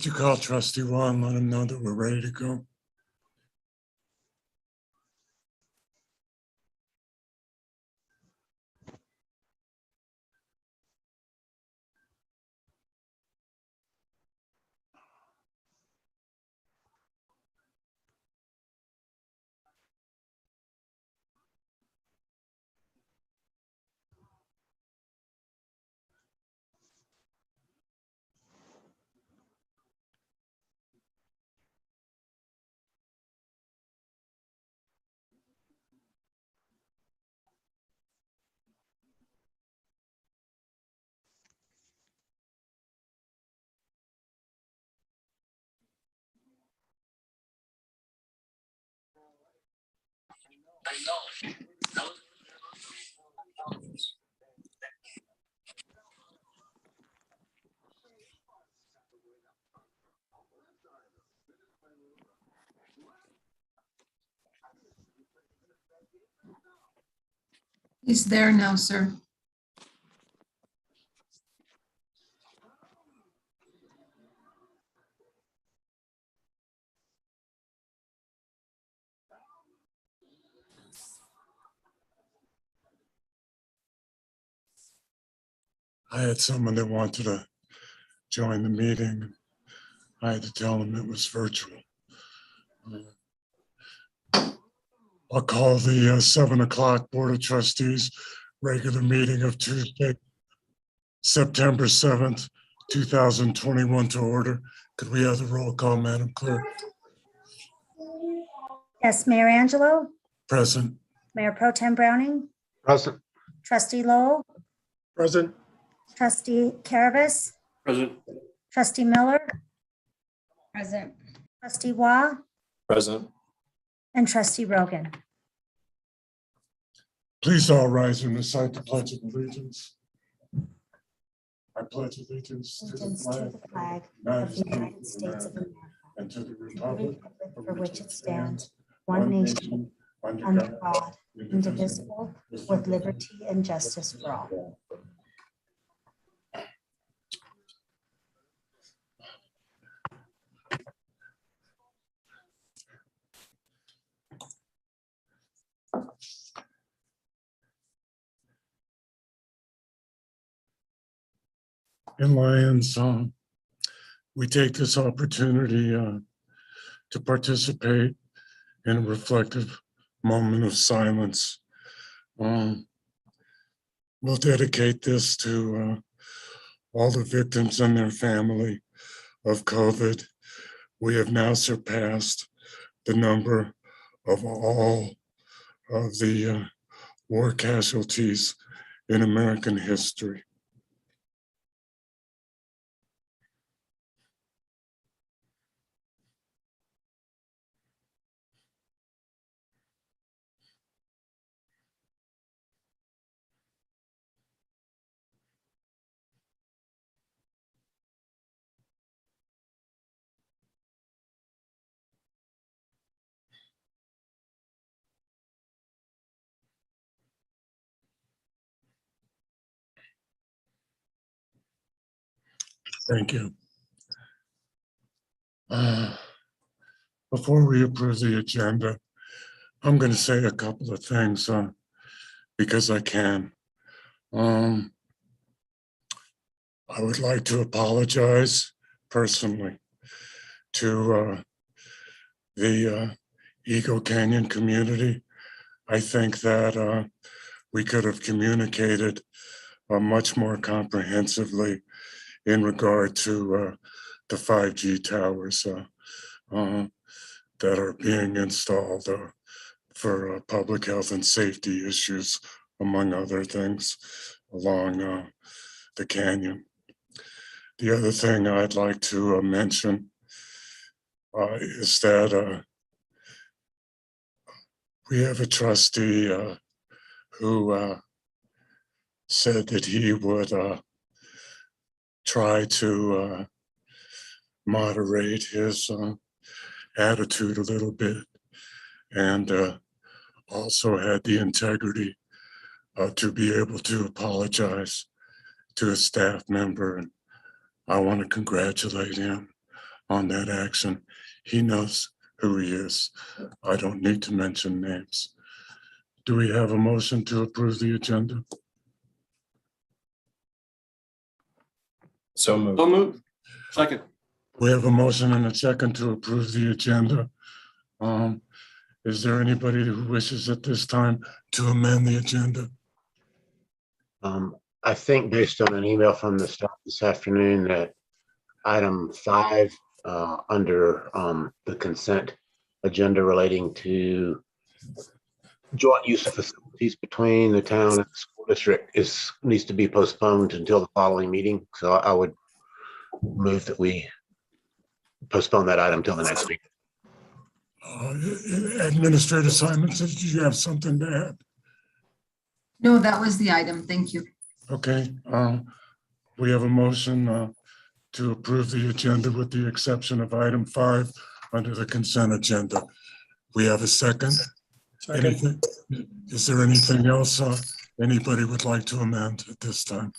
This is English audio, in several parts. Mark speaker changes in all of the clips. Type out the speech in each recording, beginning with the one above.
Speaker 1: you call Trustee Ron, let him know that we're ready to go?
Speaker 2: He's there now, sir.
Speaker 1: I had someone that wanted to join the meeting. I had to tell them it was virtual. I'll call the 7 o'clock Board of Trustees regular meeting of Tuesday, September 7th, 2021 to order. Could we have the roll call, Madam Clerk?
Speaker 3: Yes, Mayor Angelo,
Speaker 1: Present.
Speaker 3: Mayor Pro Tem Browning,
Speaker 4: Present.
Speaker 3: Trustee Lowell,
Speaker 4: Present.
Speaker 3: Trustee Caravas,
Speaker 4: Present.
Speaker 3: Trustee Miller,
Speaker 2: Present.
Speaker 3: Trustee Waugh,
Speaker 4: Present.
Speaker 3: and Trustee Rogan.
Speaker 1: Please all rise and recite the Pledge of Allegiance. I pledge allegiance to the
Speaker 3: Allegiance to
Speaker 1: flag
Speaker 3: the flag
Speaker 1: of
Speaker 3: of the United States of America,
Speaker 1: and to the
Speaker 3: and to the
Speaker 1: republic
Speaker 3: republic for which it stands, one nation, under God, indivisible, with liberty and justice for all.
Speaker 1: In Lions, we take this opportunity to participate in a reflective moment of silence. We'll dedicate this to all the victims and their family of COVID. We have now surpassed the number of all of the war casualties in American history. Thank you. Before we approve the agenda, I'm going to say a couple of things because I can. I would like to apologize personally to the Eagle Canyon community. I think that we could have communicated much more comprehensively in regard to the 5G towers that are being installed for public health and safety issues, among other things, along the canyon. The other thing I'd like to mention is that we have a trustee who said that he would try to moderate his attitude a little bit, and also had the integrity to be able to apologize to a staff member. And I want to congratulate him on that action. He knows who he is. I don't need to mention names. Do we have a motion to approve the agenda?
Speaker 4: So moved.
Speaker 5: So moved. Second.
Speaker 1: We have a motion and a second to approve the agenda. Is there anybody who wishes at this time to amend the agenda?
Speaker 6: I think based on an email from the staff this afternoon that item 5 under the consent agenda relating to joint use of facilities between the town and the school district needs to be postponed until the following meeting. So I would move that we postpone that item till the next meeting.
Speaker 1: Administrative assignments, did you have something to add?
Speaker 2: No, that was the item. Thank you.
Speaker 1: Okay, we have a motion to approve the agenda with the exception of item 5 under the consent agenda. We have a second. Anything? Is there anything else anybody would like to amend at this time?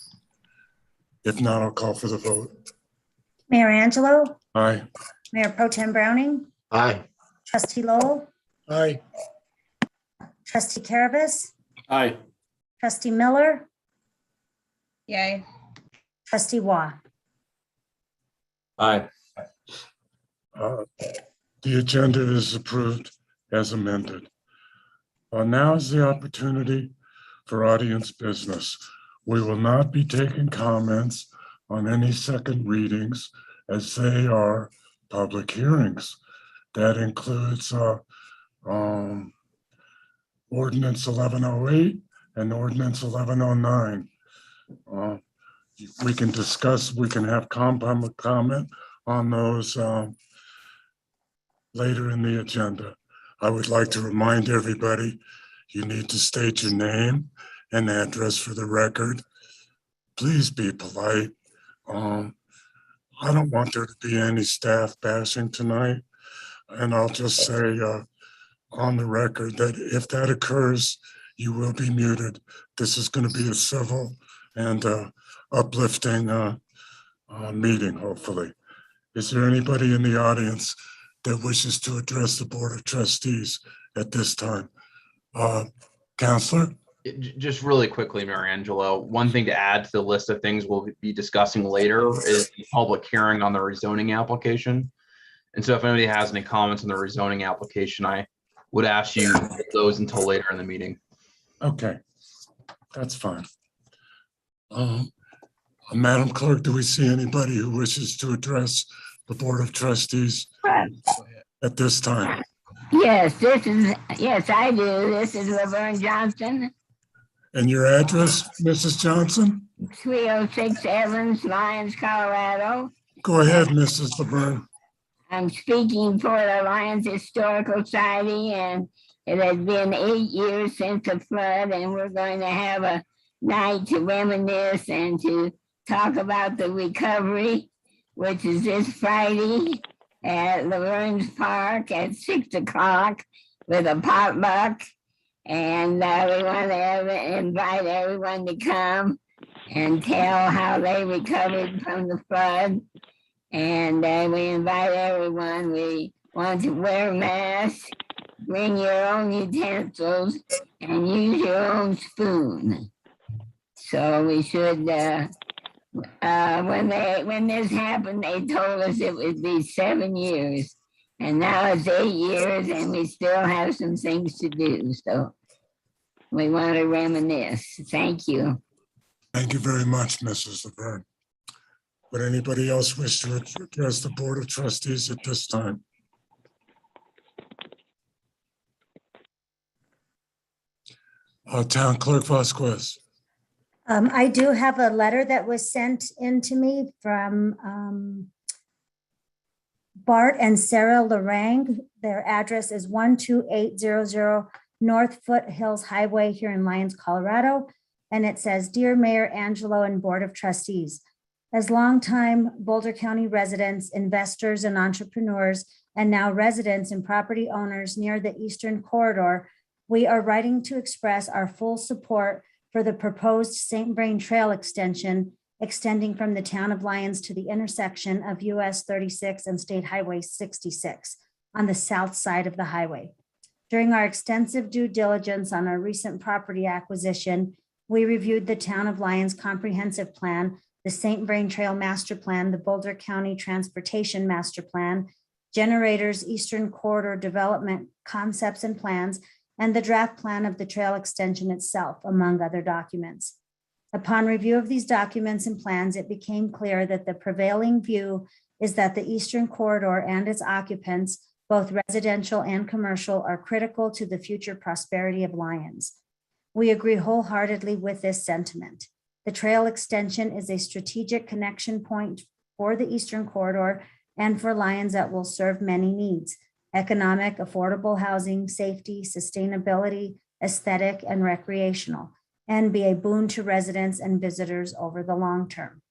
Speaker 1: If not, I'll call for the vote.
Speaker 3: Mayor Angelo,
Speaker 1: Aye.
Speaker 3: Mayor Pro Tem Browning,
Speaker 6: Aye.
Speaker 3: Trustee Lowell,
Speaker 4: Aye.
Speaker 3: Trustee Caravas,
Speaker 5: Aye.
Speaker 3: Trustee Miller,
Speaker 2: Yay.
Speaker 3: Trustee Waugh.
Speaker 4: Aye.
Speaker 1: The agenda is approved as amended. Now is the opportunity for audience business. We will not be taking comments on any second readings as they are public hearings. That includes Ordinance 1108 and Ordinance 1109. We can discuss, we can have public comment on those later in the agenda. I would like to remind everybody, you need to state your name and address for the record. Please be polite. I don't want there to be any staff bashing tonight. And I'll just say on the record that if that occurs, you will be muted. This is going to be a civil and uplifting meeting, hopefully. Is there anybody in the audience that wishes to address the Board of Trustees at this time? Counselor?
Speaker 7: Just really quickly, Mayor Angelo, one thing to add to the list of things we'll be discussing later is the public hearing on the rezoning application. And so if anybody has any comments on the rezoning application, I would ask you to put those until later in the meeting.
Speaker 1: Okay, that's fine. Madam Clerk, do we see anybody who wishes to address the Board of Trustees at this time?
Speaker 8: Yes, yes, I do. This is Laverne Johnson,
Speaker 1: And your address, Mrs. Johnson?
Speaker 8: 306 Evans, Lyons, Colorado.
Speaker 1: Go ahead, Mrs. Laverne.
Speaker 8: I'm speaking for the Lyons Historical Society, and it has been 8 years since the flood, and we're going to have a night to reminisce and to talk about the recovery, which is this Friday at Laverne's Park at 6 o'clock with a potluck. And we want to invite everyone to come and tell how they recovered from the flood. And we invite everyone. We want to wear masks, bring your own utensils, and use your own spoon. So we should, when this happened, they told us it would be 7 years. And now it's 8 years and we still have some things to do. So we want to reminisce. Thank you.
Speaker 1: Thank you very much, Mrs. Laverne. Would anybody else wish to address the Board of Trustees at this time? Town Clerk Vasquez.
Speaker 3: I do have a letter that was sent in to me from Bart and Sarah Larang. Their address is 12800 North Foothills Highway here in Lyons, Colorado. And it says, "Dear Mayor Angelo and Board of Trustees, as longtime Boulder County residents, investors, and entrepreneurs, and now residents and property owners near the Eastern Corridor, we are writing to express our full support for the proposed St. Vrain Trail extension extending from the town of Lyons to the intersection of US 36 and State Highway 66 on the south side of the highway. During our extensive due diligence on our recent property acquisition, we reviewed the town of Lyons comprehensive plan, the St. Vrain Trail Master Plan, the Boulder County Transportation Master Plan, Generator's Eastern Corridor Development Concepts and Plans, and the draft plan of the trail extension itself, among other documents. Upon review of these documents and plans, it became clear that the prevailing view is that the Eastern Corridor and its occupants, both residential and commercial, are critical to the future prosperity of Lyons. We agree wholeheartedly with this sentiment. The trail extension is a strategic connection point for the Eastern Corridor and for Lyons that will serve many needs: economic, affordable housing, safety, sustainability, aesthetic, and recreational, and be a boon to residents and visitors over the long term.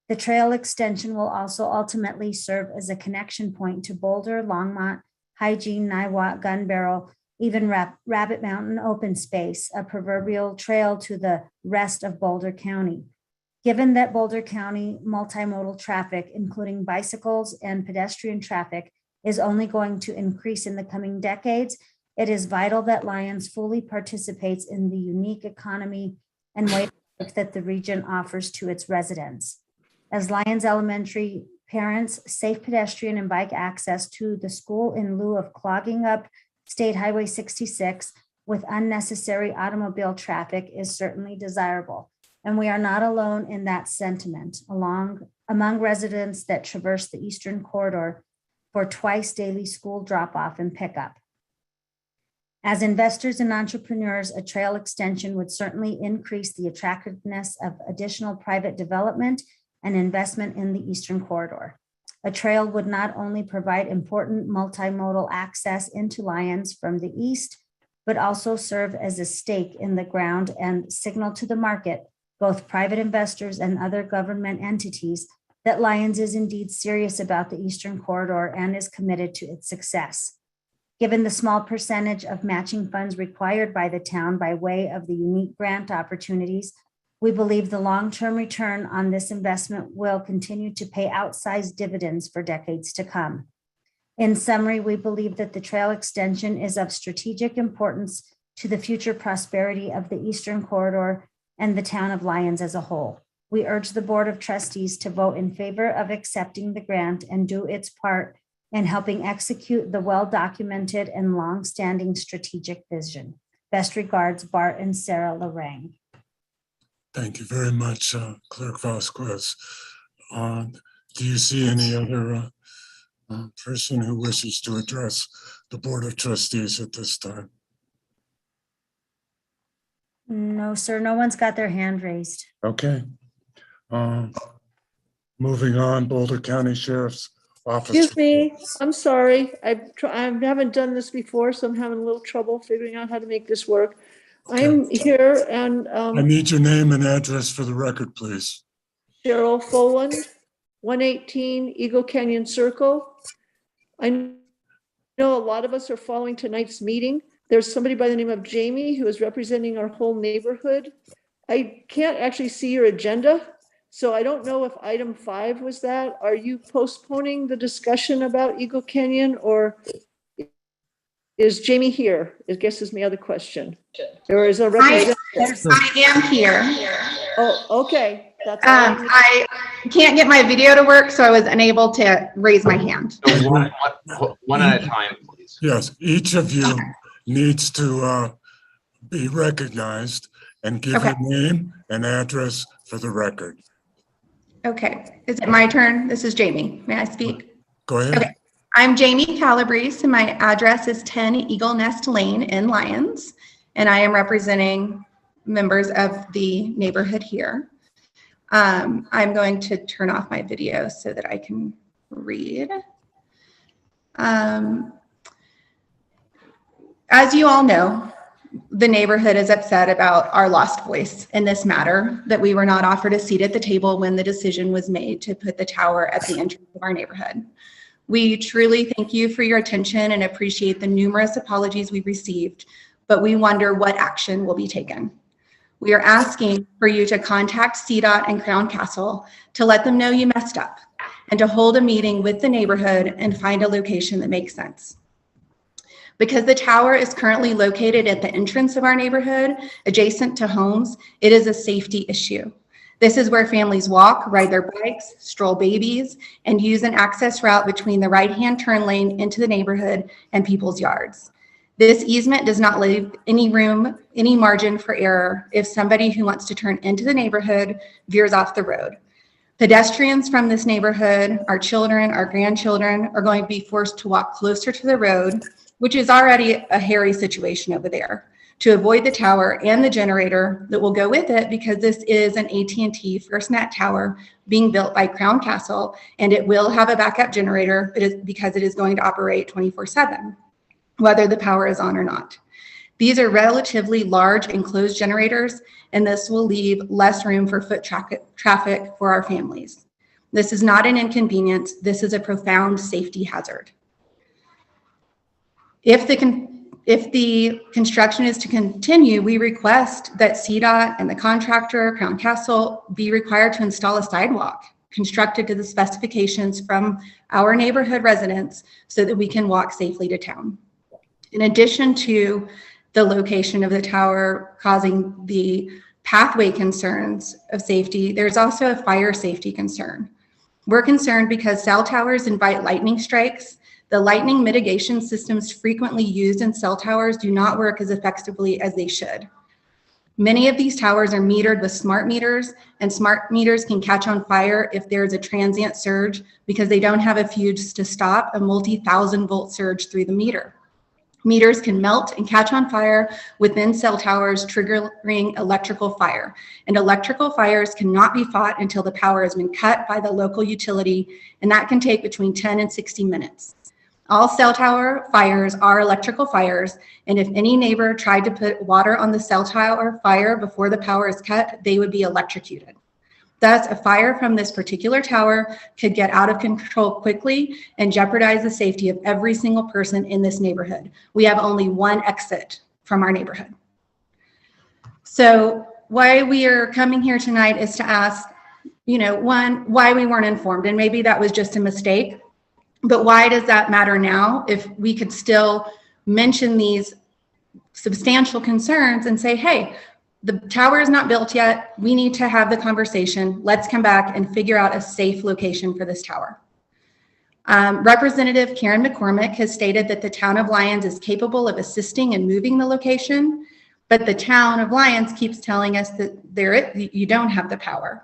Speaker 3: The trail extension will also ultimately serve as a connection point to Boulder, Longmont, Hygiene, Niwot, Gun Barrel, even Rabbit Mountain open space, a proverbial trail to the rest of Boulder County. Given that Boulder County multimodal traffic, including bicycles and pedestrian traffic, is only going to increase in the coming decades, it is vital that Lyons fully participates in the unique economy and way of life that the region offers to its residents. As Lyons Elementary parents, safe pedestrian and bike access to the school in lieu of clogging up State Highway 66 with unnecessary automobile traffic is certainly desirable. And we are not alone in that sentiment among residents that traverse the Eastern Corridor for twice daily school drop-off and pickup. As investors and entrepreneurs, a trail extension would certainly increase the attractiveness of additional private development and investment in the Eastern Corridor. A trail would not only provide important multimodal access into Lyons from the east, but also serve as a stake in the ground and signal to the market, both private investors and other government entities, that Lyons is indeed serious about the Eastern Corridor and is committed to its success. Given the small percentage of matching funds required by the town by way of the unique grant opportunities, we believe the long-term return on this investment will continue to pay outsized dividends for decades to come. In summary, we believe that the trail extension is of strategic importance to the future prosperity of the Eastern Corridor and the town of Lyons as a whole. We urge the Board of Trustees to vote in favor of accepting the grant and do its part in helping execute the well-documented and long-standing strategic vision. Best regards, Bart and Sarah Lorang.
Speaker 1: Thank you very much, Clerk Vasquez. Do you see any other person who wishes to address the Board of Trustees at this time?
Speaker 3: No, sir, no one's got their hand raised.
Speaker 1: Okay. Moving on, Boulder County Sheriff's Office.
Speaker 5: Excuse me, I'm sorry. I haven't done this before, so I'm having a little trouble figuring out how to make this work. I'm here and
Speaker 1: I need your name and address for the record, please.
Speaker 5: Cheryl Foland, 118 Eagle Canyon Circle. I know a lot of us are following tonight's meeting. There's somebody by the name of Jamie who is representing our whole neighborhood. I can't actually see your agenda, so I don't know if item 5 was that. Are you postponing the discussion about Eagle Canyon, or is Jamie here? I guess is my other question. There is a representative.
Speaker 9: I am here.
Speaker 5: Oh, okay. That's all
Speaker 9: I can't get my video to work, so I was unable to raise my hand.
Speaker 7: So one at a time, please.
Speaker 1: Yes, each of you needs to be recognized and give your name and address for the record.
Speaker 9: Okay, is it my turn? This is Jamie. May I speak?
Speaker 1: Go ahead.
Speaker 9: Okay. I'm Jamie Calabrese, and my address is 10 Eagle Nest Lane in Lyons, and I am representing members of the neighborhood here. I'm going to turn off my video so that I can read. As you all know, the neighborhood is upset about our lost voice in this matter, that we were not offered a seat at the table when the decision was made to put the tower at the entrance of our neighborhood. We truly thank you for your attention and appreciate the numerous apologies we received, but we wonder what action will be taken. We are asking for you to contact CDOT and Crown Castle to let them know you messed up and to hold a meeting with the neighborhood and find a location that makes sense. Because the tower is currently located at the entrance of our neighborhood, adjacent to homes, it is a safety issue. This is where families walk, ride their bikes, stroll babies, and use an access route between the right-hand turn lane into the neighborhood and people's yards. This easement does not leave any room, any margin for error if somebody who wants to turn into the neighborhood veers off the road. Pedestrians from this neighborhood, our children, our grandchildren, are going to be forced to walk closer to the road, which is already a hairy situation over there, to avoid the tower and the generator that will go with it, because this is an AT&T FirstNet tower being built by Crown Castle, and it will have a backup generator because it is going to operate 24/7, whether the power is on or not. These are relatively large enclosed generators, and this will leave less room for foot traffic for our families. This is not an inconvenience. This is a profound safety hazard. If the construction is to continue, we request that CDOT and the contractor, Crown Castle, be required to install a sidewalk constructed to the specifications from our neighborhood residents so that we can walk safely to town. In addition to the location of the tower causing the pathway concerns of safety, there's also a fire safety concern. We're concerned because cell towers invite lightning strikes. The lightning mitigation systems frequently used in cell towers do not work as effectively as they should. Many of these towers are metered with smart meters, and smart meters can catch on fire if there's a transient surge because they don't have a fuse to stop a multi-thousand volt surge through the meter. Meters can melt and catch on fire within cell towers, triggering electrical fire. And electrical fires cannot be fought until the power has been cut by the local utility, and that can take between 10 and 60 minutes. All cell tower fires are electrical fires, and if any neighbor tried to put water on the cell tower fire before the power is cut, they would be electrocuted. Thus, a fire from this particular tower could get out of control quickly and jeopardize the safety of every single person in this neighborhood. We have only one exit from our neighborhood. So why we are coming here tonight is to ask, one, why we weren't informed, and maybe that was just a mistake. But why does that matter now if we could still mention these substantial concerns and say, hey, the tower is not built yet. We need to have the conversation. Let's come back and figure out a safe location for this tower. Representative Karen McCormick has stated that the town of Lyons is capable of assisting in moving the location, but the town of Lyons keeps telling us that you don't have the power.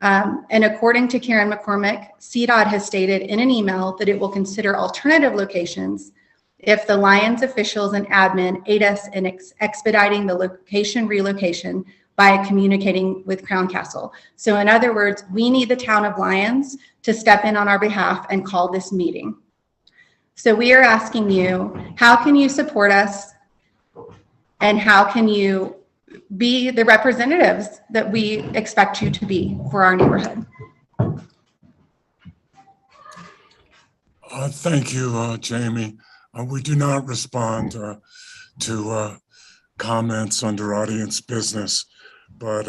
Speaker 9: And according to Karen McCormick, CDOT has stated in an email that it will consider alternative locations if the Lyons officials and admin aid us in expediting the location relocation by communicating with Crown Castle. So in other words, we need the town of Lyons to step in on our behalf and call this meeting. So we are asking you, how can you support us? And how can you be the representatives that we expect you to be for our neighborhood?
Speaker 1: Thank you, Jamie. We do not respond to comments under audience business, but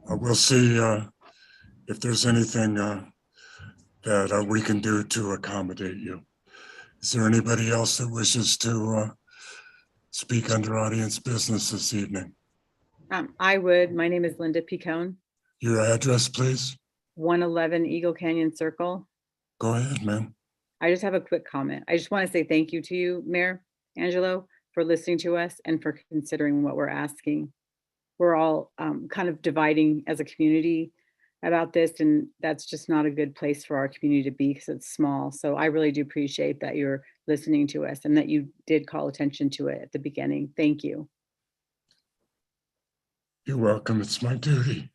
Speaker 1: we'll see if there's anything that we can do to accommodate you. Is there anybody else that wishes to speak under audience business this evening?
Speaker 10: I would. My name is Linda Picone.
Speaker 1: Your address, please.
Speaker 10: 111 Eagle Canyon Circle.
Speaker 1: Go ahead, ma'am.
Speaker 10: I just have a quick comment. I just want to say thank you to you, Mayor Angelo, for listening to us and for considering what we're asking. We're all kind of dividing as a community about this, and that's just not a good place for our community to be because it's small. So I really do appreciate that you're listening to us and that you did call attention to it at the beginning. Thank you.
Speaker 1: You're welcome. It's my duty.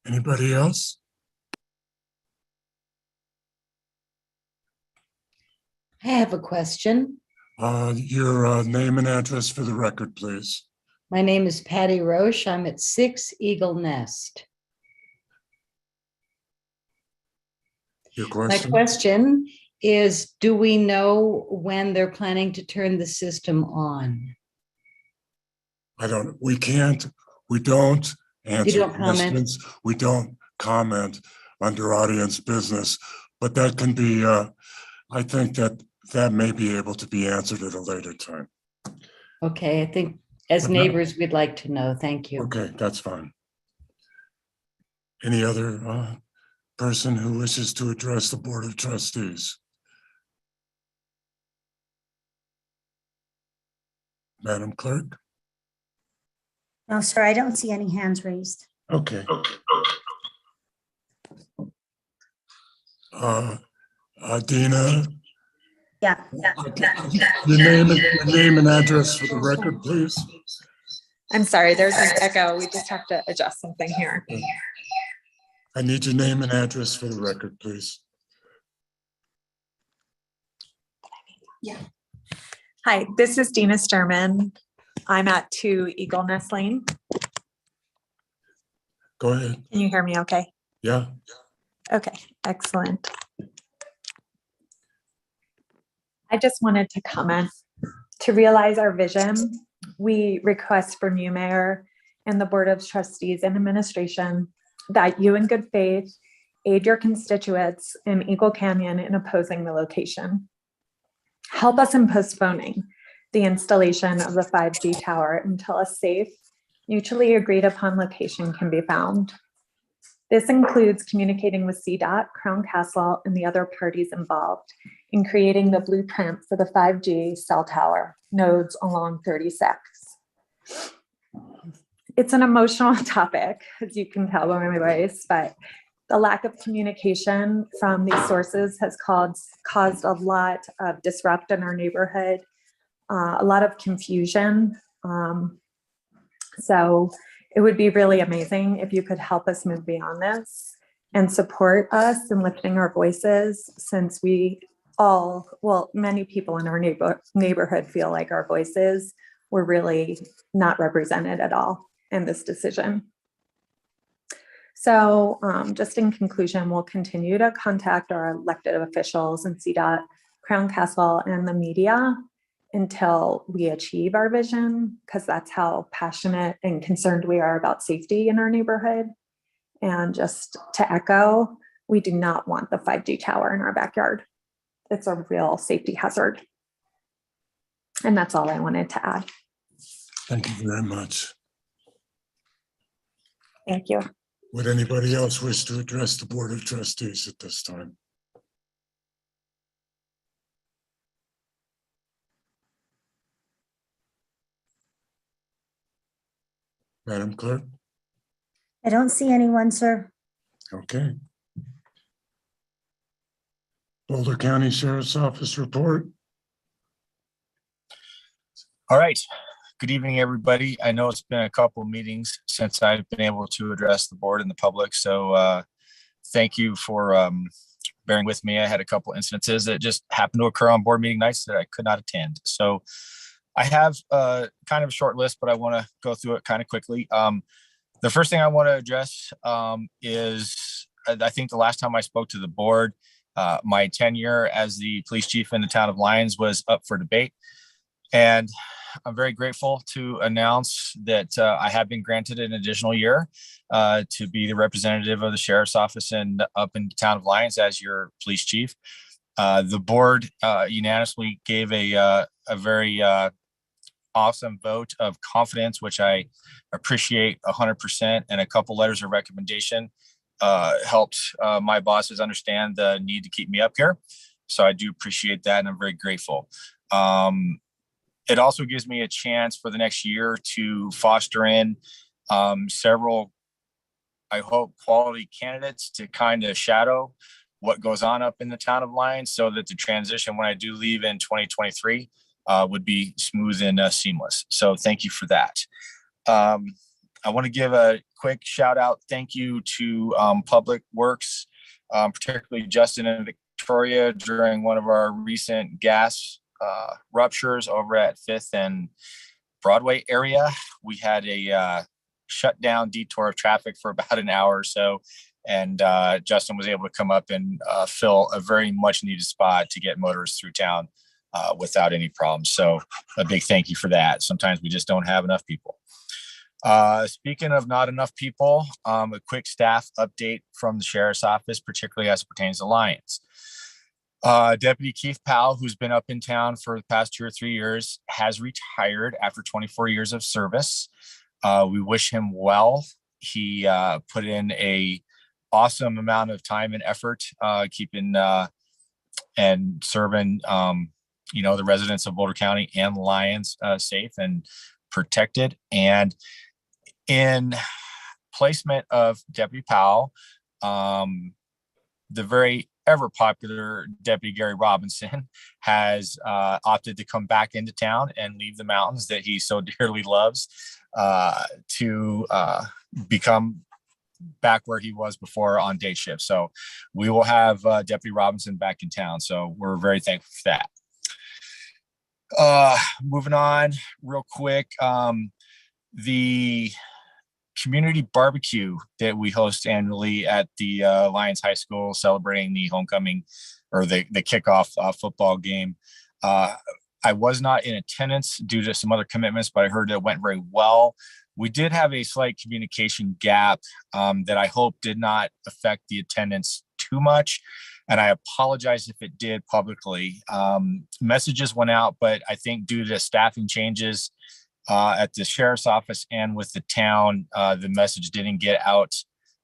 Speaker 1: Anybody else?
Speaker 11: I have a question.
Speaker 1: Your name and address for the record, please.
Speaker 11: My name is Patty Roche. I'm at 6 Eagle Nest.
Speaker 1: Your
Speaker 11: My
Speaker 1: question?
Speaker 11: question is, do we know when they're planning to turn the system on?
Speaker 1: we don't answer
Speaker 11: don't comment?
Speaker 1: questions. We don't comment under audience business, but that can be, I think that may be able to be answered at a later time.
Speaker 11: Okay, I think as
Speaker 1: But no.
Speaker 11: neighbors, we'd like to know. Thank you.
Speaker 1: Okay, that's fine. Any other person who wishes to address the Board of Trustees? Madam Clerk?
Speaker 3: No, sir, I don't see any hands raised.
Speaker 1: Okay. Dina,
Speaker 3: Yeah.
Speaker 1: your name and address for the record, please.
Speaker 12: I'm sorry, there's an echo. We just have to adjust something here.
Speaker 1: I need your name and address for the record, please.
Speaker 12: Hi, this is Dina Sturman. I'm at 2 Eagle Nest Lane.
Speaker 1: Go ahead.
Speaker 12: Can you hear me okay?
Speaker 1: Yeah.
Speaker 12: Okay, excellent. I just wanted to comment. To realize our vision, we request from you, Mayor, and the Board of Trustees and Administration that you in good faith aid your constituents in Eagle Canyon in opposing the location. Help us in postponing the installation of the 5G tower until a safe, mutually agreed upon location can be found. This includes communicating with CDOT, Crown Castle, and the other parties involved in creating the blueprint for the 5G cell tower nodes along 36. It's an emotional topic, as you can tell by my voice, but the lack of communication from these sources has caused a lot of disrupt in our neighborhood, a lot of confusion. So it would be really amazing if you could help us move beyond this and support us in lifting our voices, since we all, well, many people in our neighborhood feel like our voices were really not represented at all in this decision. So just in conclusion, we'll continue to contact our elected officials and CDOT, Crown Castle, and the media until we achieve our vision, because that's how passionate and concerned we are about safety in our neighborhood. And just to echo, we do not want the 5G tower in our backyard. It's a real safety hazard. And that's all I wanted to add.
Speaker 1: Thank you very much.
Speaker 12: Thank you.
Speaker 1: Would anybody else wish to address the Board of Trustees at this time? Madam Clerk?
Speaker 3: I don't see anyone, sir.
Speaker 1: Okay. Boulder County Sheriff's Office report.
Speaker 13: All right. Good evening, everybody. I know it's been a couple of meetings since I've been able to address the board and the public. So thank you for bearing with me. I had a couple instances that just happened to occur on board meeting nights that I could not attend. So I have kind of a short list, but I want to go through it kind of quickly. The first thing I want to address is, I think the last time I spoke to the board, my tenure as the police chief in the town of Lyons was up for debate. And I'm very grateful to announce that I have been granted an additional year to be the representative of the sheriff's office and up in the town of Lyons as your police chief. The board unanimously gave a very awesome vote of confidence, which I appreciate 100%, and a couple letters of recommendation helped my bosses understand the need to keep me up here. So I do appreciate that, and I'm very grateful. It also gives me a chance for the next year to foster in several, I hope, quality candidates to kind of shadow what goes on up in the town of Lyons, so that the transition when I do leave in 2023 would be smooth and seamless. So thank you for that. I want to give a quick shout out, thank you to Public Works, particularly Justin and Victoria during one of our recent gas ruptures over at 5th and Broadway area. We had a shutdown detour of traffic for about an hour or so, and Justin was able to come up and fill a very much needed spot to get motorists through town without any problems. So a big thank you for that. Sometimes we just don't have enough people. Speaking of not enough people, a quick staff update from the sheriff's office, particularly as it pertains to Lyons. Deputy Keith Powell, who's been up in town for the past 2 or 3 years, has retired after 24 years of service. We wish him well. He put in a awesome amount of time and effort, keeping and serving, the residents of Boulder County and Lyons safe and protected. And in placement of Deputy Powell, the very ever popular Deputy Gary Robinson has opted to come back into town and leave the mountains that he so dearly loves to become back where he was before on day shift. So we will have Deputy Robinson back in town. So we're very thankful for that. Moving on real quick. The community barbecue that we host annually at the Lyons High School, celebrating the homecoming or the kickoff football game. I was not in attendance due to some other commitments, but I heard it went very well. We did have a slight communication gap that I hope did not affect the attendance too much. And I apologize if it did publicly. Messages went out, but I think due to staffing changes at the sheriff's office and with the town, the message didn't get out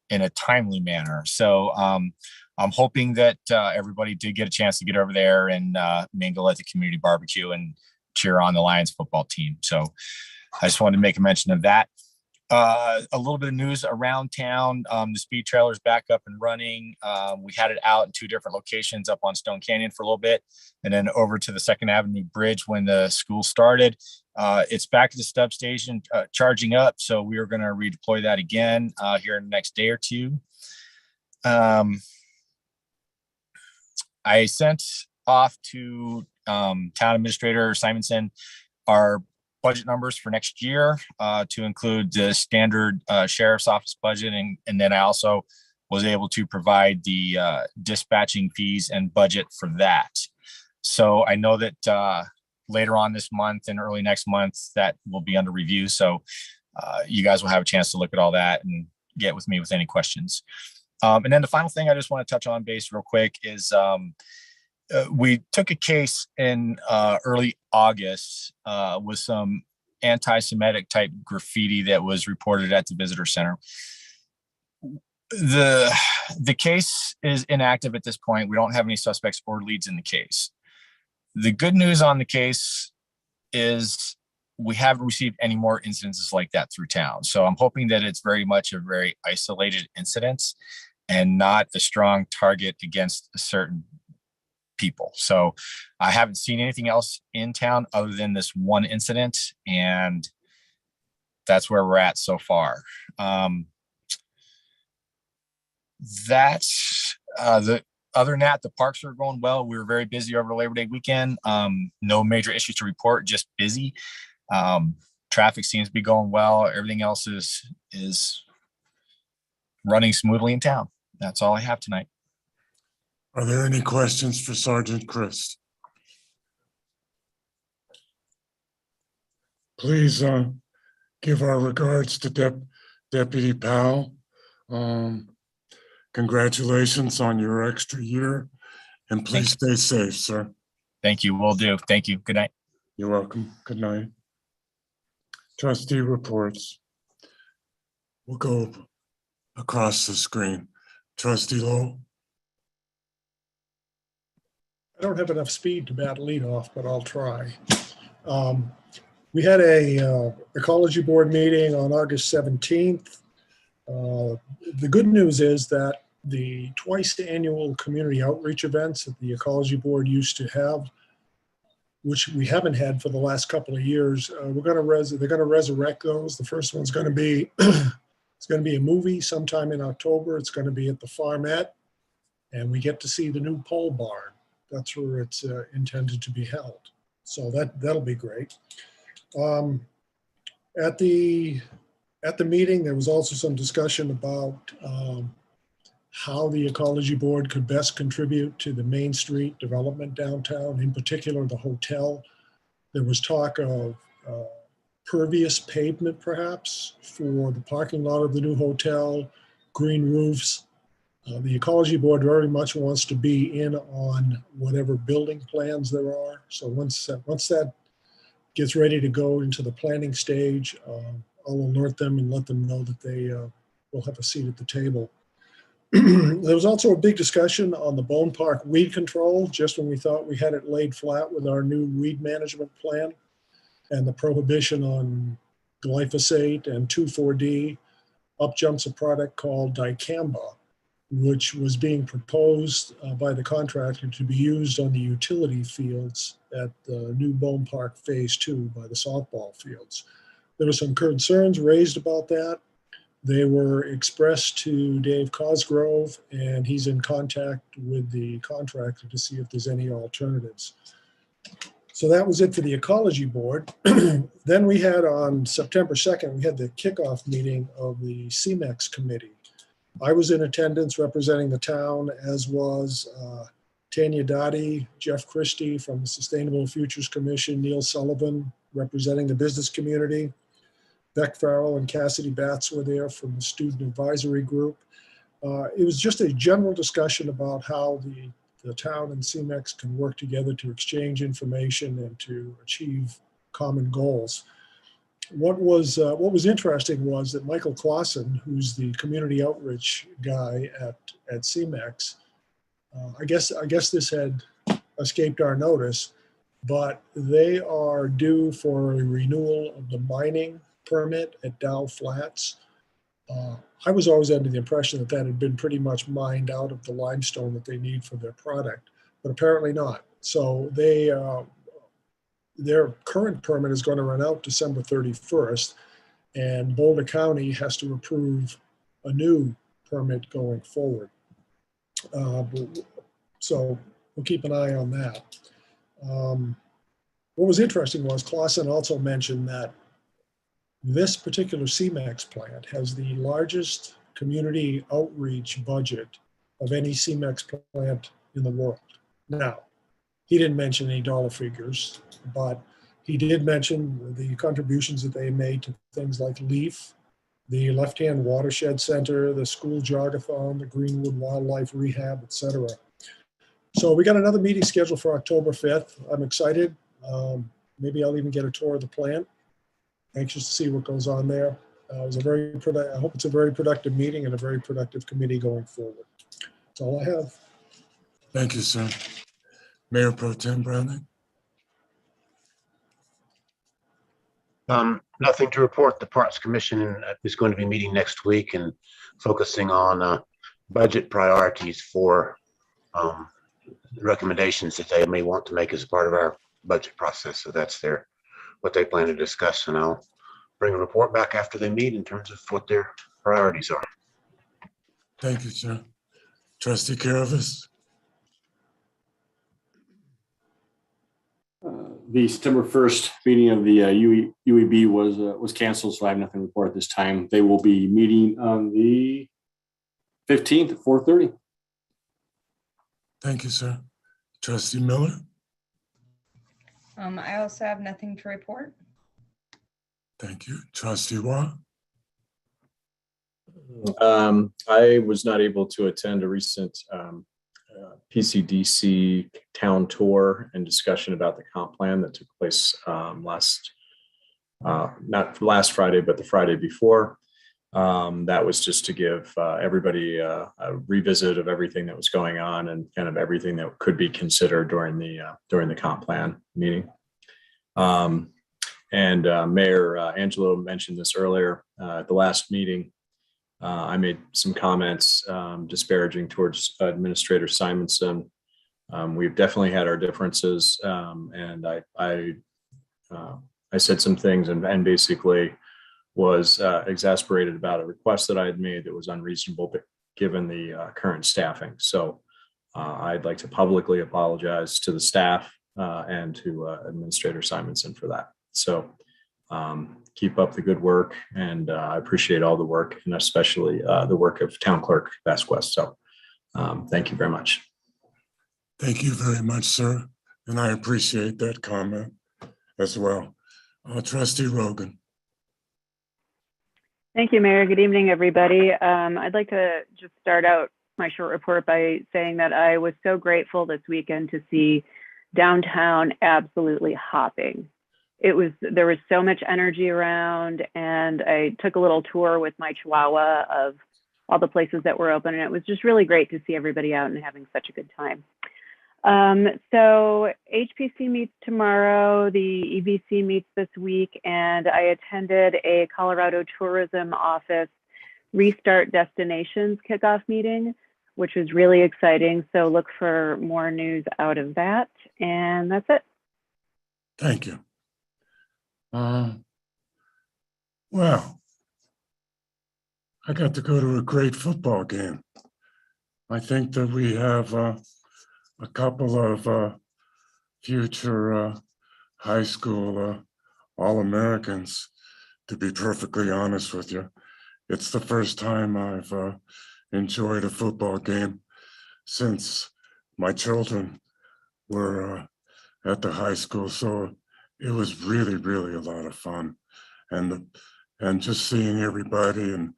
Speaker 13: in a timely manner. So I'm hoping that everybody did get a chance to get over there and mingle at the community barbecue and cheer on the Lions football team. So I just wanted to make a mention of that. A little bit of news around town. The speed trailer is back up and running. We had it out in 2 different locations, up on Stone Canyon for a little bit, and then over to the 2nd Avenue Bridge when the school started. It's back to the stub station charging up. So we are going to redeploy that again here in the next day or 2. I sent off to Town Administrator Simonson our budget numbers for next year to include the standard sheriff's office budget. And then I also was able to provide the dispatching fees and budget for that. So I know that later on this month and early next month, that will be under review. So you guys will have a chance to look at all that and get with me with any questions. And then the final thing I just want to touch on base real quick is we took a case in early August with some anti-Semitic type graffiti that was reported at the visitor center. The case is inactive at this point. We don't have any suspects or leads in the case. The good news on the case is we haven't received any more incidences like that through town. So I'm hoping that it's very much a very isolated incident and not a strong target against a certain people. So I haven't seen anything else in town other than this one incident, and that's where we're at so far. That's other than that, the parks are going well. We were very busy over Labor Day weekend. No major issues to report, just busy. Traffic seems to be going well. Everything else is running smoothly in town. That's all I have tonight.
Speaker 1: Are there any questions for Sergeant Chris? Please give our regards to Deputy Powell. Congratulations on your extra year, and please stay safe, sir.
Speaker 13: Thank you. Will do. Thank you. Good night.
Speaker 1: You're welcome. Good night. Trustee reports. We'll go across the screen. Trustee Lowe.
Speaker 4: I don't have enough speed to bat lead off, but I'll try. We had a ecology board meeting on August 17th. The good news is that the twice annual community outreach events that the ecology board used to have, which we haven't had for the last couple of years, they're going to resurrect those. The first one's going to be it's going to be a movie sometime in October. It's going to be at the Farmette, and we get to see the new pole barn. That's where it's intended to be held. So that'll be great. At the meeting, there was also some discussion about how the Ecology Board could best contribute to the Main Street development downtown, in particular the hotel. There was talk of pervious pavement perhaps for the parking lot of the new hotel, green roofs. The Ecology Board very much wants to be in on whatever building plans there are. So once that gets ready to go into the planning stage, I'll alert them and let them know that they will have a seat at the table. There was also a big discussion on the Bone Park weed control, just when we thought we had it laid flat with our new weed management plan, and the prohibition on glyphosate and 2,4-D. Up jumps a product called dicamba, which was being proposed by the contractor to be used on the utility fields at the new Bone Park Phase 2 by the softball fields. There were some concerns raised about that. They were expressed to Dave Cosgrove, and he's in contact with the contractor to see if there's any alternatives. So that was it for the Ecology Board. Then we had on September 2nd, we had the kickoff meeting of the CMEX committee. I was in attendance representing the town, as was Tanya Dottie, Jeff Christie from the Sustainable Futures Commission, Neil Sullivan representing the business community. Beck Farrell and Cassidy Batts were there from the Student Advisory Group. It was just a general discussion about how the town and CMEX can work together to exchange information and to achieve common goals. What was interesting was that Michael Clausen, who's the community outreach guy at CMEX, I guess this had escaped our notice, but they are due for a renewal of the mining permit at Dow Flats. I was always under the impression that that had been pretty much mined out of the limestone that they need for their product, but apparently not. So their current permit is going to run out December 31st, and Boulder County has to approve a new permit going forward. So we'll keep an eye on that. What was interesting was Clausen also mentioned that this particular CMEX plant has the largest community outreach budget of any CMEX plant in the world. Now, he didn't mention any dollar figures, but he did mention the contributions that they made to things like LEAF, the Left Hand Watershed Center, the School Jogathon, the Greenwood Wildlife Rehab, etc. So we got another meeting scheduled for October 5th. I'm excited. Maybe I'll even get a tour of the plant. Anxious to see what goes on there. I hope it's a very productive meeting and a very productive committee going forward. That's all I have.
Speaker 1: Thank you, sir. Mayor Pro Tem Browning.
Speaker 6: Nothing to report. The Parks Commission is going to be meeting next week and focusing on budget priorities for recommendations that they may want to make as part of our budget process. So that's what they plan to discuss, and I'll bring a report back after they meet in terms of what their priorities are.
Speaker 1: Thank you, sir. Trustee Caravas.
Speaker 14: The September 1st meeting of the UEB was canceled, so I have nothing to report at this time. They will be meeting on the 15th at 4:30.
Speaker 1: Thank you, sir. Trustee Miller.
Speaker 2: I also have nothing to report.
Speaker 1: Thank you. Trustee Waugh.
Speaker 15: I was not able to attend a recent PCDC town tour and discussion about the comp plan that took place not last Friday, but the Friday before. That was just to give everybody a revisit of everything that was going on and kind of everything that could be considered during the comp plan meeting. Mayor Angelo mentioned this earlier at the last meeting. I made some comments disparaging towards Administrator Simonson. We've definitely had our differences, and I said some things and basically was exasperated about a request that I had made that was unreasonable given the current staffing. So I'd like to publicly apologize to the staff and to Administrator Simonson for that. So keep up the good work, and I appreciate all the work, and especially the work of Town Clerk Vasquez. So Thank you very much.
Speaker 1: Thank you very much, sir. And I appreciate that comment as well. Trustee Rogan.
Speaker 16: Thank you, Mayor. Good evening, everybody. I'd like to just start out my short report by saying that I was so grateful this weekend to see downtown absolutely hopping. There was so much energy around, and I took a little tour with my Chihuahua of all the places that were open, and it was just really great to see everybody out and having such a good time. So HPC meets tomorrow, the EBC meets this week, and I attended a Colorado Tourism Office Restart Destinations kickoff meeting, which was really exciting. So look for more news out of that. And that's it.
Speaker 1: Thank you. Well, I got to go to a great football game. I think that we have a couple of future high school All-Americans, to be perfectly honest with you. It's the first time I've enjoyed a football game since my children were at the high school. So it was really, really a lot of fun. And just seeing everybody and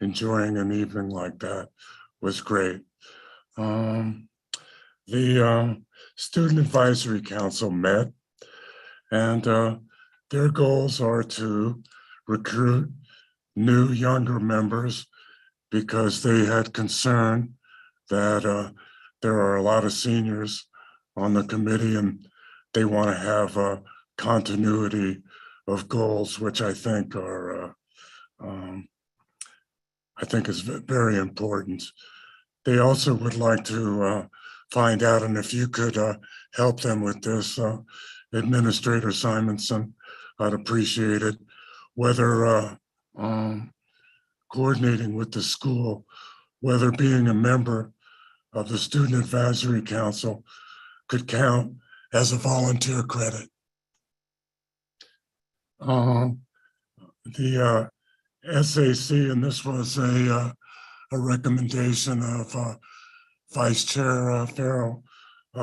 Speaker 1: enjoying an evening like that was great. The Student Advisory Council met, and their goals are to recruit new younger members because they had concern that there are a lot of seniors on the committee and they want to have a continuity of goals, which I think are is very important. They also would like to find out, and if you could help them with this, Administrator Simonson, I'd appreciate it, whether coordinating with the school, whether being a member of the Student Advisory Council could count as a volunteer credit. The SAC, and this was a recommendation of Vice Chair Farrell,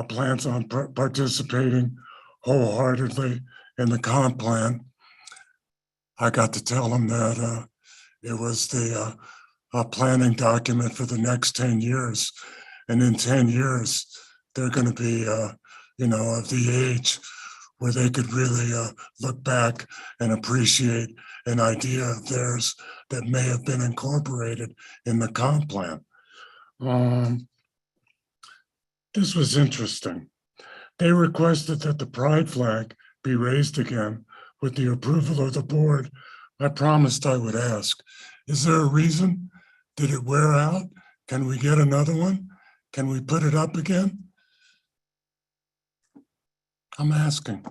Speaker 1: plans on participating wholeheartedly in the comp plan. I got to tell them that it was the planning document for the next 10 years. And in 10 years, they're going to be, of the age where they could really look back and appreciate an idea of theirs that may have been incorporated in the comp plan. This was interesting. They requested that the pride flag be raised again with the approval of the board. I promised I would ask, is there a reason? Did it wear out? Can we get another one? Can we put it up again? I'm asking.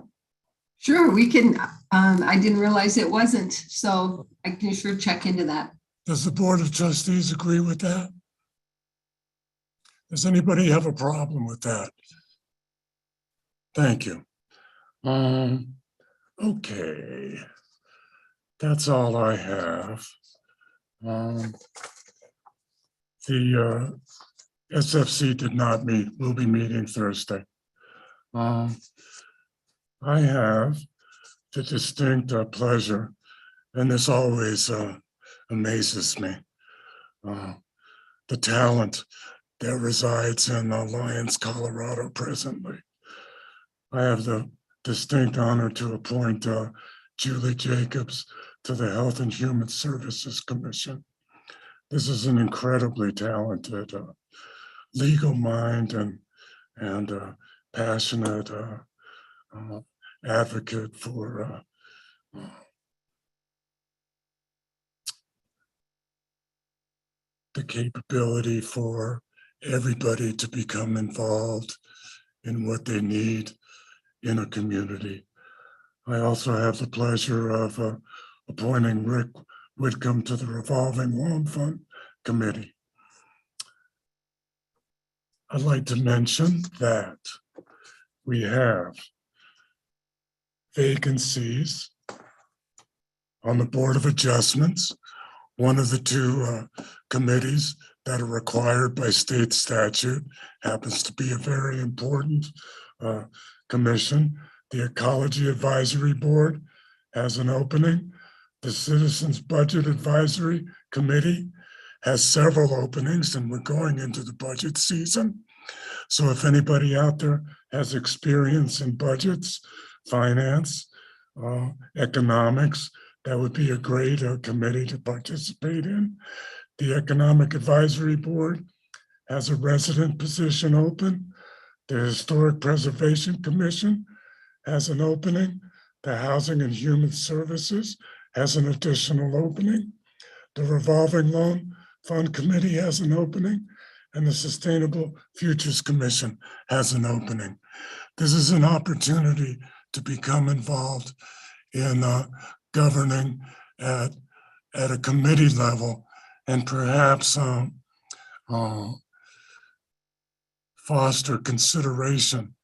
Speaker 17: Sure, we can. I didn't realize it wasn't, so I can sure check into that.
Speaker 1: Does the Board of Trustees agree with that? Does anybody have a problem with that? Thank you. Okay, that's all I have. The SFC did not meet, will be meeting Thursday. I have the distinct pleasure, and this always amazes me, the talent that resides in Lyons, Colorado presently. I have the distinct honor to appoint Julie Jacobs to the Health and Human Services Commission. This is an incredibly talented legal mind and passionate advocate for the capability for everybody to become involved in what they need in a community. I also have the pleasure of appointing Rick Whitcomb to the Revolving Loan Fund Committee. I'd like to mention that we have vacancies on the Board of Adjustments, one of the two committees that are required by state statute. Happens to be a very important commission. The Ecology Advisory Board has an opening. The Citizens Budget Advisory Committee has several openings, and we're going into the budget season. So if anybody out there has experience in budgets, finance, economics, that would be a great committee to participate in. The Economic Advisory Board has a resident position open. The Historic Preservation Commission has an opening. The Housing and Human Services has an additional opening. The Revolving Loan Fund Committee has an opening, and the Sustainable Futures Commission has an opening. This is an opportunity to become involved in governing at a committee level, and perhaps foster consideration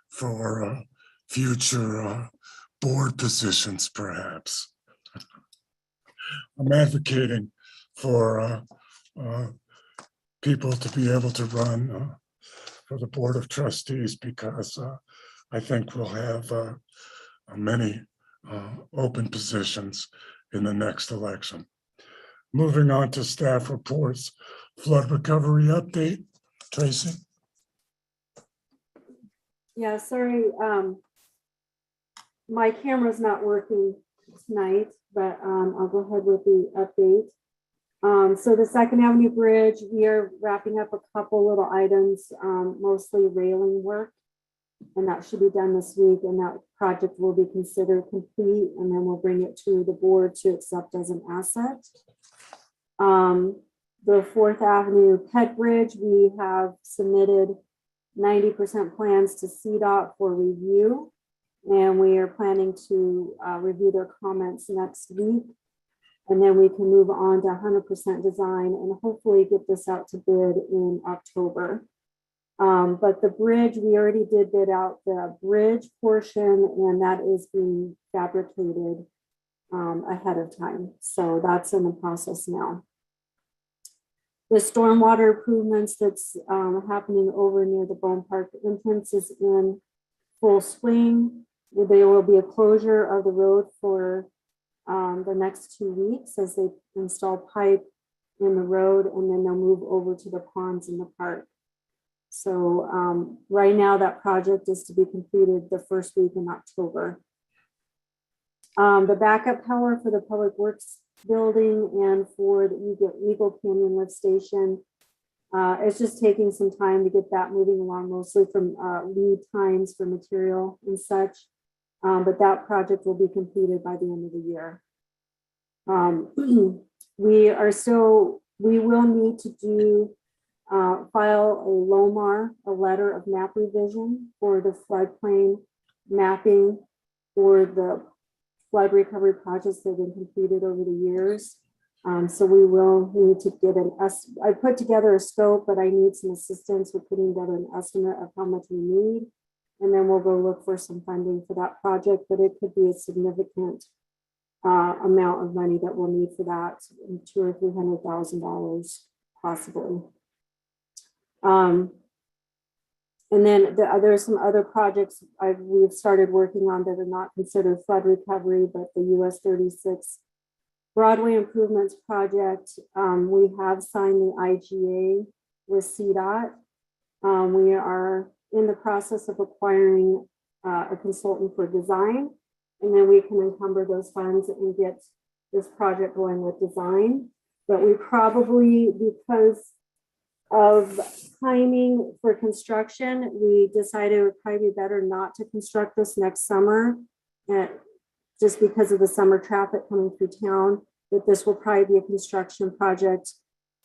Speaker 1: for future board positions, perhaps. I'm advocating for people to be able to run for the Board of Trustees because I think we'll have many open positions in the next election. Moving on to staff reports, flood recovery update. Tracy?
Speaker 18: Yeah, sorry. My camera's not working tonight, but I'll go ahead with the update. So the Second Avenue Bridge, we are wrapping up a couple little items, mostly railing work, and that should be done this week, and that project will be considered complete, and then we'll bring it to the board to accept as an asset. The Fourth Avenue Pet Bridge, we have submitted 90% plans to CDOT for review, and we are planning to review their comments next week. And then we can move on to 100% design and hopefully get this out to bid in October. But the bridge, we already did bid out the bridge portion, and that is being fabricated ahead of time. So that's in the process now. The stormwater improvements that's happening over near the Bone Park entrance is in full swing. There will be a closure of the road for the next 2 weeks as they install pipe in the road, and then they'll move over to the ponds in the park. So right now that project is to be completed the first week in October. The backup power for the Public Works building and for the Eagle Canyon lift station, it's just taking some time to get that moving along, mostly from lead times for material and such. But that project will be completed by the end of the year. We will need to file a LOMAR, a letter of map revision for the floodplain mapping for the flood recovery projects that have been completed over the years. So we will need to get I put together a scope, but I need some assistance with putting together an estimate of how much we need. And then we'll go look for some funding for that project, but it could be a significant amount of money that we'll need for that, $200,000 or $300,000 possibly. And then there's some other projects we've started working on that are not considered flood recovery, but the US 36 Broadway improvements project. We have signed the IGA with CDOT. We are in the process of acquiring a consultant for design, and then we can encumber those funds and get this project going with design. But we probably, because of timing for construction, we decided it would probably be better not to construct this next summer, just because of the summer traffic coming through town, that this will probably be a construction project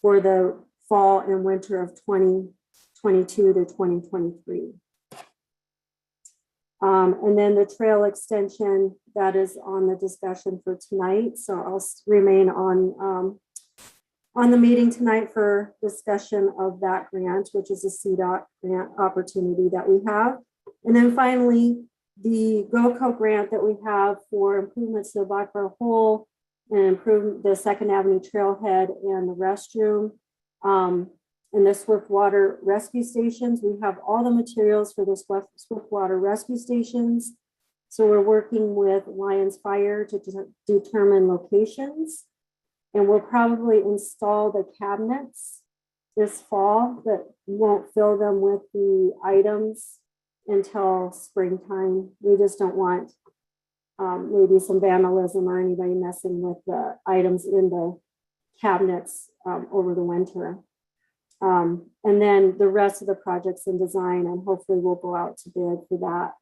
Speaker 18: for the fall and winter of 2022 to 2023. And then the trail extension, that is on the discussion for tonight. So I'll remain on the meeting tonight for discussion of that grant, which is a CDOT grant opportunity that we have. And then finally, the GOCO grant that we have for improvements to the Blackbird Hole and improve the Second Avenue trailhead and the restroom. And the Swiftwater rescue stations, we have all the materials for the Swiftwater rescue stations. So we're working with Lions Fire to determine locations. And we'll probably install the cabinets this fall, but won't fill them with the items until springtime. We just don't want maybe some vandalism or anybody messing with the items in the cabinets over the winter. And then the rest of the projects in design, and hopefully we'll go out to bid for that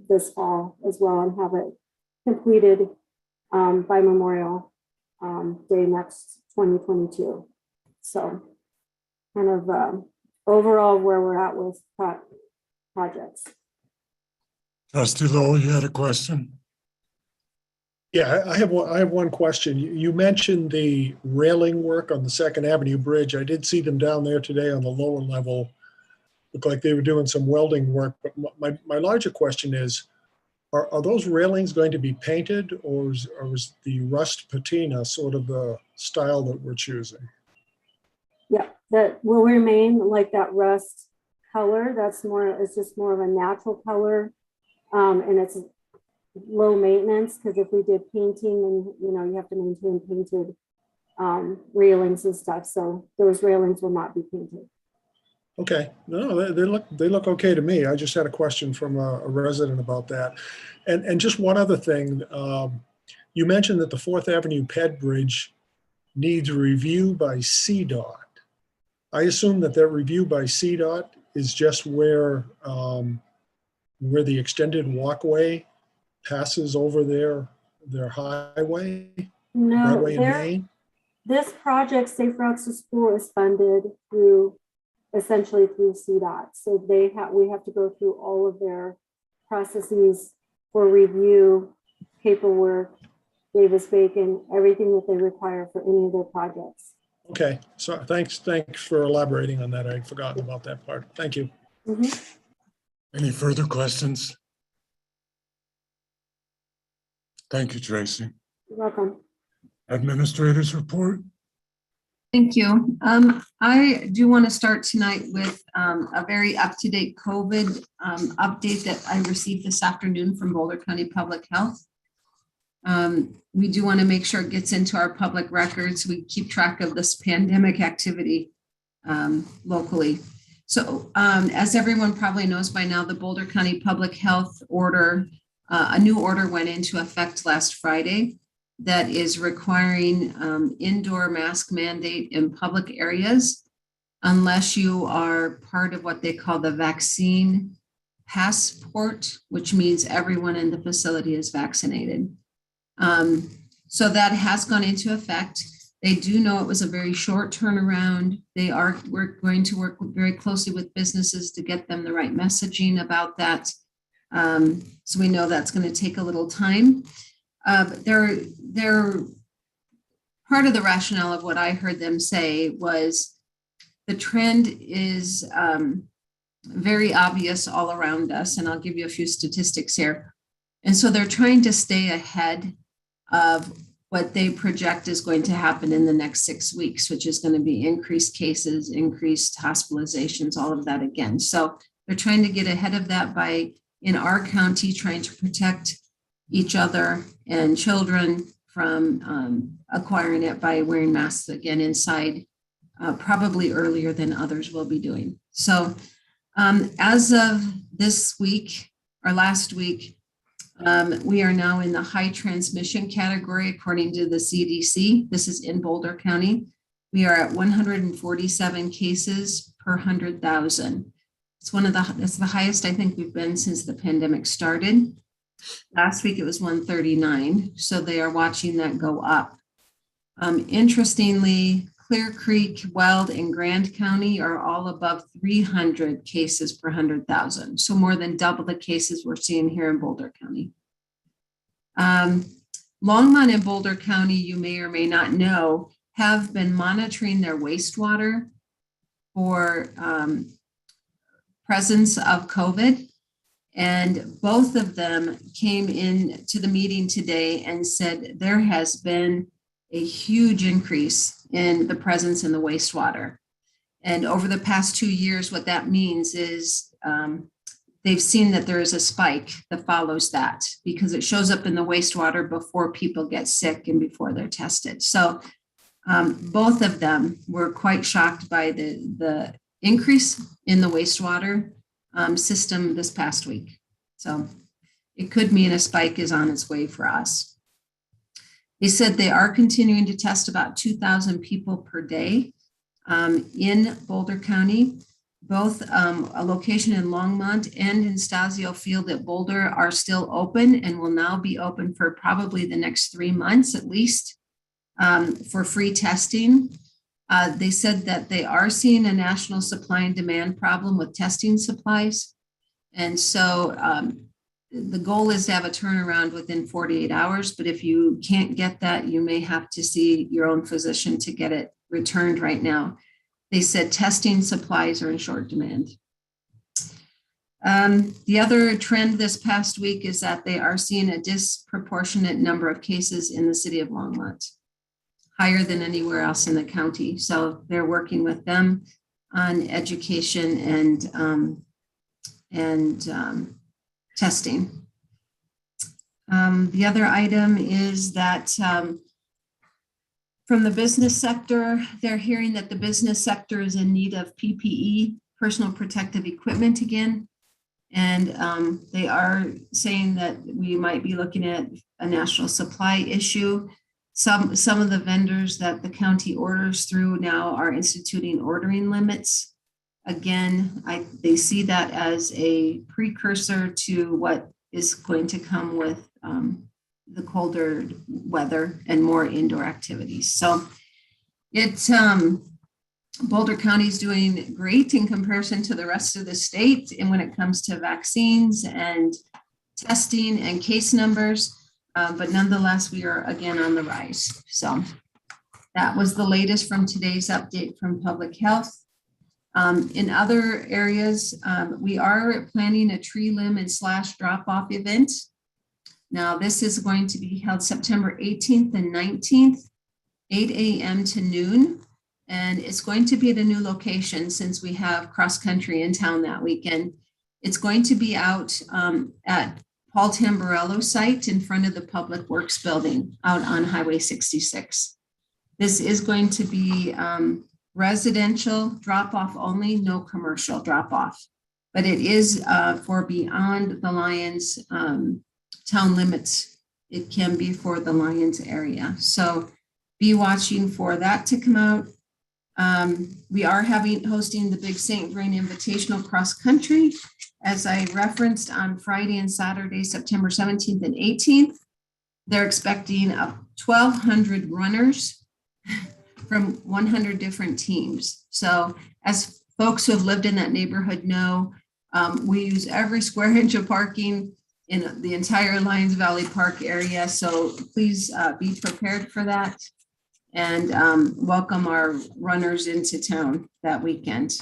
Speaker 18: this fall as well and have it completed by Memorial Day next 2022. So kind of overall where we're at with projects.
Speaker 1: Trustee Lowell, you had a question?
Speaker 4: Yeah, I have one question. You mentioned the railing work on the Second Avenue Bridge. I did see them down there today on the lower level. Looked like they were doing some welding work, but my larger question is, are those railings going to be painted, or is the rust patina sort of the style that we're choosing?
Speaker 18: Yeah, that will remain like that rust color. It's just more of a natural color. And it's low maintenance, because if we did painting, and you have to maintain painted railings and stuff, so those railings will not be painted.
Speaker 4: Okay, no, they look okay to me. I just had a question from a resident about that. And just one other thing, you mentioned that the 4th Avenue Ped Bridge needs review by CDOT. I assume that review by CDOT is just where the extended walkway passes over their highway,
Speaker 18: No,
Speaker 4: Broadway in Maine?
Speaker 18: This project, Safe Routes to School, is funded essentially through CDOT. So we have to go through all of their processes for review, paperwork, Davis-Bacon, everything that they require for any of their projects.
Speaker 4: Okay, so thanks for elaborating on that. I'd forgotten about that part. Thank you.
Speaker 18: Mm-hmm.
Speaker 1: Any further questions? Thank you, Tracy.
Speaker 18: You're welcome.
Speaker 1: Administrators report.
Speaker 17: Thank you. I do want to start tonight with a very up-to-date COVID update that I received this afternoon from Boulder County Public Health. We do want to make sure it gets into our public records. We keep track of this pandemic activity locally. So as everyone probably knows by now, the Boulder County Public Health order, a new order went into effect last Friday that is requiring indoor mask mandate in public areas unless you are part of what they call the vaccine passport, which means everyone in the facility is vaccinated. So that has gone into effect. They do know it was a very short turnaround. We're going to work very closely with businesses to get them the right messaging about that. So we know that's going to take a little time. They're part of the rationale of what I heard them say was the trend is very obvious all around us. And I'll give you a few statistics here. And so they're trying to stay ahead of what they project is going to happen in the next 6 weeks, which is going to be increased cases, increased hospitalizations, all of that again. So they're trying to get ahead of that by, in our county, trying to protect each other and children from acquiring it by wearing masks again inside, probably earlier than others will be doing. So as of this week or last week, we are now in the high transmission category according to the CDC. This is in Boulder County. We are at 147 cases per 100,000. It's the highest I think we've been since the pandemic started. Last week it was 139, so they are watching that go up. Interestingly, Clear Creek, Weld, and Grand County are all above 300 cases per 100,000, so more than double the cases we're seeing here in Boulder County. Longmont and Boulder County, you may or may not know, have been monitoring their wastewater for presence of COVID. And both of them came in to the meeting today and said there has been a huge increase in the presence in the wastewater. And over the past 2 years, what that means is they've seen that there is a spike that follows that because it shows up in the wastewater before people get sick and before they're tested. So both of them were quite shocked by the increase in the wastewater system this past week. So it could mean a spike is on its way for us. They said they are continuing to test about 2,000 people per day in Boulder County. Both a location in Longmont and in Stasio Field at Boulder are still open and will now be open for probably the next 3 months at least for free testing. They said that they are seeing a national supply and demand problem with testing supplies. And so the goal is to have a turnaround within 48 hours, but if you can't get that, you may have to see your own physician to get it returned right now. They said testing supplies are in short demand. The other trend this past week is that they are seeing a disproportionate number of cases in the city of Longmont, higher than anywhere else in the county. So they're working with them on education and testing. The other item is that from the business sector, they're hearing that the business sector is in need of PPE, personal protective equipment again. And they are saying that we might be looking at a national supply issue. Some of the vendors that the county orders through now are instituting ordering limits. Again, they see that as a precursor to what is going to come with the colder weather and more indoor activities. So it's Boulder County is doing great in comparison to the rest of the state. And when it comes to vaccines and testing and case numbers, but nonetheless, we are again on the rise. So that was the latest from today's update from Public Health. In other areas, we are planning a tree limb and slash drop-off event. Now, this is going to be held September 18th and 19th, 8 a.m. to noon. And it's going to be at a new location since we have cross country in town that weekend. It's going to be out at Paul Tamburello's site in front of the Public Works building out on Highway 66. This is going to be residential drop-off only, no commercial drop-off. But it is for beyond the Lions town limits. It can be for the Lions area. So be watching for that to come out. We are hosting the Big St. Vrain Invitational Cross Country, as I referenced on Friday and Saturday, September 17th and 18th. They're expecting 1,200 runners from 100 different teams. So as folks who have lived in that neighborhood know, we use every square inch of parking in the entire Lions Valley Park area. So please be prepared for that and welcome our runners into town that weekend.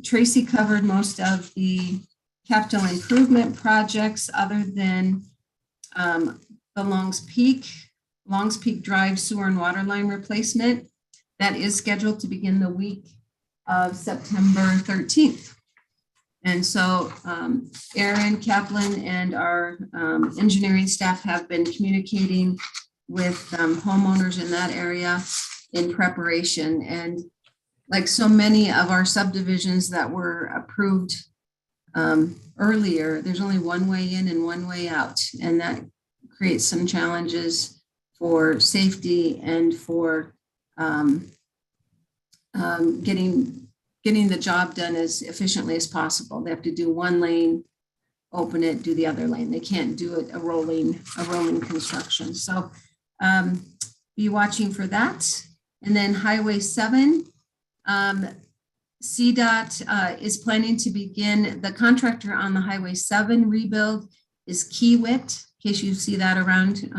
Speaker 17: Tracy covered most of the capital improvement projects other than the Longs Peak Drive sewer and water line replacement. That is scheduled to begin the week of September 13th. And so Aaron Kaplan and our engineering staff have been communicating with homeowners in that area in preparation. And like so many of our subdivisions that were approved earlier, there's only one way in and one way out. And that creates some challenges for safety and for getting the job done as efficiently as possible. They have to do one lane, open it, do the other lane. They can't do it a rolling construction. So be watching for that. And then Highway 7, CDOT is planning to begin, the contractor on the Highway 7 rebuild is Kiewit, in case you see that around.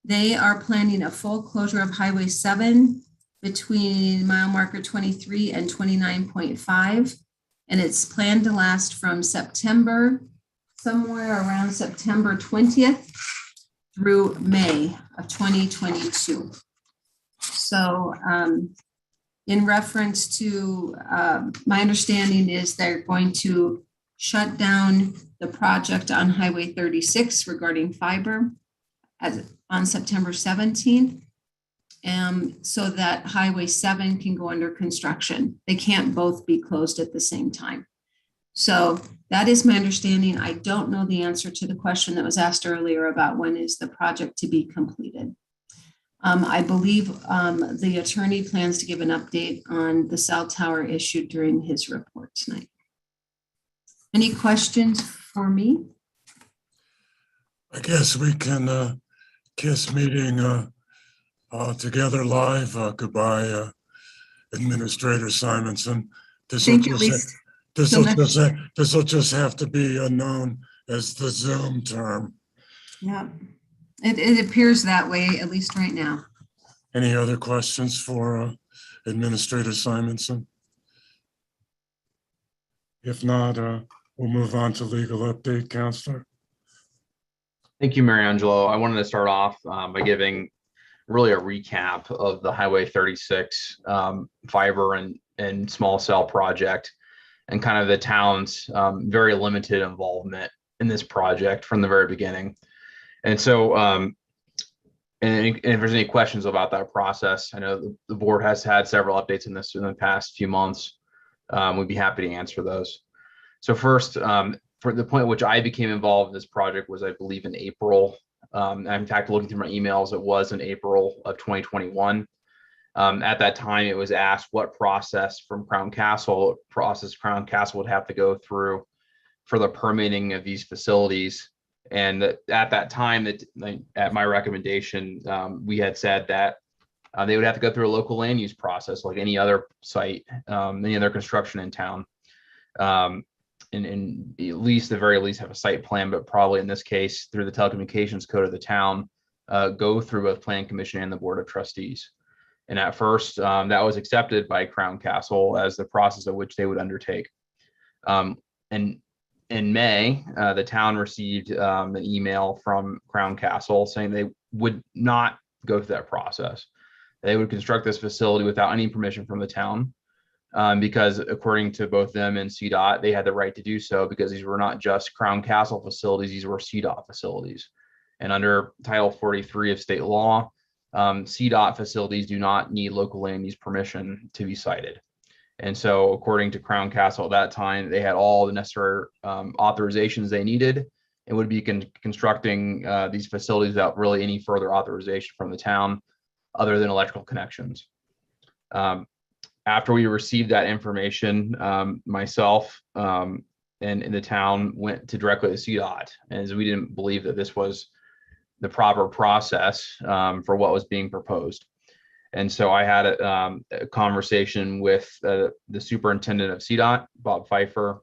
Speaker 17: They are planning a full closure of Highway 7 between mile marker 23 and 29.5. And it's planned to last from September, somewhere around September 20th through May of 2022. So in reference to, my understanding is they're going to shut down the project on Highway 36 regarding fiber on September 17th. So that Highway 7 can go under construction. They can't both be closed at the same time. So that is my understanding. I don't know the answer to the question that was asked earlier about when is the project to be completed. I believe the attorney plans to give an update on the cell tower issue during his report tonight. Any questions for me?
Speaker 1: I guess we can kiss meeting together live. Goodbye, Administrator Simonson. This will just have to be known as the Zoom term.
Speaker 17: Yeah, it appears that way, at least right now.
Speaker 1: Any other questions for Administrator Simonson? If not, we'll move on to legal update, Counselor.
Speaker 7: Thank you, Mary Angelo. I wanted to start off by giving really a recap of the Highway 36 fiber and small cell project, and kind of the town's very limited involvement in this project from the very beginning. And so, and if there's any questions about that process, I know the board has had several updates in this in the past few months. We'd be happy to answer those. So first, for the point at which I became involved in this project was, I believe, in April. In fact, looking through my emails, it was in April of 2021. At that time, it was asked what process Crown Castle would have to go through for the permitting of these facilities. And at that time, at my recommendation, we had said that they would have to go through a local land use process like any other site, any other construction in town. And at least, the very least, have a site plan, but probably in this case, through the telecommunications code of the town, go through both Plan Commission and the Board of Trustees. And at first, that was accepted by Crown Castle as the process of which they would undertake. And in May, the town received an email from Crown Castle saying they would not go through that process. They would construct this facility without any permission from the town. Because according to both them and CDOT, they had the right to do so because these were not just Crown Castle facilities, these were CDOT facilities. And under Title 43 of state law, CDOT facilities do not need local land use permission to be sited. And so according to Crown Castle at that time, they had all the necessary authorizations they needed and would be constructing these facilities without really any further authorization from the town other than electrical connections. After we received that information, myself and the town went directly to CDOT, as we didn't believe that this was the proper process for what was being proposed. And so I had a conversation with the superintendent of CDOT, Bob Pfeiffer,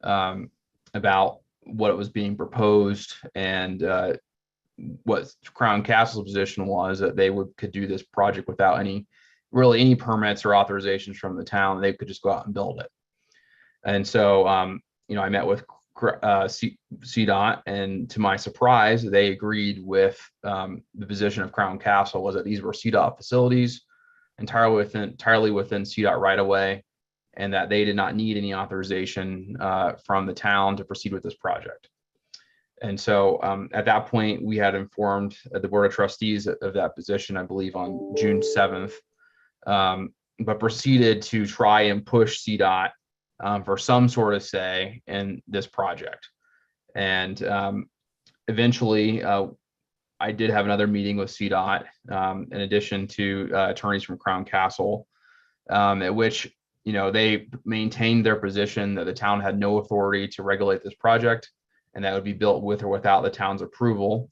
Speaker 7: about what was being proposed, and what Crown Castle's position was that they could do this project without any permits or authorizations from the town. They could just go out and build it. And so, I met with CDOT, and to my surprise, they agreed with the position of Crown Castle, was that these were CDOT facilities entirely within CDOT right away, and that they did not need any authorization from the town to proceed with this project. And so at that point, we had informed the Board of Trustees of that position, I believe on June 7th. But proceeded to try and push CDOT for some sort of say in this project. And eventually, I did have another meeting with CDOT, in addition to attorneys from Crown Castle, at which they maintained their position that the town had no authority to regulate this project, and that would be built with or without the town's approval.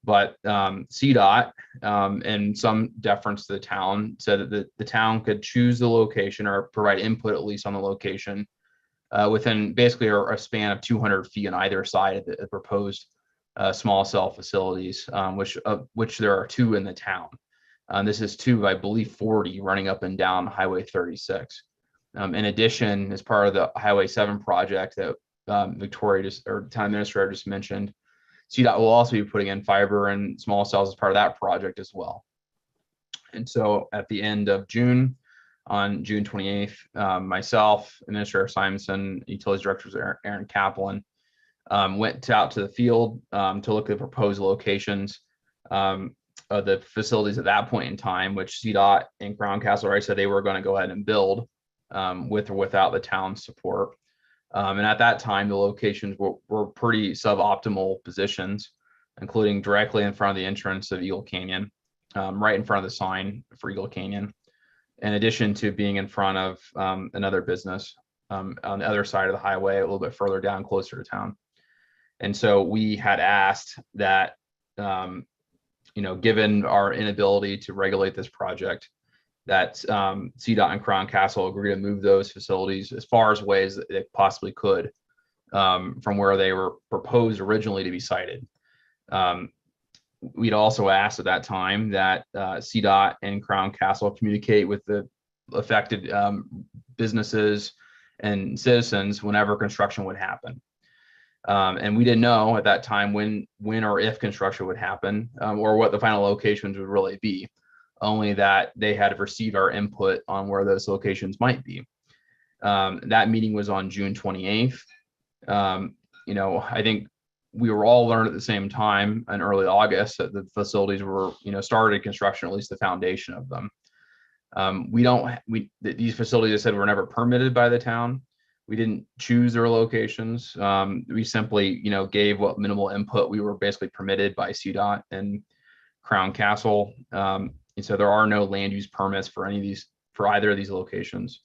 Speaker 7: But CDOT, and some deference to the town, said that the town could choose the location or provide input at least on the location within basically a span of 200 feet on either side of the proposed small cell facilities, which there are 2 in the town. This is 2, I believe, 40 running up and down Highway 36. In addition, as part of the Highway 7 project that Victoria town administrator just mentioned, CDOT will also be putting in fiber and small cells as part of that project as well. And so at the end of June, on June 28th. Myself, Administrator Simonson, Utilities Directors Aaron Kaplan, went out to the field to look at the proposed locations of the facilities at that point in time, which CDOT and Crown Castle already said they were going to go ahead and build with or without the town's support. And at that time, the locations were pretty suboptimal positions, including directly in front of the entrance of Eagle Canyon, right in front of the sign for Eagle Canyon, in addition to being in front of another business on the other side of the highway, a little bit further down, closer to town. And so we had asked that, given our inability to regulate this project, that CDOT and Crown Castle agree to move those facilities as far away as they possibly could from where they were proposed originally to be sited. We'd also asked at that time that CDOT and Crown Castle communicate with the affected businesses and citizens whenever construction would happen. And we didn't know at that time when or if construction would happen or what the final locations would really be, only that they had received our input on where those locations might be. That meeting was on June 28th. I think we were all learned at the same time in early August that the facilities were, started construction, at least the foundation of them. These facilities, I said, were never permitted by the town. We didn't choose their locations. We simply, gave what minimal input we were basically permitted by CDOT and Crown Castle. And so there are no land use permits for either of these locations.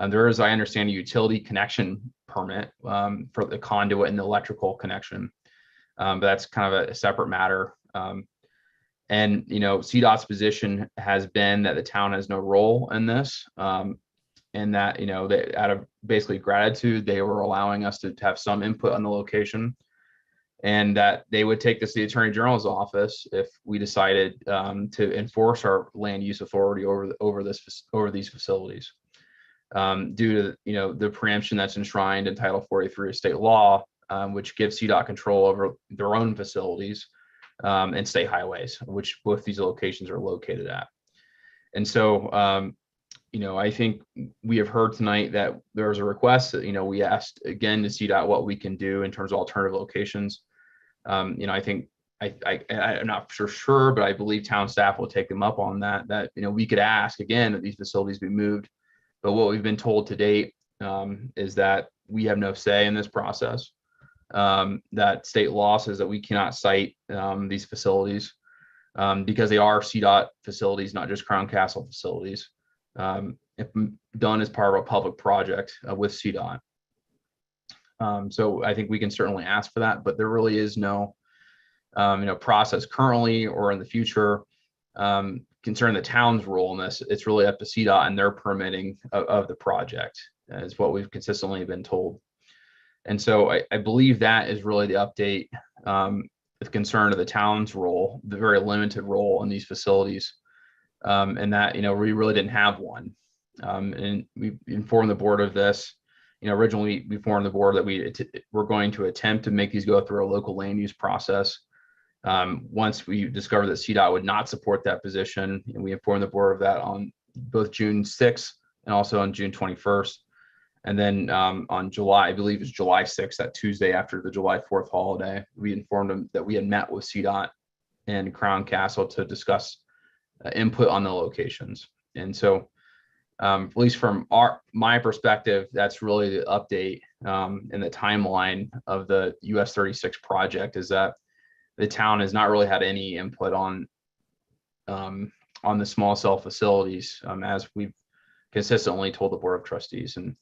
Speaker 7: There is, I understand, a utility connection permit for the conduit and the electrical connection, but that's kind of a separate matter. And CDOT's position has been that the town has no role in this, and that they, out of basically gratitude, they were allowing us to have some input on the location, and that they would take this to the Attorney General's office if we decided to enforce our land use authority over these facilities. Due to the preemption that's enshrined in Title 43 of state law, which gives CDOT control over their own facilities and state highways, which both these locations are located at. And so, I think we have heard tonight that there's a request that, we asked again to CDOT what we can do in terms of alternative locations. I think I'm not for sure, but I believe town staff will take them up on that, we could ask again that these facilities be moved. But what we've been told to date is that we have no say in this process, that state law says that we cannot cite these facilities because they are CDOT facilities, not just Crown Castle facilities, if done as part of a public project with CDOT. So I think we can certainly ask for that, but there really is no process currently or in the future concerning the town's role in this. It's really up to CDOT and their permitting of the project, is what we've consistently been told. And so I believe that is really the update with concern to the town's role, the very limited role in these facilities, and that, we really didn't have one. And we informed the board of this. Originally we informed the board that we're going to attempt to make these go through a local land use process. Once we discovered that CDOT would not support that position, and we informed the board of that on both June 6th and also on June 21st. And then on July, I believe it's July 6th, that Tuesday after the July 4th holiday, we informed them that we had met with CDOT and Crown Castle to discuss input on the locations. And so, at least from my perspective, that's really the update and the timeline of the US 36 project, is that the town has not really had any input on the small cell facilities, as we've consistently told the Board of Trustees. And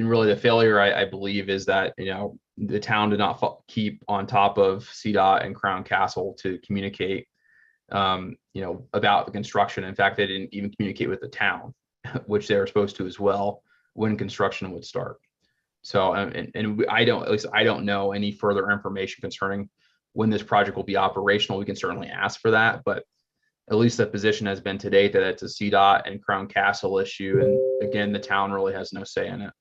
Speaker 7: really the failure, I believe, is that, the town did not keep on top of CDOT and Crown Castle to communicate, about the construction. In fact, they didn't even communicate with the town, which they were supposed to as well, when construction would start. So, and I don't know any further information concerning when this project will be operational. We can certainly ask for that, but at least the position has been to date that it's a CDOT and Crown Castle issue. And again, the town really has no say in it.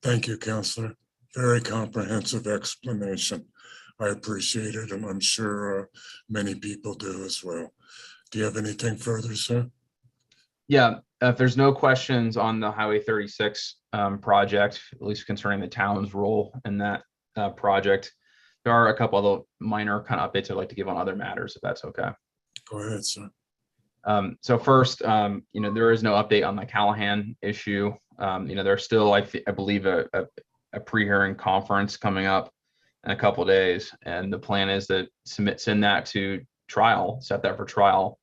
Speaker 1: Thank you, Counselor. Very comprehensive explanation. I appreciate it, and I'm sure many people do as well. Do you have anything further, sir?
Speaker 7: Yeah, if there's no questions on the Highway 36 project, at least concerning the town's role in that project, there are a couple of minor kind of updates I'd like to give on other matters, if that's okay.
Speaker 1: Go ahead, sir.
Speaker 7: So first, there is no update on the Callahan issue. There's still, I believe, a pre-hearing conference coming up in a couple of days, and the plan is to send that to trial, set that for trial,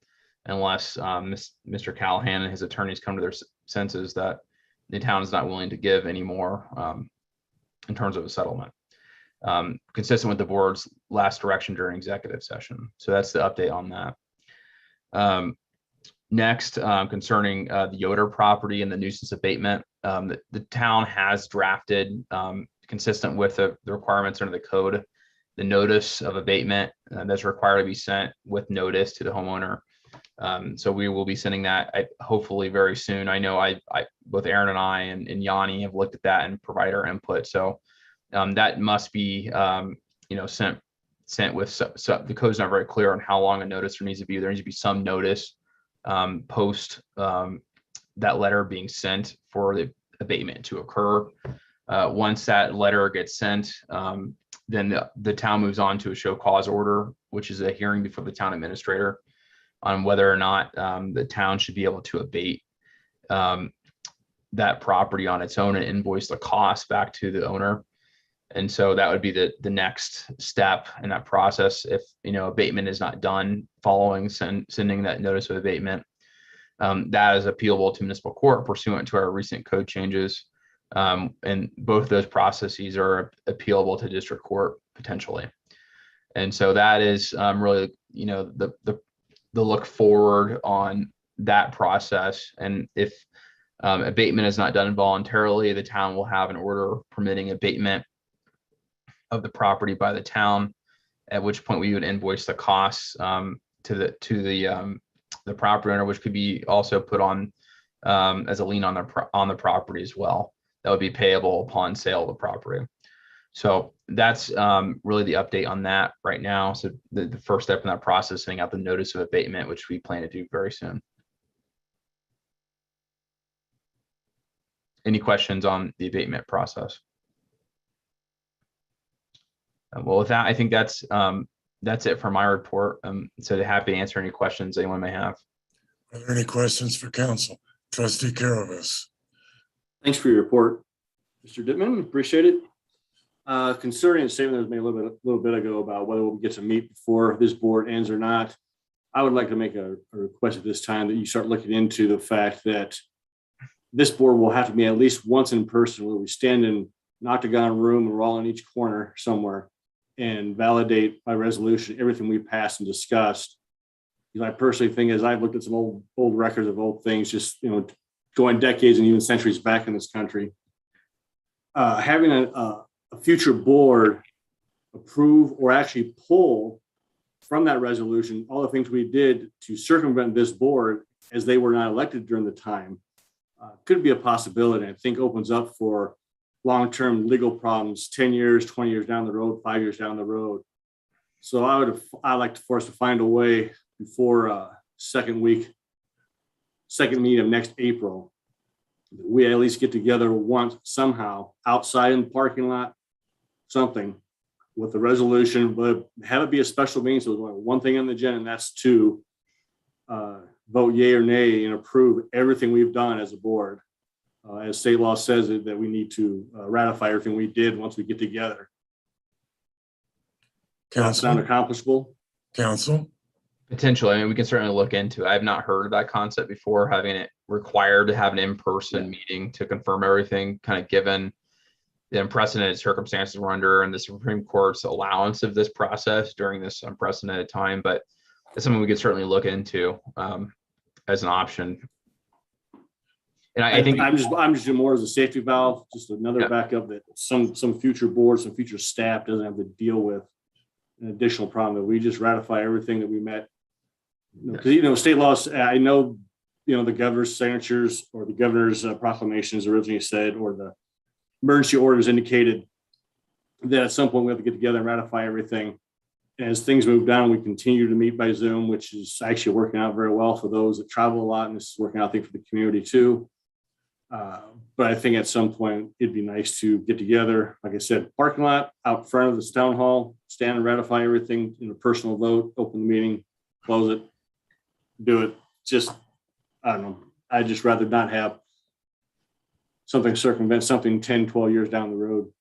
Speaker 7: unless Mr. Callahan and his attorneys come to their senses that the town is not willing to give anymore in terms of a settlement, consistent with the board's last direction during executive session. So that's the update on that. Next, concerning the Yoder property and the nuisance abatement, the town has drafted, consistent with the requirements under the code, the notice of abatement that's required to be sent with notice to the homeowner. So we will be sending that hopefully very soon. I know both Aaron and I and Yanni have looked at that and provided our input. So that must be sent with, so the code's not very clear on how long a notice there needs to be. There needs to be some notice post that letter being sent for the abatement to occur. Once that letter gets sent, then the town moves on to a show cause order, which is a hearing before the town administrator on whether or not the town should be able to abate that property on its own and invoice the cost back to the owner. And so that would be the next step in that process. If abatement is not done following sending that notice of abatement, that is appealable to municipal court pursuant to our recent code changes. And both of those processes are appealable to district court potentially. And so that is really the look forward on that process. And if abatement is not done voluntarily, the town will have an order permitting abatement of the property by the town, at which point we would invoice the costs to the property owner, which could be also put on as a lien on the property as well. That would be payable upon sale of the property. So that's really the update on that right now. So the first step in that process, sending out the notice of abatement, which we plan to do very soon. Any questions on the abatement process? Well, with that, I think that's it for my report. So happy to answer any questions anyone may have.
Speaker 1: Are there any questions for council? Trustee Carovas.
Speaker 14: Thanks for your report, Mr. Dittman. Appreciate it. Concerning a statement that was made a little bit ago about whether we'll get to meet before this board ends or not, I would like to make a request at this time that you start looking into the fact that this board will have to be at least once in person, where we stand in an octagon room and we're all in each corner somewhere and validate by resolution everything we passed and discussed. I personally think, as I've looked at some old records of old things, just going decades and even centuries back in this country, having a future board approve or actually pull from that resolution all the things we did to circumvent this board as they were not elected during the time could be a possibility. I think opens up for long-term legal problems 10 years, 20 years down the road, 5 years down the road. So I'd like for us to find a way before second meeting of next April, we at least get together once somehow outside in the parking lot, something with the resolution, but have it be a special meeting. So there's only one thing on the agenda, and that's to vote yay or nay and approve everything we've done as a board. As state law says that we need to ratify everything we did once we get together. That's not accomplishable.
Speaker 1: Council?
Speaker 7: Potentially. I mean, we can certainly look into it. I have not heard of that concept before, having it required to have an in-person meeting to confirm everything, kind of given the unprecedented circumstances we're under and the Supreme Court's allowance of this process during this unprecedented time. But it's something we could certainly look into as an option. And I think
Speaker 14: I'm just doing more as a safety valve, just another backup that some future board, some future staff doesn't have to deal with an additional problem, that we just ratify everything that we met. Because state laws, I know the governor's signatures or the governor's proclamations originally said, or the emergency orders indicated that at some point we have to get together and ratify everything. as things move down, we continue to meet by Zoom, which is actually working out very well for those that travel a lot, and this is working out, I think, for the community too. But I think at some point it'd be nice to get together, like I said, parking lot out front of this town hall, stand and ratify everything in a personal vote, open the meeting, close it, do it. Just, I don't know. I'd just rather not have something circumvent something 10, 12 years down the road.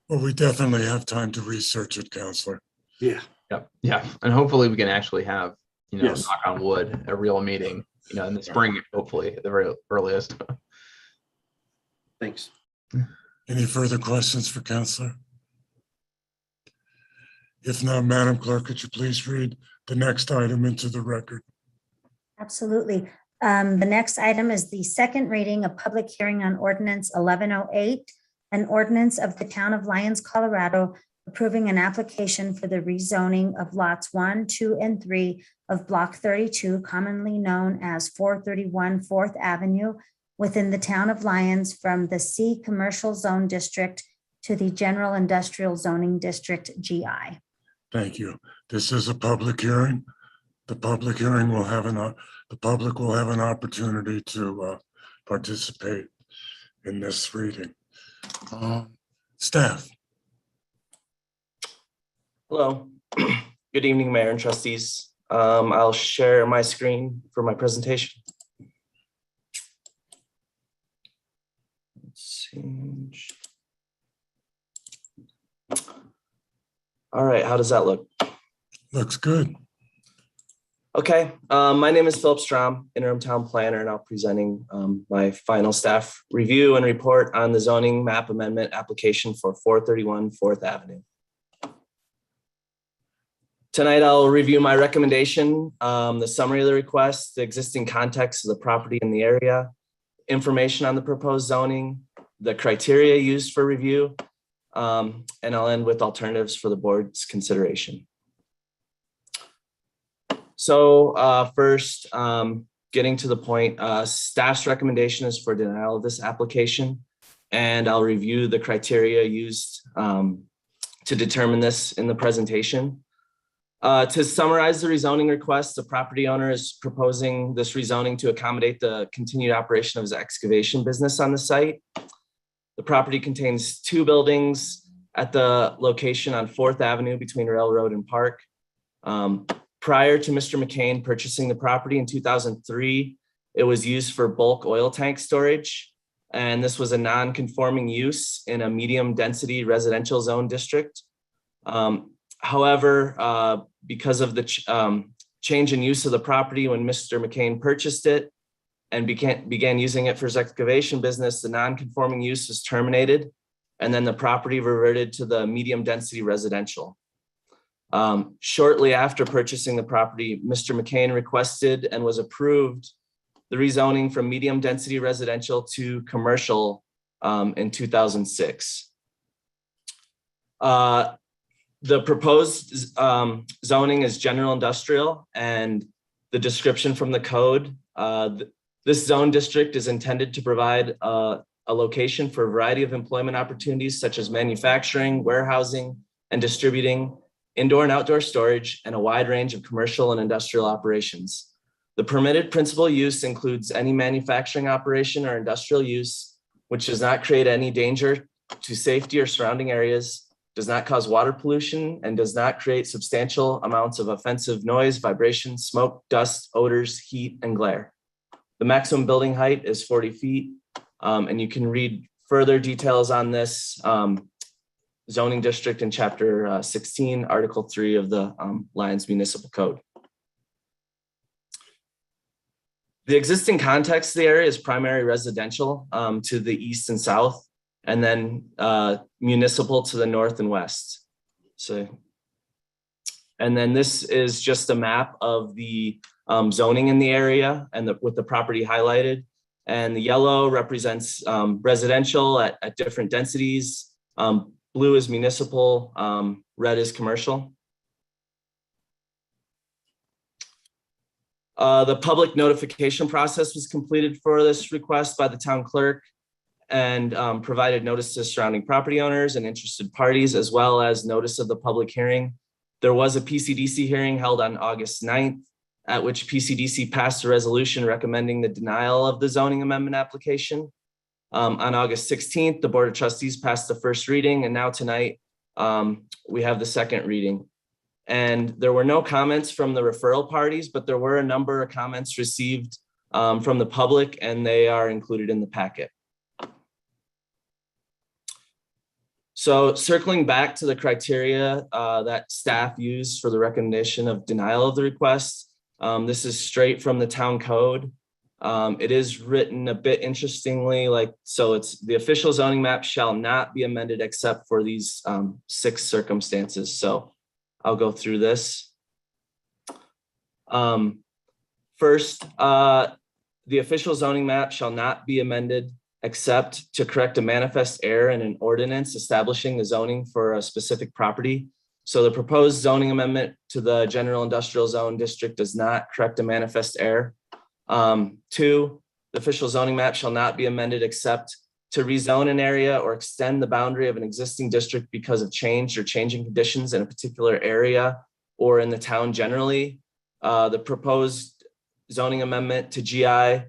Speaker 1: Well, we definitely have time to research it, Counselor.
Speaker 14: Yeah.
Speaker 7: Yep. Yeah. And hopefully we can actually have,
Speaker 14: Yes.
Speaker 7: knock on wood, a real meeting, in the spring, hopefully at the very earliest.
Speaker 14: Thanks.
Speaker 1: Any further questions for Counselor? If not, Madam Clerk, could you please read the next item into the record?
Speaker 3: Absolutely. The next item is the second reading of public hearing on ordinance 1108, an ordinance of the town of Lyons, Colorado, approving an application for the rezoning of lots 1, 2, and 3 of block 32, commonly known as 431 4th Avenue, within the town of Lyons from the C Commercial Zone District to the General Industrial Zoning District, GI.
Speaker 1: Thank you. This is a public hearing. The public hearing will have the public will have an opportunity to participate in this reading. Staff.
Speaker 19: Hello. Good evening, Mayor and Trustees. I'll share my screen for my presentation. Let's see. All right, how does that look?
Speaker 1: Looks good.
Speaker 19: Okay, my name is Philip Strom, interim town planner, and I'm presenting my final staff review and report on the zoning map amendment application for 431 4th Avenue. Tonight, I'll review my recommendation, the summary of the request, the existing context of the property in the area, information on the proposed zoning, the criteria used for review, and I'll end with alternatives for the board's consideration. So first, getting to the point, staff's recommendation is for denial of this application, and I'll review the criteria used to determine this in the presentation. To summarize the rezoning request, the property owner is proposing this rezoning to accommodate the continued operation of his excavation business on the site. The property contains 2 buildings at the location on 4th Avenue between Railroad and Park. Prior to Mr. McCain purchasing the property in 2003, it was used for bulk oil tank storage. And this was a non-conforming use in a medium density residential zone district. However, because of the change in use of the property when Mr. McCain purchased it and began using it for his excavation business, the non-conforming use was terminated, and then the property reverted to the medium density residential. Shortly after purchasing the property, Mr. McCain requested and was approved the rezoning from medium density residential to commercial in 2006. The proposed zoning is general industrial, and the description from the code, this zone district is intended to provide a location for a variety of employment opportunities such as manufacturing, warehousing, and distributing, indoor and outdoor storage, and a wide range of commercial and industrial operations. The permitted principal use includes any manufacturing operation or industrial use which does not create any danger to safety or surrounding areas, does not cause water pollution, and does not create substantial amounts of offensive noise, vibration, smoke, dust, odors, heat, and glare. The maximum building height is 40 feet, and you can read further details on this zoning district in Chapter 16, Article 3 of the Lyons Municipal Code. The existing context of the area is primary residential to the east and south, and then municipal to the north and west. And then this is just a map of the zoning in the area and with the property highlighted. And the yellow represents residential at different densities. Blue is municipal, red is commercial. The public notification process was completed for this request by the town clerk. and provided notice to surrounding property owners and interested parties, as well as notice of the public hearing. There was a PCDC hearing held on August 9th, at which PCDC passed a resolution recommending the denial of the zoning amendment application. On August 16th, the Board of Trustees passed the first reading, and now tonight we have the second reading. And there were no comments from the referral parties, but there were a number of comments received from the public, and they are included in the packet. So circling back to the criteria that staff used for the recognition of denial of the request, this is straight from the town code. It is written a bit interestingly, so it's the official zoning map shall not be amended except for these 6 circumstances. So I'll go through this. First, the official zoning map shall not be amended except to correct a manifest error in an ordinance establishing the zoning for a specific property. So the proposed zoning amendment to the general industrial zone district does not correct a manifest error. 2, the official zoning map shall not be amended except to rezone an area or extend the boundary of an existing district because of changed or changing conditions in a particular area or in the town generally. The proposed zoning amendment to GI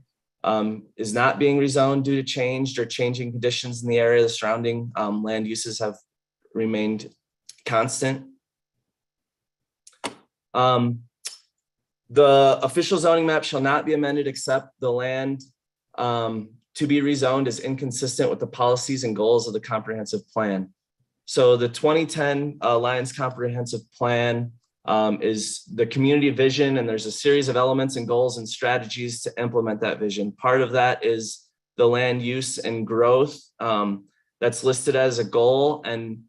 Speaker 19: is not being rezoned due to changed or changing conditions in the area. The surrounding land uses have remained constant. The official zoning map shall not be amended except the land to be rezoned is inconsistent with the policies and goals of the comprehensive plan. So the 2010 Lions Comprehensive Plan is the community vision, and there's a series of elements and goals and strategies to implement that vision. Part of that is the land use and growth that's listed as a goal, and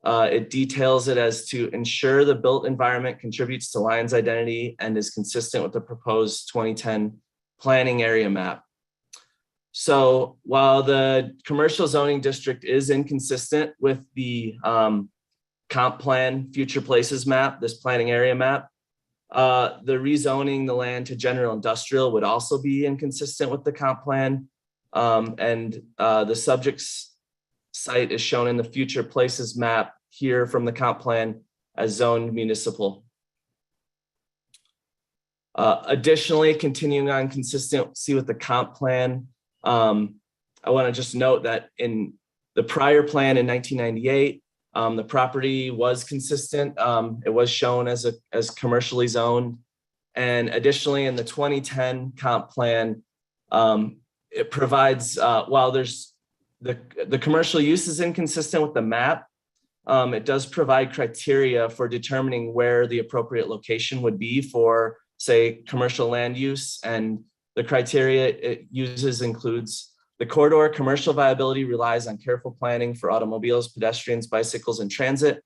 Speaker 19: it details it as to ensure the built environment contributes to Lions identity and is consistent with the proposed 2010 planning area map. So while the commercial zoning district is inconsistent with the comp plan future places map, this planning area map, the rezoning the land to general industrial would also be inconsistent with the comp plan. The subject's site is shown in the future places map here from the comp plan as zoned municipal. Additionally, continuing on consistency with the comp plan, I want to just note that in the prior plan in 1998, the property was consistent. It was shown as commercially zoned. And additionally, in the 2010 comp plan, it provides, while there's the commercial use is inconsistent with the map, it does provide criteria for determining where the appropriate location would be for, say, commercial land use. And the criteria it uses includes the corridor commercial viability relies on careful planning for automobiles, pedestrians, bicycles, and transit.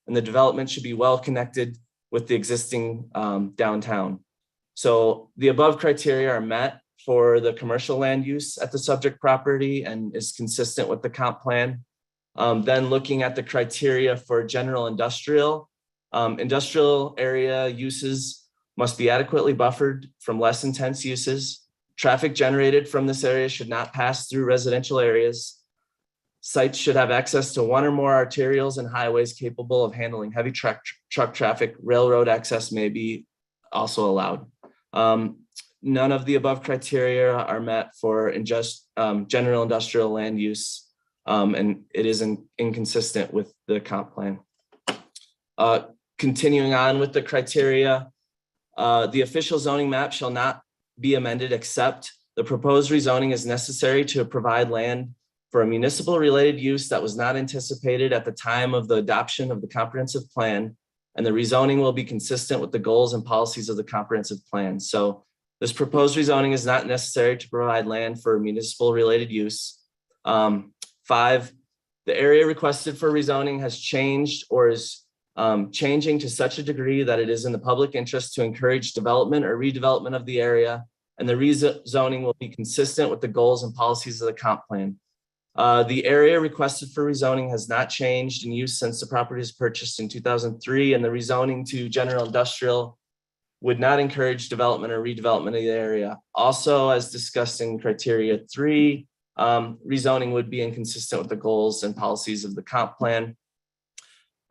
Speaker 19: And the development should be well connected with the existing downtown. So the above criteria are met for the commercial land use at the subject property and is consistent with the comp plan. Then looking at the criteria for general industrial area uses must be adequately buffered from less intense uses. Traffic generated from this area should not pass through residential areas. Sites should have access to one or more arterials and highways capable of handling heavy truck traffic. Railroad access may be also allowed. None of the above criteria are met for general industrial land use, and it is inconsistent with the comp plan. Continuing on with the criteria, the official zoning map shall not be amended except the proposed rezoning is necessary to provide land for a municipal related use that was not anticipated at the time of the adoption of the comprehensive plan, and the rezoning will be consistent with the goals and policies of the comprehensive plan. So this proposed rezoning is not necessary to provide land for municipal related use. 5, the area requested for rezoning has changed or is changing to such a degree that it is in the public interest to encourage development or redevelopment of the area, and the rezoning will be consistent with the goals and policies of the comp plan. The area requested for rezoning has not changed in use since the property was purchased in 2003, and the rezoning to general industrial would not encourage development or redevelopment of the area. Also, as discussed in criteria 3, rezoning would be inconsistent with the goals and policies of the comp plan.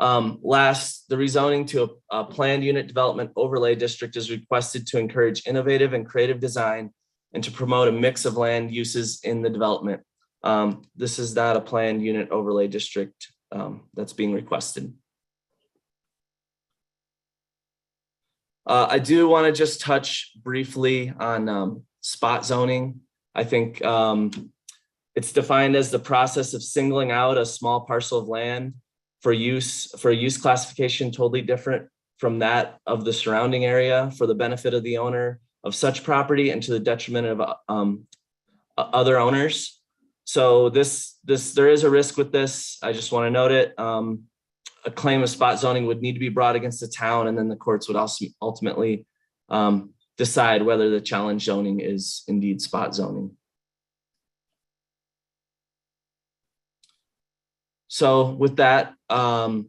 Speaker 19: Last, the rezoning to a planned unit development overlay district is requested to encourage innovative and creative design and to promote a mix of land uses in the development. This is not a planned unit overlay district that's being requested. I do want to just touch briefly on spot zoning. I think it's defined as the process of singling out a small parcel of land for a use classification totally different from that of the surrounding area for the benefit of the owner of such property and to the detriment of other owners. So there is a risk with this. I just want to note it. A claim of spot zoning would need to be brought against the town, and then the courts would also ultimately decide whether the challenge zoning is indeed spot zoning. So with that, the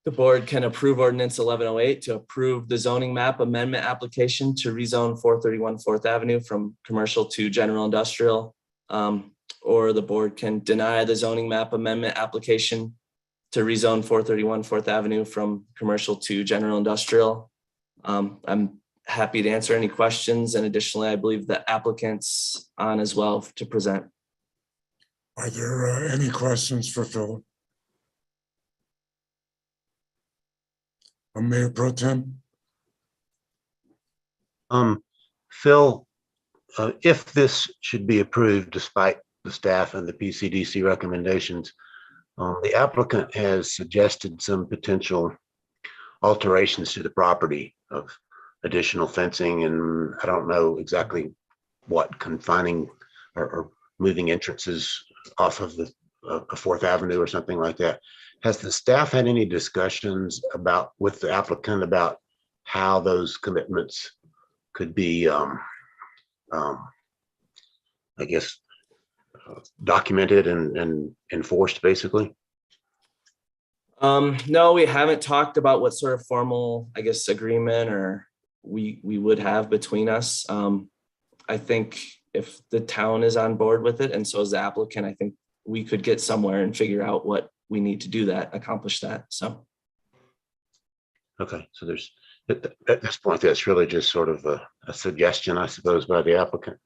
Speaker 19: board can approve Ordinance 1108 to approve the zoning map amendment application to rezone 431 4th Avenue from commercial to general industrial. Or the board can deny the zoning map amendment application to rezone 431 4th Avenue from commercial to general industrial. I'm happy to answer any questions. And additionally, I believe the applicant's on as well to present.
Speaker 1: Are there any questions for Philip? Mayor Pro Tem?
Speaker 6: Phil, if this should be approved despite the staff and the PCDC recommendations, the applicant has suggested some potential alterations to the property of additional fencing, and I don't know exactly what, confining or moving entrances off of the 4th Avenue or something like that. Has the staff had any discussions with the applicant about how those commitments could be, I guess, documented and enforced, basically?
Speaker 19: No, we haven't talked about what sort of formal, I guess, agreement or we would have between us. I think if the town is on board with it and so is the applicant, I think we could get somewhere and figure out what we need to do that, accomplish that. So.
Speaker 6: Okay, so there's, at this point, that's really just sort of a suggestion, I suppose, by the applicant.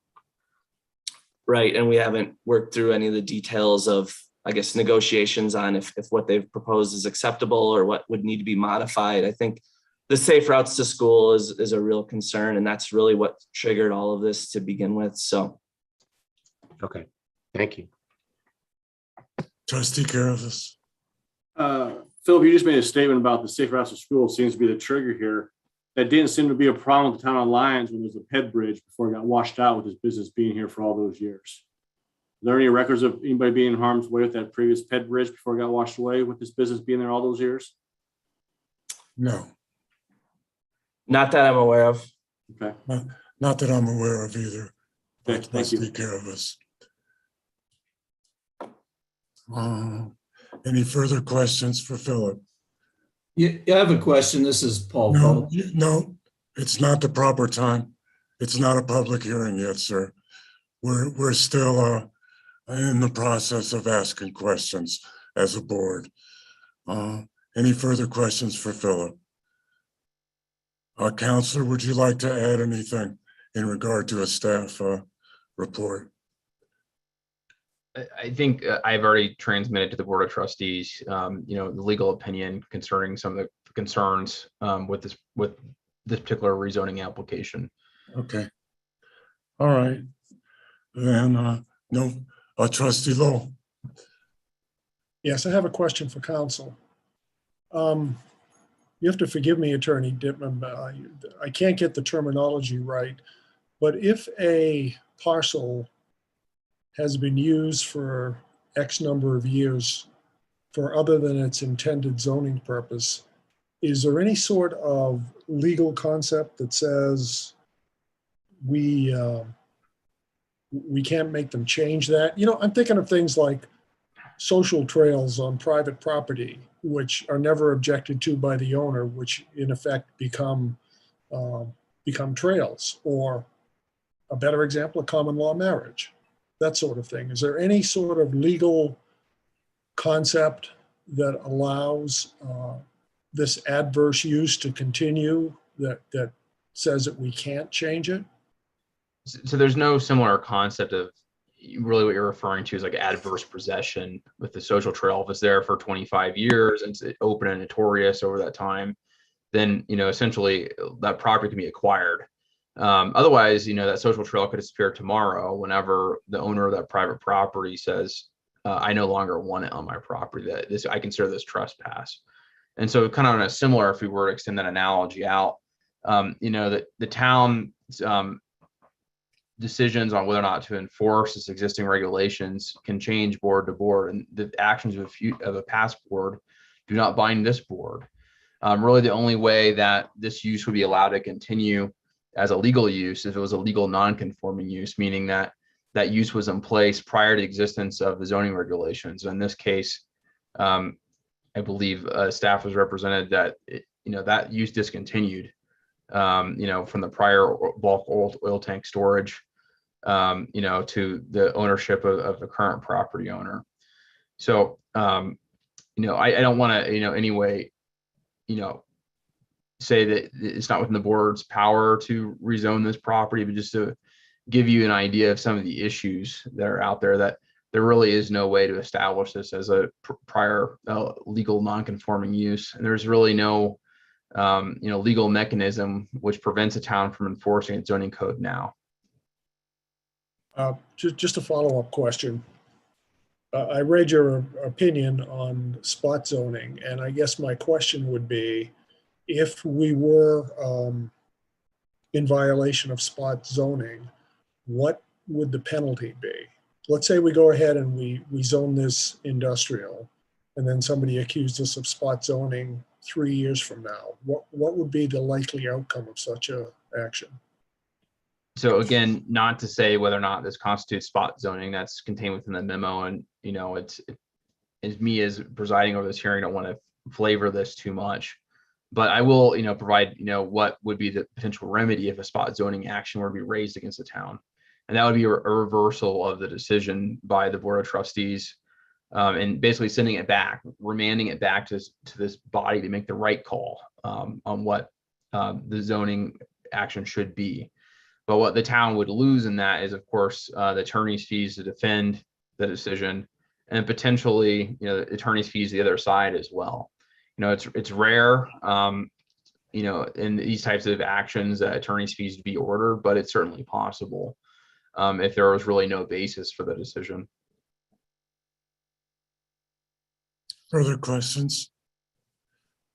Speaker 19: Right, and we haven't worked through any of the details of, I guess, negotiations on if what they've proposed is acceptable or what would need to be modified. I think the safe routes to school is a real concern, and that's really what triggered all of this to begin with. So.
Speaker 6: Okay, thank you.
Speaker 1: Trustee Caravas.
Speaker 14: Philip, you just made a statement about the safe routes to school seems to be the trigger here. That didn't seem to be a problem with the town of Lyons when there was a ped bridge before it got washed out with his business being here for all those years. Are there any records of anybody being in harm's way with that previous ped bridge before it got washed away with this business being there all those years?
Speaker 1: No.
Speaker 19: Not that I'm aware of.
Speaker 14: Okay.
Speaker 1: Not that I'm aware of either.
Speaker 14: Okay, thank you.
Speaker 1: Take care of us. Any further questions for Philip?
Speaker 20: Yeah, I have a question. This is Paul.
Speaker 1: No, it's not the proper time. It's not a public hearing yet, sir. We're still in the process of asking questions as a board. Any further questions for Philip? Counselor, would you like to add anything in regard to a staff report?
Speaker 7: I think I've already transmitted to the Board of Trustees, the legal opinion concerning some of the concerns with this particular rezoning application.
Speaker 1: Okay. All right. Then, Trustee Lowe.
Speaker 4: Yes, I have a question for counsel. You have to forgive me, Attorney Dittman, but I can't get the terminology right. But if a parcel has been used for X number of years for other than its intended zoning purpose, is there any sort of legal concept that says we can't make them change that? I'm thinking of things like social trails on private property, which are never objected to by the owner, which in effect become trails, or a better example, a common law marriage. that sort of thing. Is there any sort of legal concept that allows this adverse use to continue, that says that we can't change it?
Speaker 7: So there's no similar concept of really what you're referring to is like adverse possession with the social trail. If it's there for 25 years and it's open and notorious over that time, then, essentially that property can be acquired. Otherwise, that social trail could disappear tomorrow whenever the owner of that private property says, I no longer want it on my property, that I consider this trespass. And so kind of on a similar, if we were to extend that analogy out, that the town decisions on whether or not to enforce its existing regulations can change board to board, and the actions of a past board do not bind this board. Really, the only way that this use would be allowed to continue as a legal use if it was a legal non-conforming use, meaning that that use was in place prior to the existence of the zoning regulations. In this case, I believe staff was represented that that use discontinued, from the prior bulk oil tank storage, to the ownership of the current property owner. So, I don't want to, anyway, say that it's not within the board's power to rezone this property, but just to give you an idea of some of the issues that are out there, that there really is no way to establish this as a prior legal non-conforming use. And there's really no, legal mechanism which prevents a town from enforcing its zoning code now.
Speaker 4: Just a follow-up question. I read your opinion on spot zoning, and I guess my question would be, if we were in violation of spot zoning, what would the penalty be? Let's say we go ahead and we zone this industrial, and then somebody accused us of spot zoning 3 years from now. What would be the likely outcome of such a action?
Speaker 7: So again, not to say whether or not this constitutes spot zoning, that's contained within the memo. And, it's me as presiding over this hearing, I don't want to flavor this too much, but I will, provide, what would be the potential remedy if a spot zoning action were to be raised against the town. And that would be a reversal of the decision by the Board of Trustees, and basically sending it back, remanding it back to this body to make the right call on what the zoning action should be. But what the town would lose in that is, of course, the attorney's fees to defend the decision, and potentially, the attorney's fees the other side as well. It's rare, in these types of actions that attorney's fees to be ordered, but it's certainly possible if there was really no basis for the decision.
Speaker 1: Further questions?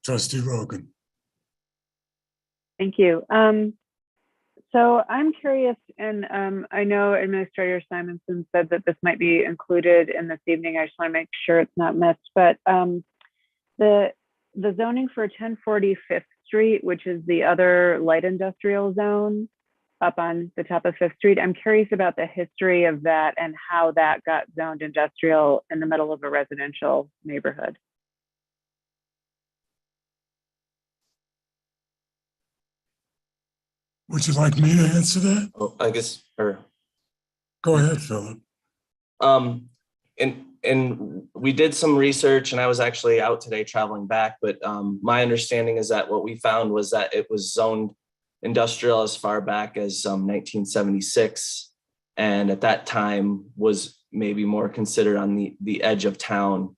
Speaker 1: Trustee Rogan.
Speaker 16: Thank you. So I'm curious, and I know Administrator Simonson said that this might be included in this evening. I just want to make sure it's not missed. But the zoning for 1040 Fifth Street, which is the other light industrial zone up on the top of Fifth Street, I'm curious about the history of that and how that got zoned industrial in the middle of a residential neighborhood.
Speaker 1: Would you like me to answer that?
Speaker 19: Oh, I guess, or
Speaker 1: Go ahead, Philip.
Speaker 19: And we did some research, and I was actually out today traveling back, but my understanding is that what we found was that it was zoned industrial as far back as 1976, and at that time was maybe more considered on the edge of town.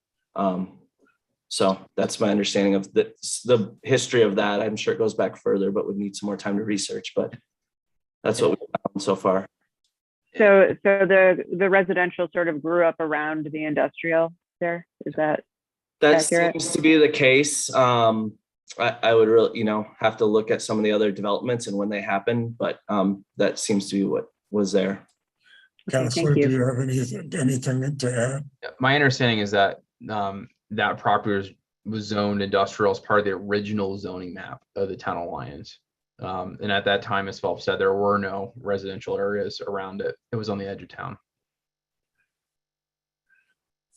Speaker 19: So that's my understanding of the history of that. I'm sure it goes back further, but would need some more time to research, but that's what we found so far.
Speaker 16: So the residential sort of grew up around the industrial there. Is that accurate?
Speaker 19: Seems to be the case. I would really, have to look at some of the other developments and when they happened, but that seems to be what was there.
Speaker 1: Counselor, do you have anything to add?
Speaker 7: My understanding is that that property was zoned industrial as part of the original zoning map of the town of Lyons. And at that time, as Phelps said, there were no residential areas around it. It was on the edge of town.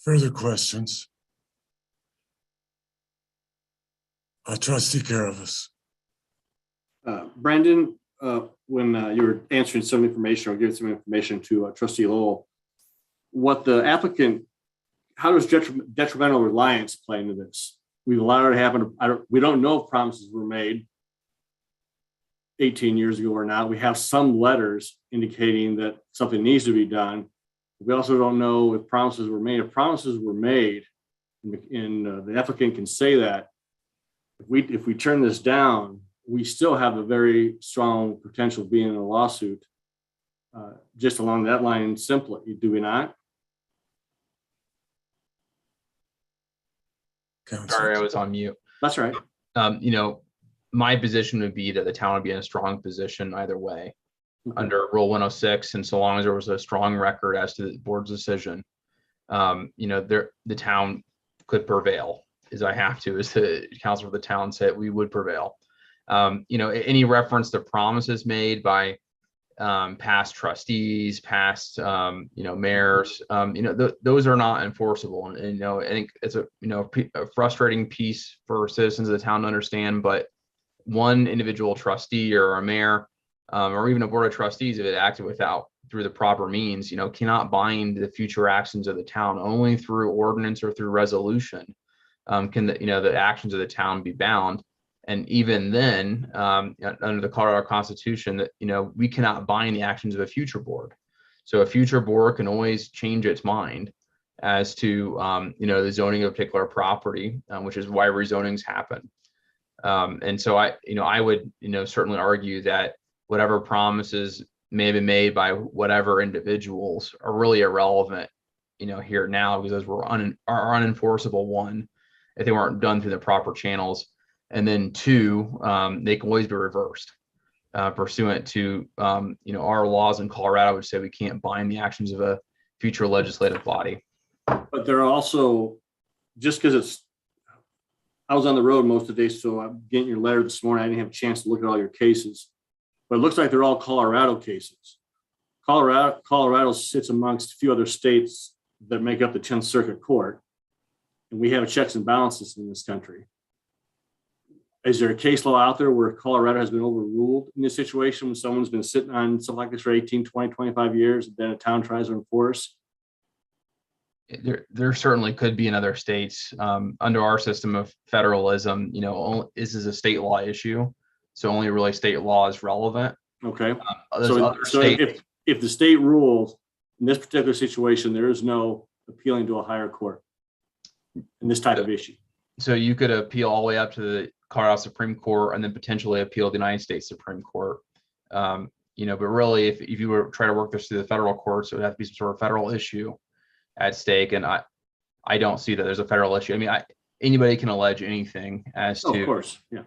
Speaker 1: Further questions? Trustee Caravas.
Speaker 14: Brandon, when you were answering some information or giving some information to Trustee Lowell, what the applicant, how does detrimental reliance play into this? We've allowed it to happen. We don't know if promises were made 18 years ago or not. We have some letters indicating that something needs to be done. We also don't know if promises were made. If promises were made, the applicant can say that. If we turn this down, we still have a very strong potential of being in a lawsuit. Just along that line, simply, do we not?
Speaker 7: Sorry, I was on mute.
Speaker 14: That's right.
Speaker 7: My position would be that the town would be in a strong position either way under Rule 106, and so long as there was a strong record as to the board's decision, the town could prevail. As the council of the town said, we would prevail. Any reference to promises made by past trustees, past mayors, those are not enforceable. And I think it's a frustrating piece for citizens of the town to understand. But one individual trustee or a mayor or even a board of trustees, if it acted through the proper means, cannot bind the future actions of the town. Only through ordinance or through resolution can the actions of the town be bound. And even then, under the Colorado Constitution, that we cannot bind the actions of a future board. So a future board can always change its mind as to the zoning of a particular property, which is why rezonings happen. And so I would certainly argue that whatever promises may have been made by whatever individuals are really irrelevant, here now, because those are unenforceable, one, if they weren't done through the proper channels. And then two, they can always be reversed pursuant to our laws in Colorado, which say we can't bind the actions of a future legislative body.
Speaker 14: But there are also, just because I was on the road most of the day, so I'm getting your letter this morning. I didn't have a chance to look at all your cases, but it looks like they're all Colorado cases. Colorado sits amongst a few other states that make up the 10th Circuit Court, and we have checks and balances in this country. Is there a case law out there where Colorado has been overruled in this situation when someone's been sitting on something like this for 18, 20, 25 years, and then a town tries to enforce?
Speaker 7: There certainly could be in other states. Under our system of federalism, this is a state law issue, so only really state law is relevant.
Speaker 14: Okay.
Speaker 7: So
Speaker 14: if the state rules in this particular situation, there is no appealing to a higher court in this type of issue.
Speaker 7: So you could appeal all the way up to the Colorado Supreme Court and then potentially appeal the United States Supreme Court. But really, if you were trying to work this through the federal courts, it would have to be some sort of federal issue at stake. And I don't see that there's a federal issue. I mean, anybody can allege anything as to,
Speaker 14: of course, yeah.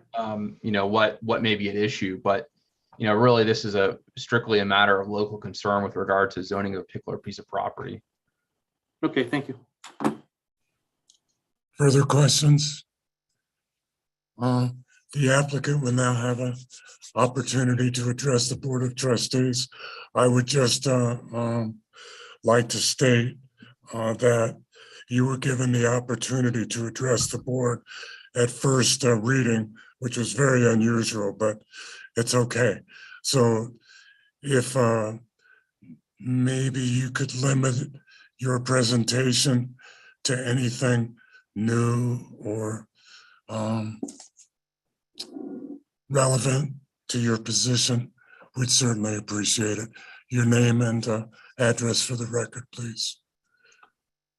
Speaker 7: What may be at issue, but really this is strictly a matter of local concern with regard to zoning of a particular piece of property.
Speaker 14: Okay, thank you.
Speaker 1: Further questions? The applicant will now have an opportunity to address the Board of Trustees. I would just like to state that you were given the opportunity to address the board at first reading, which was very unusual, but it's okay. So if maybe you could limit your presentation to anything new or relevant to your position, we'd certainly appreciate it. Your name and address for the record, please.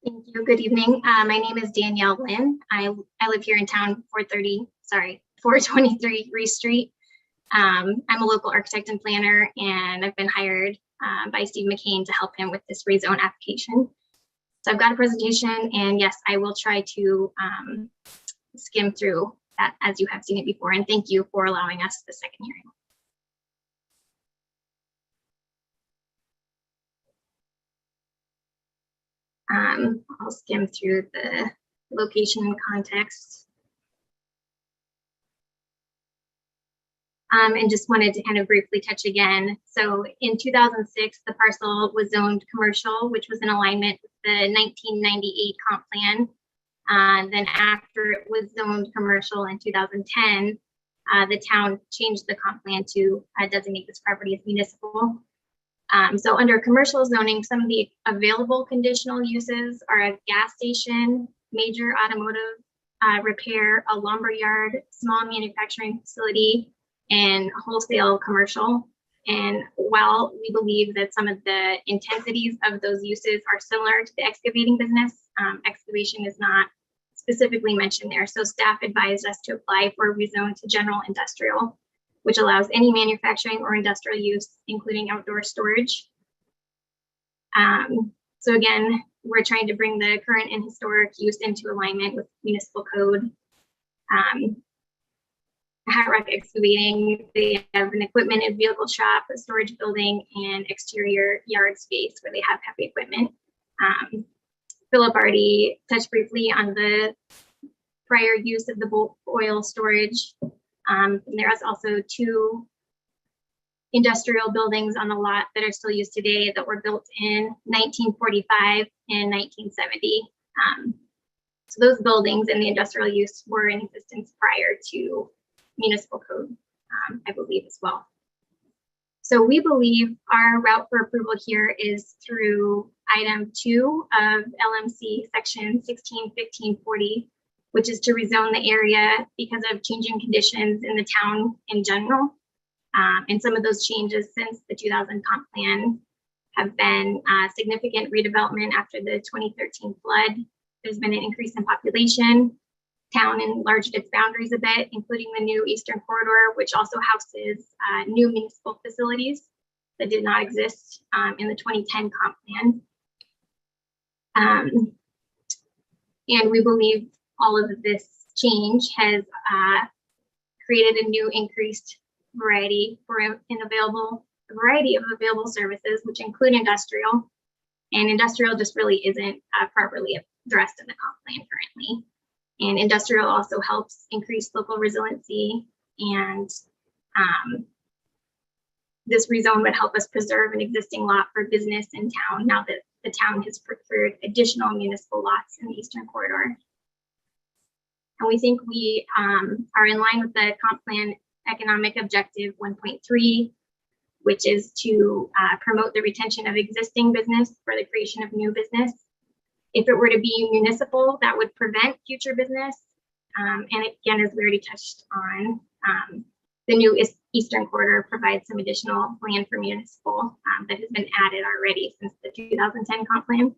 Speaker 21: Thank you. Good evening. My name is Danielle Lynn. I live here in town, 423 Reese Street. I'm a local architect and planner, and I've been hired by Steve McCain to help him with this rezone application. So I've got a presentation, and yes, I will try to skim through that as you have seen it before. And thank you for allowing us the second hearing. I'll skim through the location and context. And just wanted to kind of briefly touch again. So in 2006, the parcel was zoned commercial, which was in alignment with the 1998 comp plan. Then after it was zoned commercial in 2010, the town changed the comp plan to designate this property as municipal. So under commercial zoning, some of the available conditional uses are a gas station, major automotive repair, a lumber yard, small manufacturing facility, and wholesale commercial. And while we believe that some of the intensities of those uses are similar to the excavating business, excavation is not specifically mentioned there. So staff advised us to apply for a rezone to general industrial, which allows any manufacturing or industrial use, including outdoor storage. So again, we're trying to bring the current and historic use into alignment with municipal code. Hot Rock Excavating, they have an equipment and vehicle shop, a storage building, and exterior yard space where they have heavy equipment. Philip already touched briefly on the prior use of the bulk oil storage. And there's also 2 industrial buildings on the lot that are still used today that were built in 1945 and 1970. So those buildings and the industrial use were in existence prior to municipal code, I believe as well. So we believe our route for approval here is through item 2 of LMC section 161540, which is to rezone the area because of changing conditions in the town in general. And some of those changes since the 2000 comp plan have been significant redevelopment after the 2013 flood. There's been an increase in population. Town enlarged its boundaries a bit, including the new Eastern Corridor, which also houses new municipal facilities that did not exist in the 2010 comp plan. And we believe all of this change has created a new increased variety of available services, which include industrial. And industrial just really isn't properly addressed in the comp plan currently. And industrial also helps increase local resiliency, and this rezone would help us preserve an existing lot for business in town now that the town has procured additional municipal lots in the Eastern Corridor. And we think we are in line with the comp plan economic objective 1.3, which is to promote the retention of existing business for the creation of new business. If it were to be municipal, that would prevent future business. And again, as we already touched on, the new Eastern Corridor provides some additional land for municipal that has been added already since the 2010 comp plan.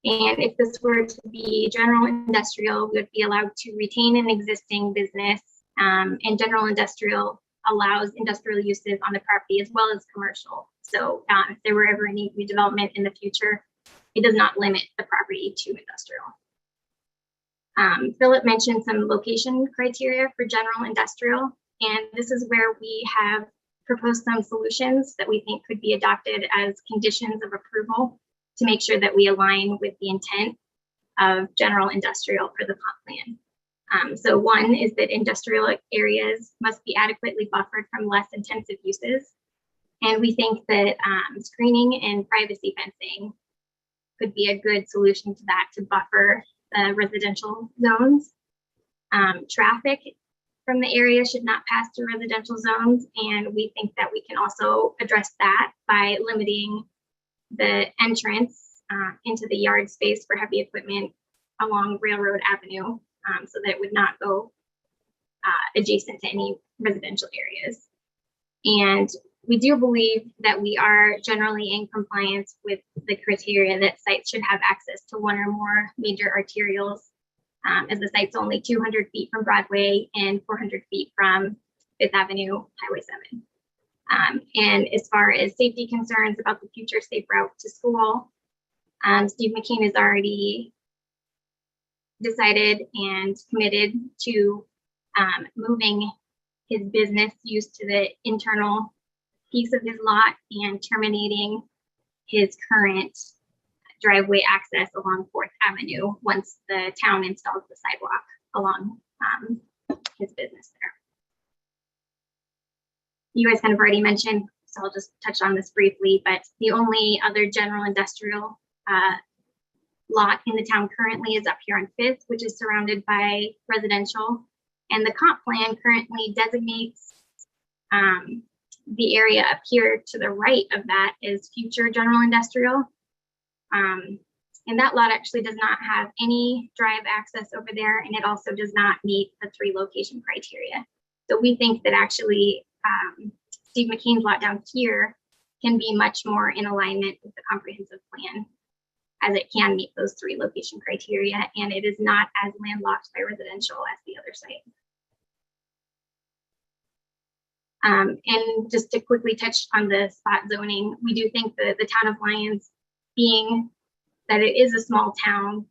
Speaker 21: And if this were to be general industrial, we would be allowed to retain an existing business, and general industrial allows industrial uses on the property as well as commercial. So if there were ever any redevelopment in the future, it does not limit the property to industrial. Philip mentioned some location criteria for general industrial, and this is where we have proposed some solutions that we think could be adopted as conditions of approval to make sure that we align with the intent of general industrial for the comp plan. So one is that industrial areas must be adequately buffered from less intensive uses. And we think that screening and privacy fencing could be a good solution to that, to buffer the residential zones. Traffic from the area should not pass through residential zones. And we think that we can also address that by limiting the entrance into the yard space for heavy equipment along Railroad Avenue, so that it would not go adjacent to any residential areas. And we do believe that we are generally in compliance with the criteria that sites should have access to one or more major arterials, as the site's only 200 feet from Broadway and 400 feet from Fifth Avenue, Highway 7. And as far as safety concerns about the future safe route to school, Steve McCain has already decided and committed to moving his business use to the internal piece of his lot and terminating his current driveway access along 4th Avenue once the town installs the sidewalk along his business there. You guys kind of already mentioned, so I'll just touch on this briefly, but the only other general industrial lot in the town currently is up here on 5th, which is surrounded by residential. And the comp plan currently designates the area up here to the right of that is future general industrial. And that lot actually does not have any drive access over there, and it also does not meet the 3 location criteria. So we think that actually Steve McCain's lot down here can be much more in alignment with the comprehensive plan, as it can meet those 3 location criteria, and it is not as landlocked by residential as the other site. And just to quickly touch on the spot zoning, we do think that the town of Lyons, being that it is a small town,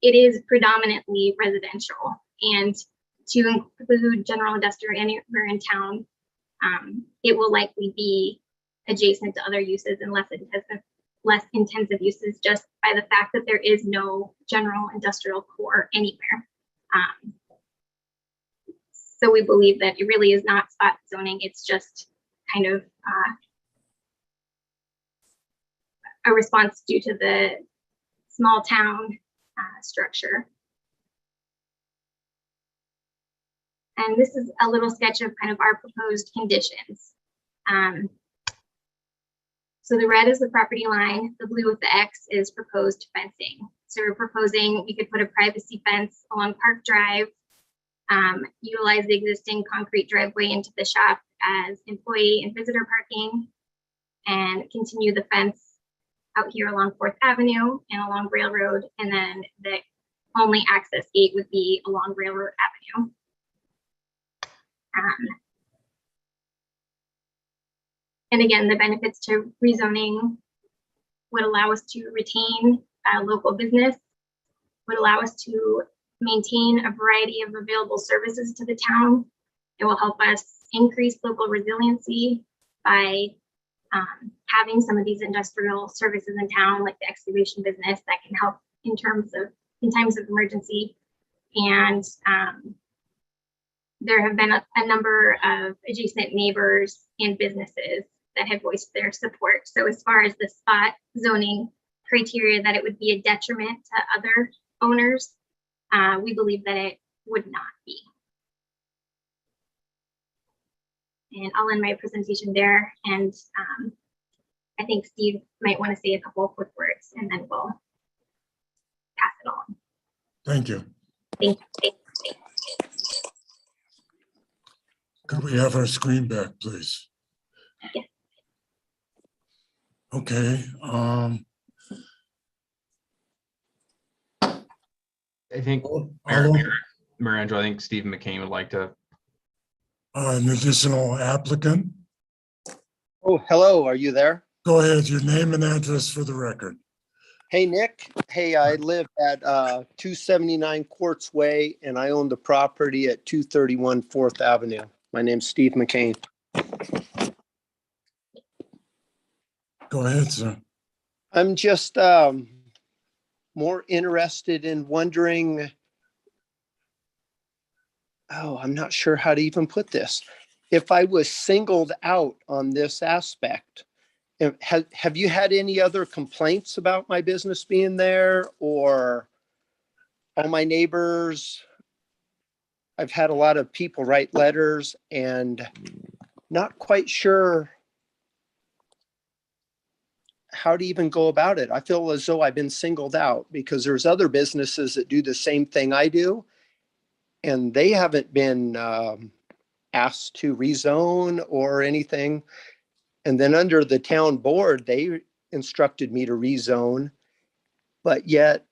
Speaker 21: it is predominantly residential, and to include general industrial anywhere in town, it will likely be adjacent to other uses and less intensive uses, just by the fact that there is no general industrial core anywhere. So we believe that it really is not spot zoning. It's just kind of a response due to the small town structure. And this is a little sketch of kind of our proposed conditions. So the red is the property line, the blue with the X is proposed fencing. So we're proposing we could put a privacy fence along Park Drive, utilize the existing concrete driveway into the shop as employee and visitor parking, and continue the fence out here along 4th Avenue and along Railroad, and then the only access gate would be along Railroad Avenue. And again, the benefits to rezoning would allow us to retain local business, would allow us to maintain a variety of available services to the town. It will help us increase local resiliency by having some of these industrial services in town, like the excavation business that can help in times of emergency. And there have been a number of adjacent neighbors and businesses that have voiced their support. So as far as the spot zoning criteria, that it would be a detriment to other owners, we believe that it would not be. And I'll end my presentation there. And I think Steve might want to say a couple of quick words, and then we'll pass it on.
Speaker 1: Thank you.
Speaker 21: Thank you.
Speaker 1: Could we have our screen back, please?
Speaker 21: Yes.
Speaker 1: Okay.
Speaker 7: I think, Mayor Angelo, I think Steve McCain would like to.
Speaker 1: An additional applicant.
Speaker 8: Oh, hello, are you there?
Speaker 1: Go ahead, your name and address for the record.
Speaker 8: Hey, Nick. Hey, I live at 279 Quartz Way, and I own the property at 231 4th Avenue. My name's Steve McCain.
Speaker 1: Go ahead, sir.
Speaker 8: I'm just more interested in wondering, I'm not sure how to even put this. If I was singled out on this aspect, have you had any other complaints about my business being there, or all my neighbors? I've had a lot of people write letters and not quite sure how to even go about it. I feel as though I've been singled out because there's other businesses that do the same thing I do, and they haven't been asked to rezone or anything. And then under the town board, they instructed me to rezone, but yet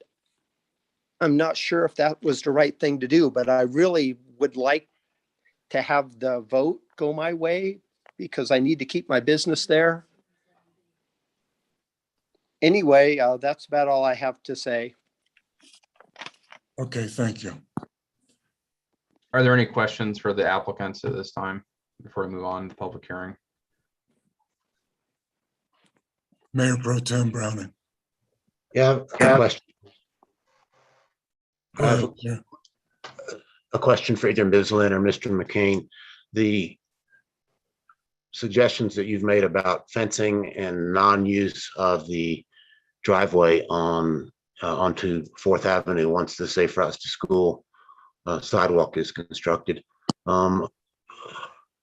Speaker 8: I'm not sure if that was the right thing to do, but I really would like to have the vote go my way because I need to keep my business there. Anyway, that's about all I have to say.
Speaker 1: Okay, thank you.
Speaker 7: Are there any questions for the applicants at this time before we move on to the public hearing?
Speaker 1: Mayor Pro Tem Browning.
Speaker 6: Yeah, a question.
Speaker 1: Go ahead, sir.
Speaker 6: A question for either Ms. Lynn or Mr. McCain. The suggestions that you've made about fencing and non-use of the driveway onto 4th Avenue once the Safe Routes to School sidewalk is constructed.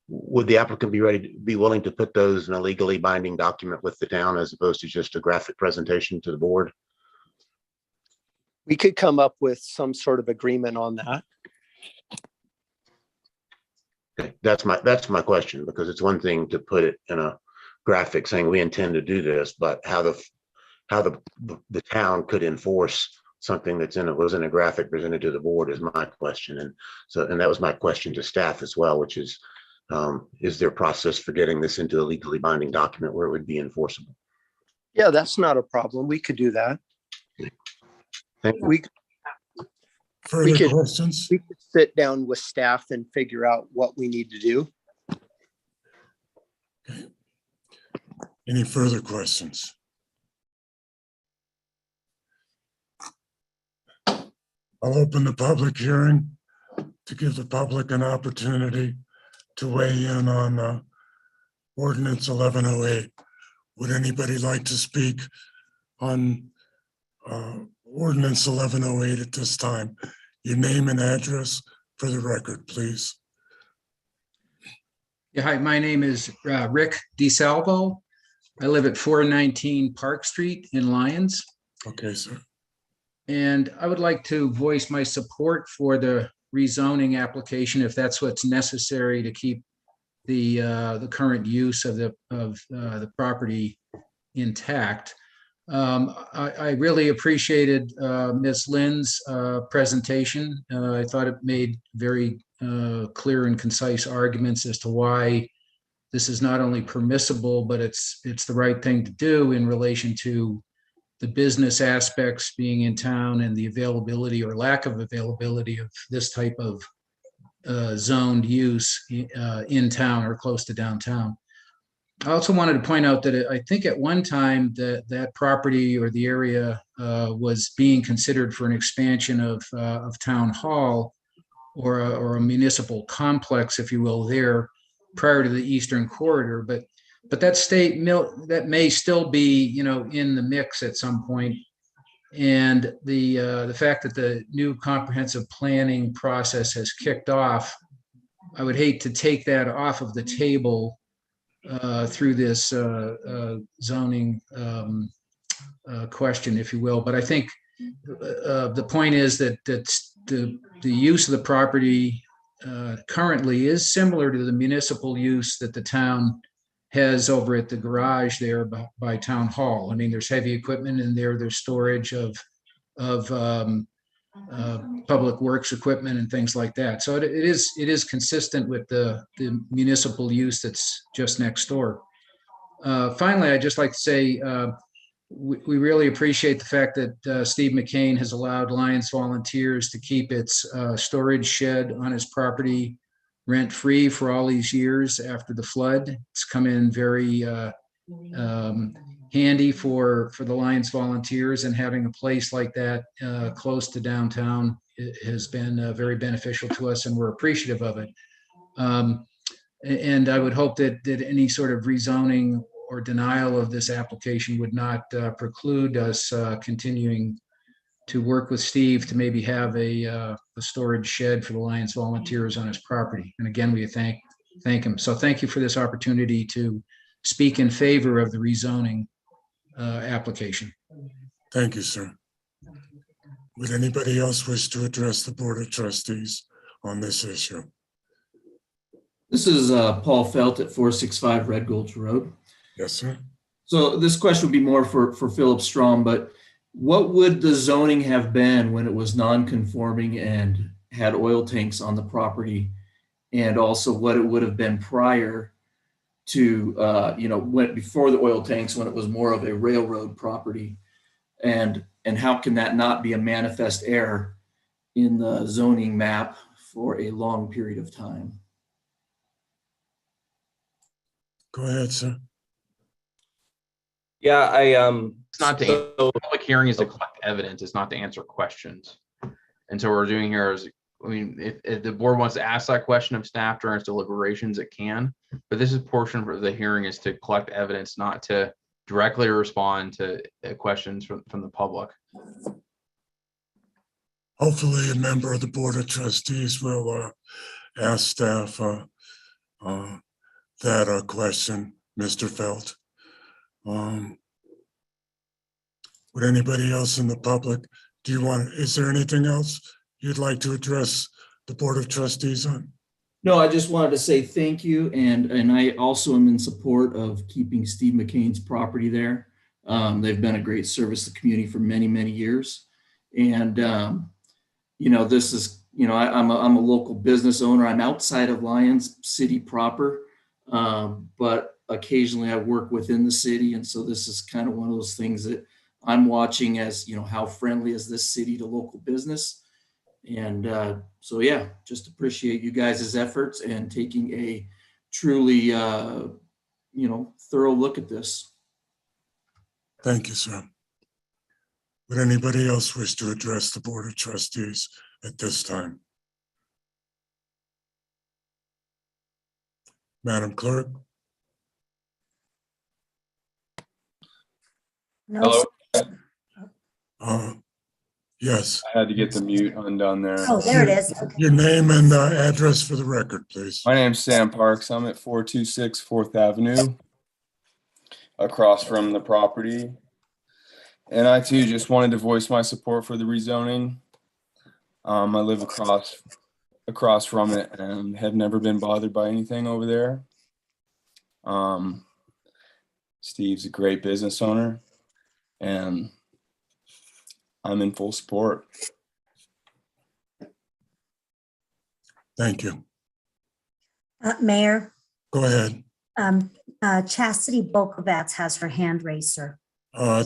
Speaker 6: would the applicant be willing to put those in a legally binding document with the town as opposed to just a graphic presentation to the board?
Speaker 8: We could come up with some sort of agreement on that.
Speaker 6: Okay, that's my question, because it's one thing to put it in a graphic saying we intend to do this, but how the town could enforce something that's was in a graphic presented to the board is my question. And that was my question to staff as well, which is there a process for getting this into a legally binding document where it would be enforceable?
Speaker 8: Yeah, that's not a problem. We could do that.
Speaker 1: Further questions?
Speaker 8: We could sit down with staff and figure out what we need to do.
Speaker 1: Okay. Any further questions? I'll open the public hearing to give the public an opportunity to weigh in on Ordinance 1108. Would anybody like to speak on Ordinance 1108 at this time? Your name and address for the record, please.
Speaker 5: Yeah, hi, my name is Rick DeSalvo. I live at 419 Park Street in Lyons.
Speaker 1: Okay, sir.
Speaker 5: And I would like to voice my support for the rezoning application if that's what's necessary to keep the current use of the property intact. I really appreciated Ms. Lynn's presentation. I thought it made very clear and concise arguments as to why this is not only permissible, but it's the right thing to do in relation to the business aspects being in town and the availability or lack of availability of this type of zoned use in town or close to downtown. I also wanted to point out that I think at one time that property or the area was being considered for an expansion of town hall or a municipal complex, if you will, there prior to the Eastern Corridor. But that may still be, in the mix at some point. And the fact that the new comprehensive planning process has kicked off, I would hate to take that off of the table through this zoning question, if you will. But I think the point is that the use of the property currently is similar to the municipal use that the town has over at the garage there by Town Hall. I mean, there's heavy equipment in there. There's storage of public works equipment and things like that. So it is consistent with the municipal use that's just next door. Finally, I'd just like to say we really appreciate the fact that Steve McCain has allowed Lyons Volunteers to keep its storage shed on his property rent-free for all these years after the flood. It's come in very handy for the Lyons Volunteers, and having a place like that close to downtown has been very beneficial to us, and we're appreciative of it. And I would hope that any sort of rezoning or denial of this application would not preclude us continuing to work with Steve to maybe have a storage shed for the Lyons Volunteers on his property. And again, we thank him. So thank you for this opportunity to speak in favor of the rezoning application.
Speaker 1: Thank you, sir. Would anybody else wish to address the Board of Trustees on this issue?
Speaker 20: This is Paul Felt at 465 Red Gulch Road.
Speaker 1: Yes, sir.
Speaker 20: So this question would be more for Philip Strom, but what would the zoning have been when it was non-conforming and had oil tanks on the property? And also what it would have been prior to, before the oil tanks, when it was more of a railroad property? And how can that not be a manifest error in the zoning map for a long period of time?
Speaker 1: Go ahead, sir.
Speaker 19: Yeah,
Speaker 7: it's not the public hearing is to collect evidence. It's not to answer questions. And so what we're doing here is, if the board wants to ask that question of staff during its deliberations, it can. But this is portion of the hearing is to collect evidence, not to directly respond to questions from the public.
Speaker 1: Hopefully a member of the Board of Trustees will ask staff that question, Mr. Felt. Would anybody else in the public, is there anything else you'd like to address the Board of Trustees on?
Speaker 20: No, I just wanted to say thank you, and I also am in support of keeping Steve McCain's property there. They've been a great service to the community for many, many years. And, this is, I'm a local business owner. I'm outside of Lyons City proper, but occasionally I work within the city. And so this is kind of one of those things that I'm watching as, how friendly is this city to local business. And so, yeah, just appreciate you guys' efforts and taking a truly, thorough look at this.
Speaker 1: Thank you, sir. Would anybody else wish to address the Board of Trustees at this time? Madam Clerk?
Speaker 3: No,
Speaker 1: Hello? Yes.
Speaker 9: I had to get the mute undone there.
Speaker 3: Oh, there it is. Okay.
Speaker 1: Your name and address for the record, please.
Speaker 9: My name's Sam Parks. I'm at 426 4th Avenue, across from the property. And I too just wanted to voice my support for the rezoning. I live across from it and have never been bothered by anything over there. Steve's a great business owner, and I'm in full support.
Speaker 1: Thank you.
Speaker 3: Mayor,
Speaker 1: Go ahead.
Speaker 3: Chastity Bokovats has her hand raised, sir.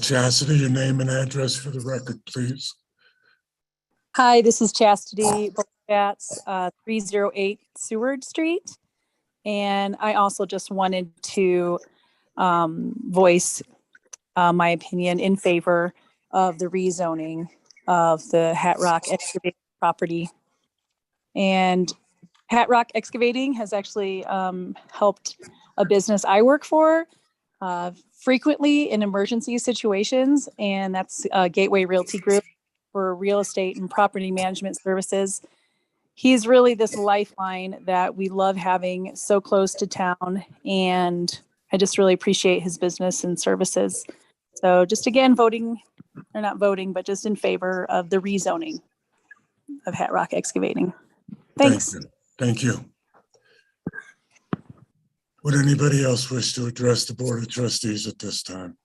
Speaker 1: Chastity, your name and address for the record, please.
Speaker 22: Hi, this is Chastity Bokovats, 308 Seward Street. And I also just wanted to voice my opinion in favor of the rezoning of the Hat Rock Excavating property. And Hat Rock Excavating has actually helped a business I work for frequently in emergency situations, and that's Gateway Realty Group for real estate and property management services. He's really this lifeline that we love having so close to town, and I just really appreciate his business and services. So just again, but just in favor of the rezoning of Hat Rock Excavating. Thanks.
Speaker 1: Thank you. Would anybody else wish to address the Board of Trustees at this time?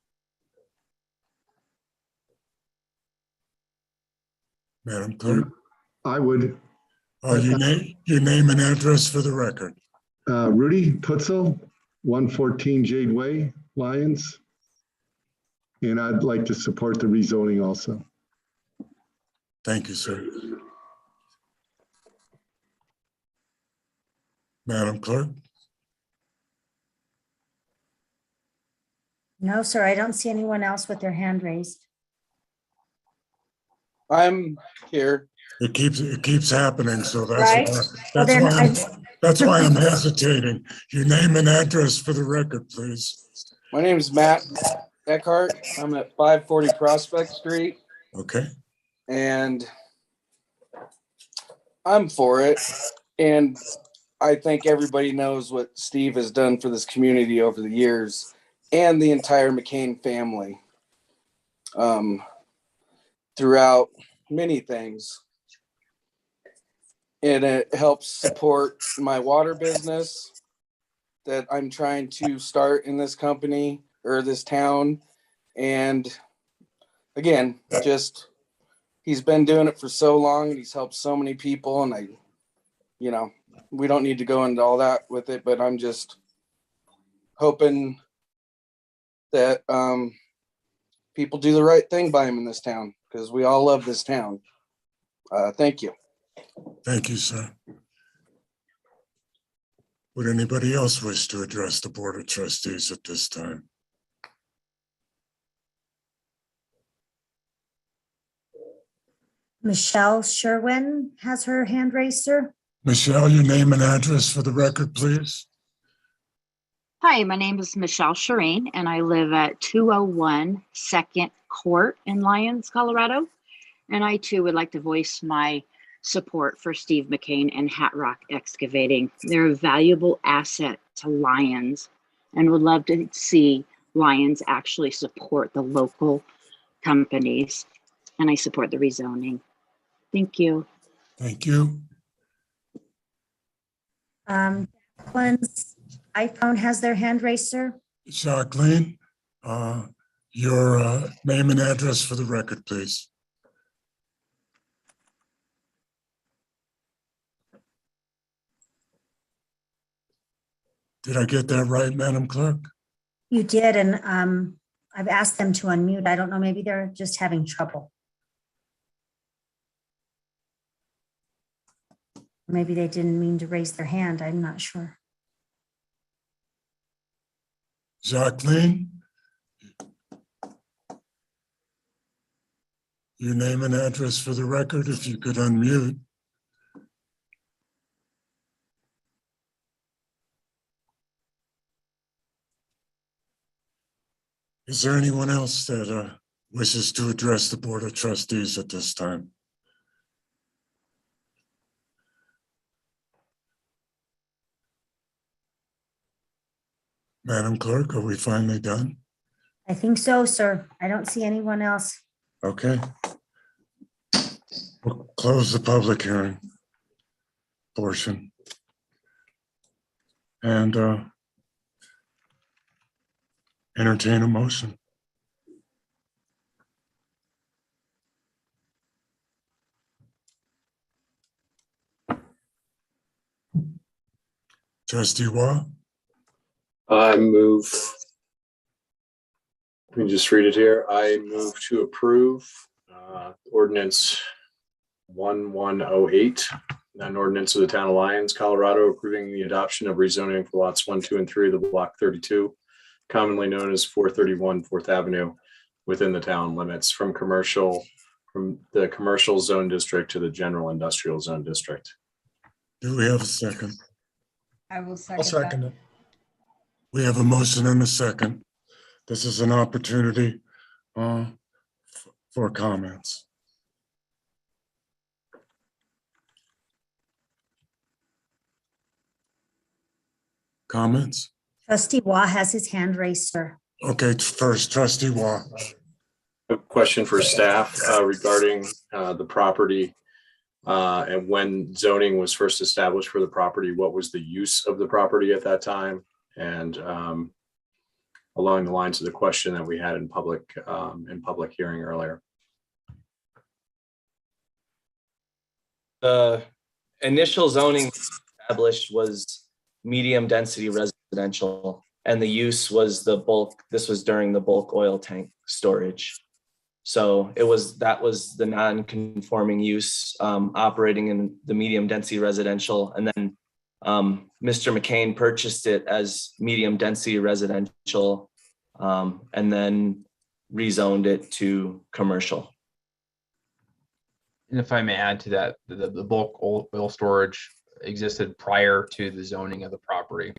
Speaker 1: Madam Clerk?
Speaker 23: I would.
Speaker 1: Your name and address for the record.
Speaker 23: Rudy Putzel, 114 Jade Way, Lyons. And I'd like to support the rezoning also.
Speaker 1: Thank you, sir. Madam Clerk?
Speaker 3: No, sir, I don't see anyone else with their hand raised.
Speaker 24: I'm here.
Speaker 1: It keeps happening, so
Speaker 3: Right.
Speaker 1: that's why I'm hesitating. Your name and address for the record, please.
Speaker 24: My name is Matt Eckhart. I'm at 540 Prospect Street,
Speaker 1: Okay.
Speaker 24: and I'm for it. And I think everybody knows what Steve has done for this community over the years, and the entire McCain family throughout many things. And it helps support my water business that I'm trying to start in this company or this town. And again, just he's been doing it for so long and he's helped so many people. And we don't need to go into all that with it, but I'm just hoping that people do the right thing by him in this town, because we all love this town. Thank you.
Speaker 1: Thank you, sir. Would anybody else wish to address the Board of Trustees at this time?
Speaker 3: Michelle Sherwin has her hand raised, sir.
Speaker 1: Michelle, your name and address for the record, please.
Speaker 25: Hi, my name is Michelle Shireen, and I live at 201 2nd Court in Lyons, Colorado. And I too would like to voice my support for Steve McCain and Hat Rock Excavating. They're a valuable asset to Lions and would love to see Lions actually support the local companies. And I support the rezoning. Thank you.
Speaker 1: Thank you.
Speaker 3: Jacqueline's iPhone has their hand raised, sir.
Speaker 1: Jacqueline, your name and address for the record, please. Did I get that right, Madam Clerk?
Speaker 3: You did, and I've asked them to unmute. I don't know, maybe they're just having trouble. Maybe they didn't mean to raise their hand. I'm not sure.
Speaker 1: Jacqueline? Your name and address for the record, if you could unmute. Is there anyone else that wishes to address the Board of Trustees at this time? Madam Clerk, are we finally done?
Speaker 3: I think so, sir. I don't see anyone else.
Speaker 1: Okay. We'll close the public hearing portion. And entertain a motion. Trustee Waugh?
Speaker 15: I move, let me just read it here. I move to approve ordinance 1108, an ordinance of the town of Lyons, Colorado, approving the adoption of rezoning for lots 1, 2, and 3 of the block 32, commonly known as 431 4th Avenue, within the town limits from the commercial zone district to the general industrial zone district.
Speaker 1: Do we have a second?
Speaker 17: I will
Speaker 4: I'll second it.
Speaker 1: We have a motion and a second. This is an opportunity for comments. Comments?
Speaker 3: Trustee Waugh has his hand raised, sir.
Speaker 1: Okay, first, Trustee Waugh.
Speaker 15: A question for staff regarding the property and when zoning was first established for the property, what was the use of the property at that time? And along the lines of the question that we had in public hearing earlier.
Speaker 19: The initial zoning established was medium density residential, and the use was the bulk. This was during the bulk oil tank storage. So that was the non-conforming use operating in the medium density residential. And then Mr. McCain purchased it as medium density residential and then rezoned it to commercial.
Speaker 7: And if I may add to that, the bulk oil storage existed prior to the zoning of the property.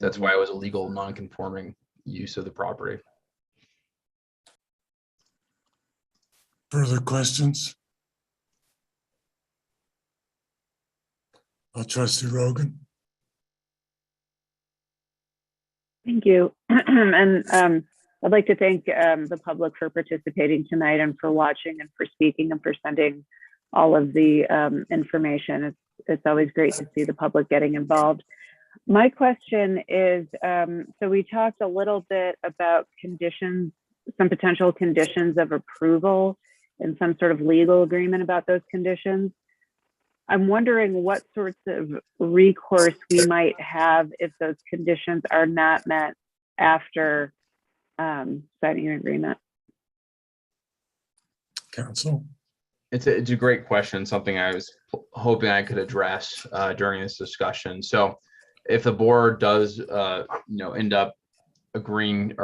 Speaker 7: That's why it was a legal non-conforming use of the property.
Speaker 1: Further questions? Trustee Rogan.
Speaker 16: Thank you. And I'd like to thank the public for participating tonight and for watching and for speaking and for sending all of the information. It's always great to see the public getting involved. My question is, so we talked a little bit about conditions, some potential conditions of approval and some sort of legal agreement about those conditions. I'm wondering what sorts of recourse we might have if those conditions are not met after signing an agreement.
Speaker 1: Counsel.
Speaker 7: It's a great question, something I was hoping I could address during this discussion. So if the board does end up agreeing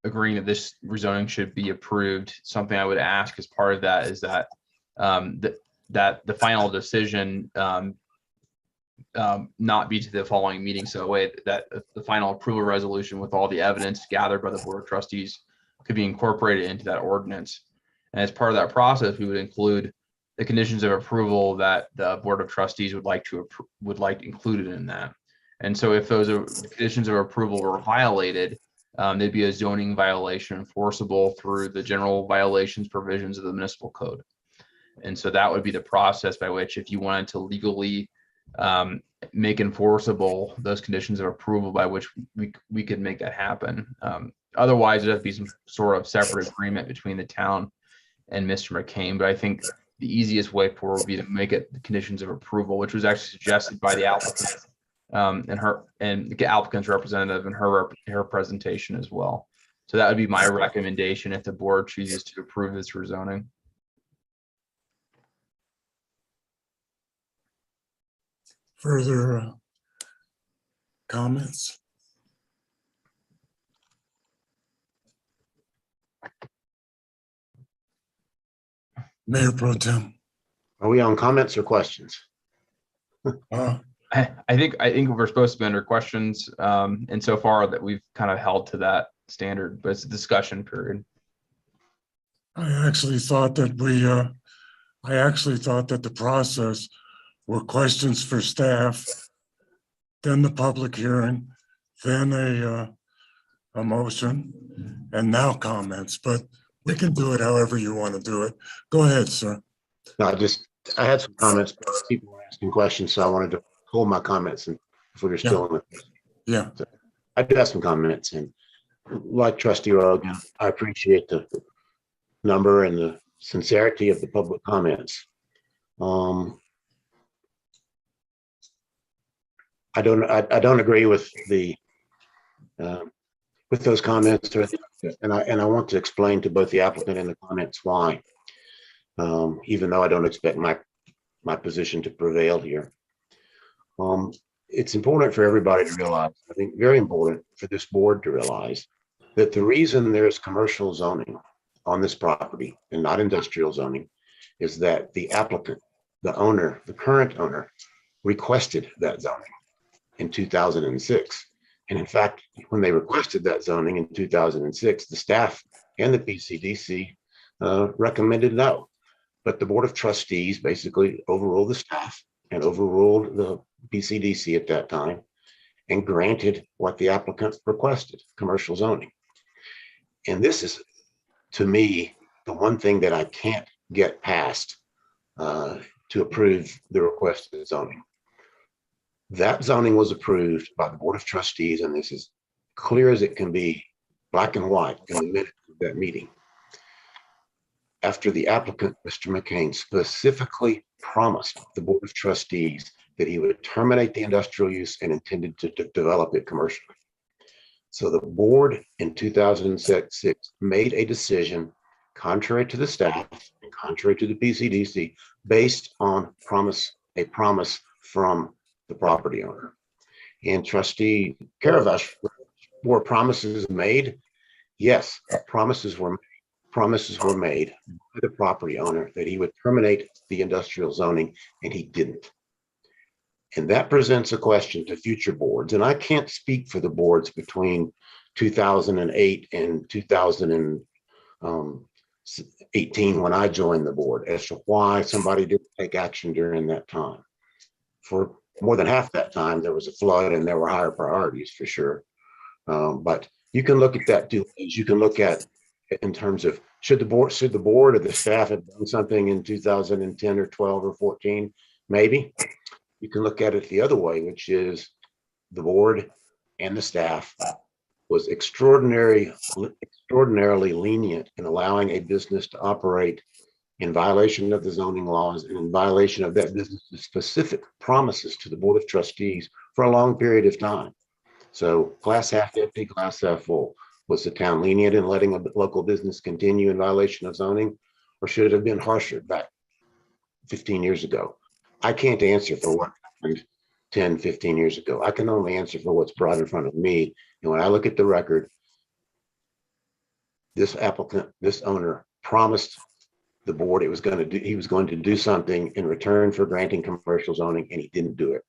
Speaker 7: agreeing that this rezoning should be approved, something I would ask as part of that is that that the final decision not be to the following meeting. So way that the final approval resolution with all the evidence gathered by the Board of Trustees could be incorporated into that ordinance. And as part of that process, we would include the conditions of approval that the Board of Trustees would like included in that. And so if those conditions of approval were violated, there'd be a zoning violation enforceable through the general violations provisions of the municipal code. And so that would be the process by which, if you wanted to legally make enforceable those conditions of approval, by which we could make that happen. Otherwise, there'd have to be some sort of separate agreement between the town and Mr. McCain. But I think the easiest way forward would be to make it the conditions of approval, which was actually suggested by the applicant and the applicant's representative in her presentation as well. So that would be my recommendation if the board chooses to approve this rezoning.
Speaker 1: Further comments? Mayor Pro Tem.
Speaker 6: Are we on comments or questions?
Speaker 7: I think we're supposed to be under questions, and so far that we've kind of held to that standard, but it's a discussion period.
Speaker 1: I actually thought that the process were questions for staff, then the public hearing, then a motion, and now comments, but we can do it however you want to do it. Go ahead, sir.
Speaker 6: No, I had some comments, but people were asking questions, so I wanted to hold my comments and if we were still in the.
Speaker 1: Yeah.
Speaker 6: So I did have some comments, and like Trustee Rogan, I appreciate the number and the sincerity of the public comments. I don't agree with those comments, and I want to explain to both the applicant and the comments why, even though I don't expect my position to prevail here. It's important for everybody to realize, I think very important for this board to realize, that the reason there's commercial zoning on this property and not industrial zoning is that the applicant, the owner, the current owner, requested that zoning in 2006. And in fact, when they requested that zoning in 2006, the staff and the PCDC recommended no. But the Board of Trustees basically overruled the staff and overruled the PCDC at that time and granted what the applicant requested, commercial zoning. And this is, to me, the one thing that I can't get past to approve the requested zoning. That zoning was approved by the Board of Trustees, and this is clear as it can be, black and white in the minutes of that meeting. After the applicant, Mr. McCain, specifically promised the Board of Trustees that he would terminate the industrial use and intended to develop it commercially. So the board in 2006 made a decision contrary to the staff and contrary to the PCDC based on a promise from the property owner. And Trustee Karavash, were promises made? Yes, promises were made by the property owner that he would terminate the industrial zoning, and he didn't. And that presents a question to future boards. And I can't speak for the boards between 2008 and 2018 when I joined the board as to why somebody didn't take action during that time. For more than half that time, there was a flood and there were higher priorities for sure. But you can look at that two ways. You can look at in terms of should the board or the staff have done something in 2010 or 12 or 14? Maybe. You can look at it the other way, which is the board and the staff was extraordinarily lenient in allowing a business to operate in violation of the zoning laws and in violation of that business's specific promises to the Board of Trustees for a long period of time. So glass half empty, glass half full. Was the town lenient in letting a local business continue in violation of zoning, or should it have been harsher back 15 years ago? I can't answer for what happened 10, 15 years ago. I can only answer for what's brought in front of me. And when I look at the record, this applicant, this owner promised the board he was going to do something in return for granting commercial zoning, and he didn't do it.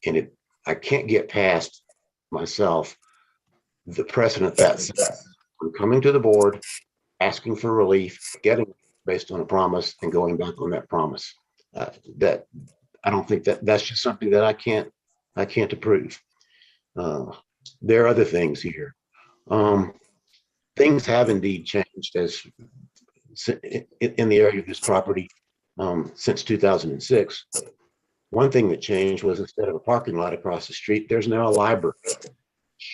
Speaker 6: And I can't get past myself the precedent that says I'm coming to the board, asking for relief, getting based on a promise and going back on that promise. That I don't think that's just something that I can't approve. There are other things here. Things have indeed changed in the area of this property since 2006. One thing that changed was instead of a parking lot across the street, there's now a library.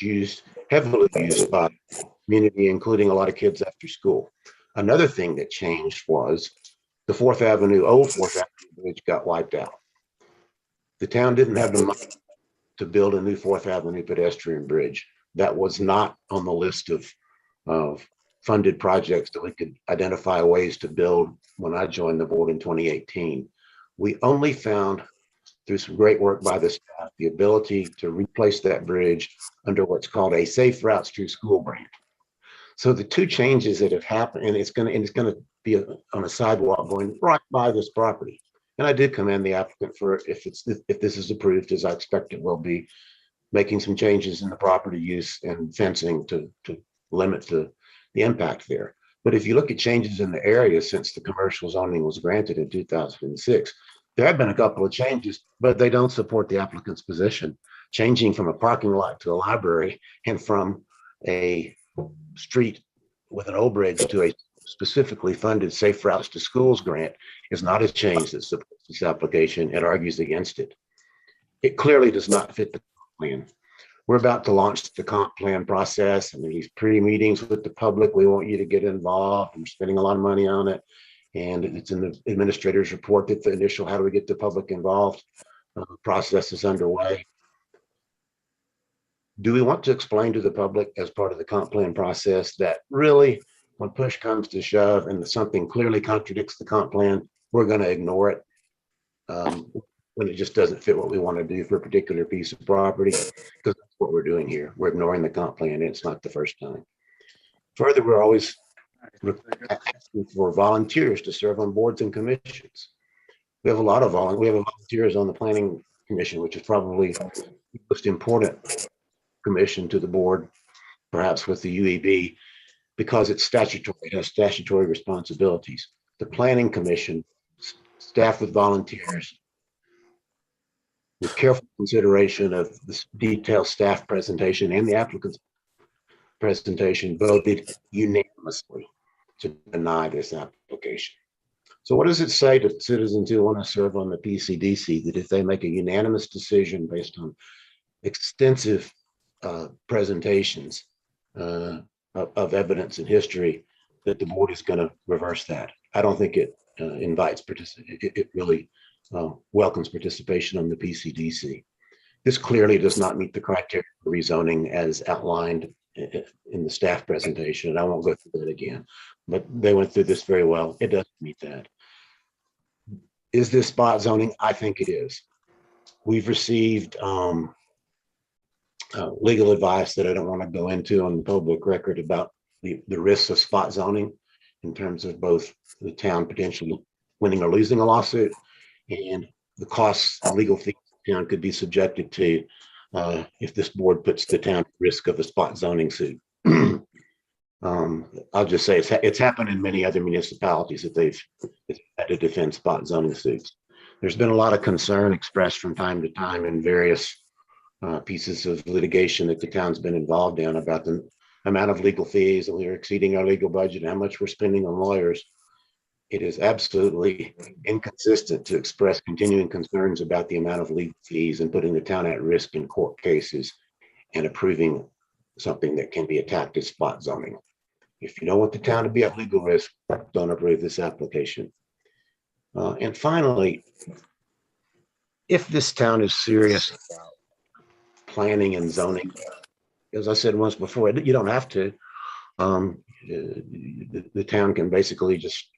Speaker 6: It's heavily used by the community, including a lot of kids after school. Another thing that changed was the old 4th Avenue bridge got wiped out. The town didn't have the money to build a new 4th Avenue pedestrian bridge. That was not on the list of funded projects that we could identify ways to build when I joined the board in 2018. We only found, through some great work by the staff, the ability to replace that bridge under what's called a Safe Routes Through School grant. So the two changes that have happened, and it's going to be on a sidewalk going right by this property. And I did commend the applicant for, if this is approved, as I expect it will be, making some changes in the property use and fencing to limit the impact there. But if you look at changes in the area since the commercial zoning was granted in 2006, there have been a couple of changes, but they don't support the applicant's position. Changing from a parking lot to a library and from a street with an old bridge to a specifically funded Safe Routes to Schools grant is not a change that supports this application. It argues against it. It clearly does not fit the plan. We're about to launch the comp plan process, and these pre-meetings with the public. We want you to get involved. We're spending a lot of money on it. And it's in the administrator's report that the initial how do we get the public involved process is underway. Do we want to explain to the public as part of the comp plan process that really, when push comes to shove and something clearly contradicts the comp plan, we're going to ignore it when it just doesn't fit what we want to do for a particular piece of property? Because that's what we're doing here. We're ignoring the comp plan, and it's not the first time. Further, we're always asking for volunteers to serve on boards and commissions. We have a lot of volunteers on the planning commission, which is probably the most important commission to the board, perhaps with the UEB, because it's statutory, it has statutory responsibilities. The planning commission, staffed with volunteers, with careful consideration of the detailed staff presentation and the applicant's presentation, voted unanimously to deny this application. So what does it say to citizens who want to serve on the PCDC that if they make a unanimous decision based on extensive presentations of evidence and history, that the board is going to reverse that? I don't think it invites it really welcomes participation on the PCDC. This clearly does not meet the criteria for rezoning as outlined in the staff presentation, and I won't go through that again, but they went through this very well. It doesn't meet that. Is this spot zoning? I think it is. We've received legal advice that I don't want to go into on the public record about the risks of spot zoning in terms of both the town potentially winning or losing a lawsuit and the costs and legal fees the town could be subjected to if this board puts the town at risk of a spot zoning suit. I'll just say it's happened in many other municipalities that they've had to defend spot zoning suits. There's been a lot of concern expressed from time to time in various pieces of litigation that the town's been involved in about the amount of legal fees, and we're exceeding our legal budget and how much we're spending on lawyers. It is absolutely inconsistent to express continuing concerns about the amount of legal fees and putting the town at risk in court cases and approving something that can be attacked as spot zoning. If you don't want the town to be at legal risk, don't approve this application. And finally, if this town is serious about planning and zoning, as I said once before, you don't have to. The town can basically just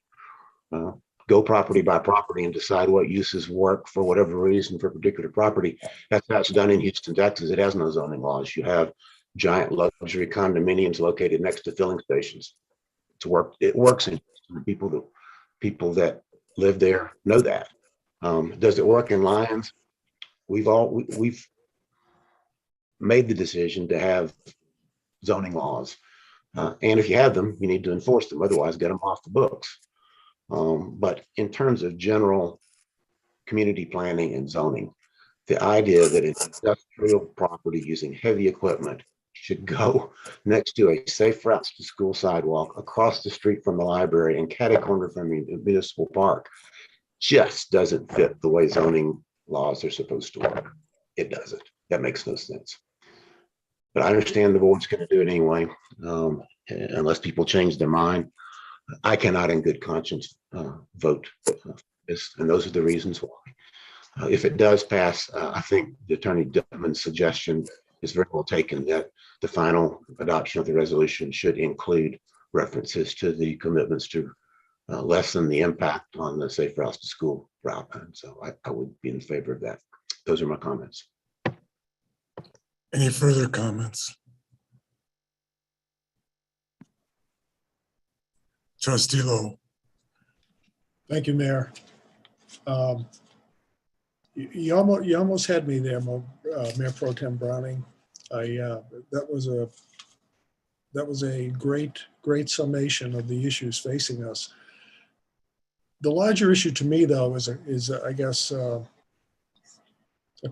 Speaker 6: go property by property and decide what uses work for whatever reason for a particular property. That's how it's done in Houston, Texas. It has no zoning laws. You have giant luxury condominiums located next to filling stations. It works in people that live there know that. Does it work in Lyons? We've made the decision to have zoning laws. And if you have them, you need to enforce them. Otherwise, get them off the books. But in terms of general community planning and zoning, the idea that an industrial property using heavy equipment should go next to a safe routes to school sidewalk across the street from the library and cat a corner from the municipal park just doesn't fit the way zoning laws are supposed to work. It doesn't. That makes no sense. But I understand the board's going to do it anyway, unless people change their mind. I cannot in good conscience vote this, and those are the reasons why. If it does pass, I think the Attorney Duttman's suggestion is very well taken, that the final adoption of the resolution should include references to the commitments to lessen the impact on the safe routes to school route. And so I would be in favor of that. Those are my comments.
Speaker 1: Any further comments? Trustee Lowe.
Speaker 4: Thank you, Mayor. You almost had me there, Mayor Pro Tem Browning. That was a great summation of the issues facing us. The larger issue to me, though, is I guess a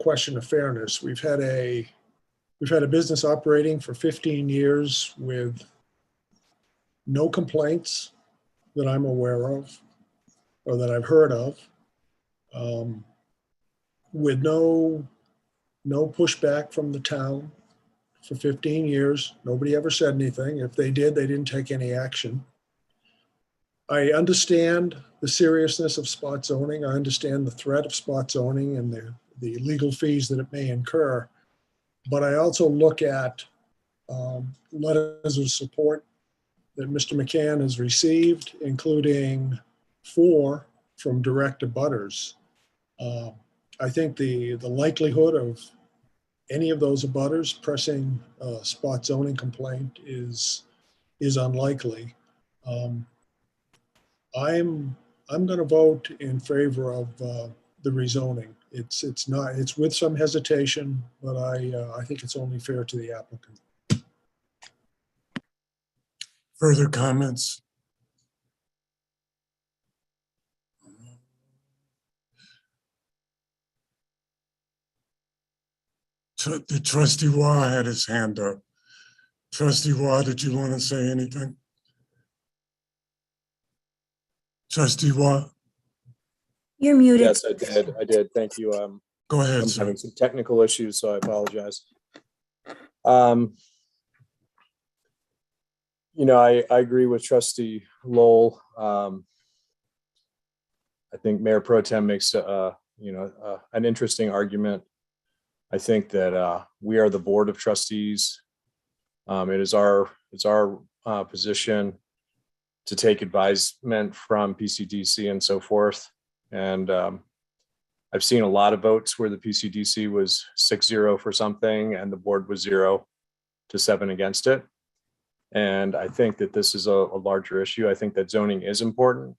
Speaker 4: question of fairness. We've had a business operating for 15 years with no complaints that I'm aware of or that I've heard of, with no pushback from the town for 15 years. Nobody ever said anything. If they did, they didn't take any action. I understand the seriousness of spot zoning. I understand the threat of spot zoning and the legal fees that it may incur. But I also look at letters of support that Mr. McCann has received, including 4 from direct abutters. I think the likelihood of any of those abutters pressing a spot zoning complaint is unlikely. I'm going to vote in favor of the rezoning. It's with some hesitation, but I think it's only fair to the applicant.
Speaker 1: Further comments? The Trustee Waugh had his hand up. Trustee Waugh, did you want to say anything? Trustee Waugh?
Speaker 3: You're muted.
Speaker 15: Yes, I did. Thank you.
Speaker 1: Go ahead,
Speaker 15: I'm
Speaker 1: sir.
Speaker 15: having some technical issues, so I apologize. I agree with Trustee Lowell. I think Mayor Pro Tem makes an interesting argument. I think that we are the Board of Trustees. It's our position to take advisement from PCDC and so forth. And I've seen a lot of votes where the PCDC was 6-0 for something and the board was 0-7 against it. And I think that this is a larger issue. I think that zoning is important,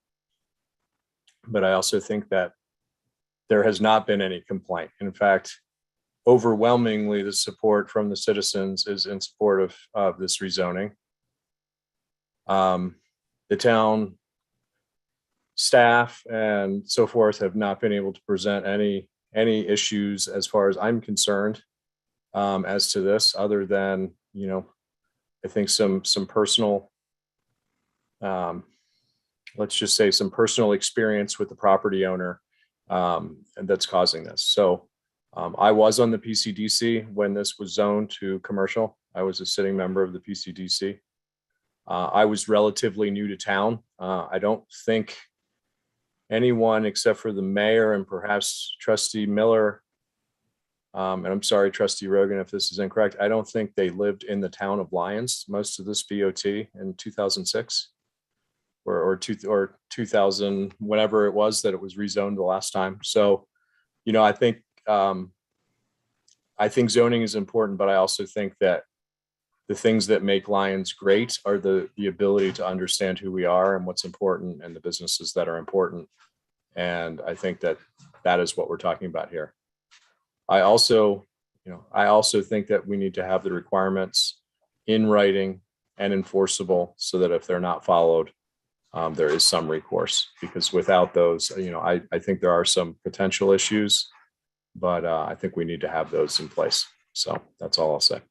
Speaker 15: but I also think that there has not been any complaint. In fact, overwhelmingly, the support from the citizens is in support of this rezoning. The town staff and so forth have not been able to present any issues as far as I'm concerned as to this, other than, I think some personal, let's just say some personal experience with the property owner, and that's causing this. So I was on the PCDC when this was zoned to commercial. I was a sitting member of the PCDC. I was relatively new to town. I don't think anyone except for the mayor and perhaps Trustee Miller, and I'm sorry, Trustee Rogan, if this is incorrect, I don't think they lived in the town of Lyons, most of this BOT in 2006 or 2000, whatever it was that it was rezoned the last time. So, I think zoning is important, but I also think that the things that make Lyons great are the ability to understand who we are and what's important and the businesses that are important. And I think that is what we're talking about here. I also think that we need to have the requirements in writing and enforceable so that if they're not followed, there is some recourse, because without those, I think there are some potential issues, but I think we need to have those in place. So that's all I'll say.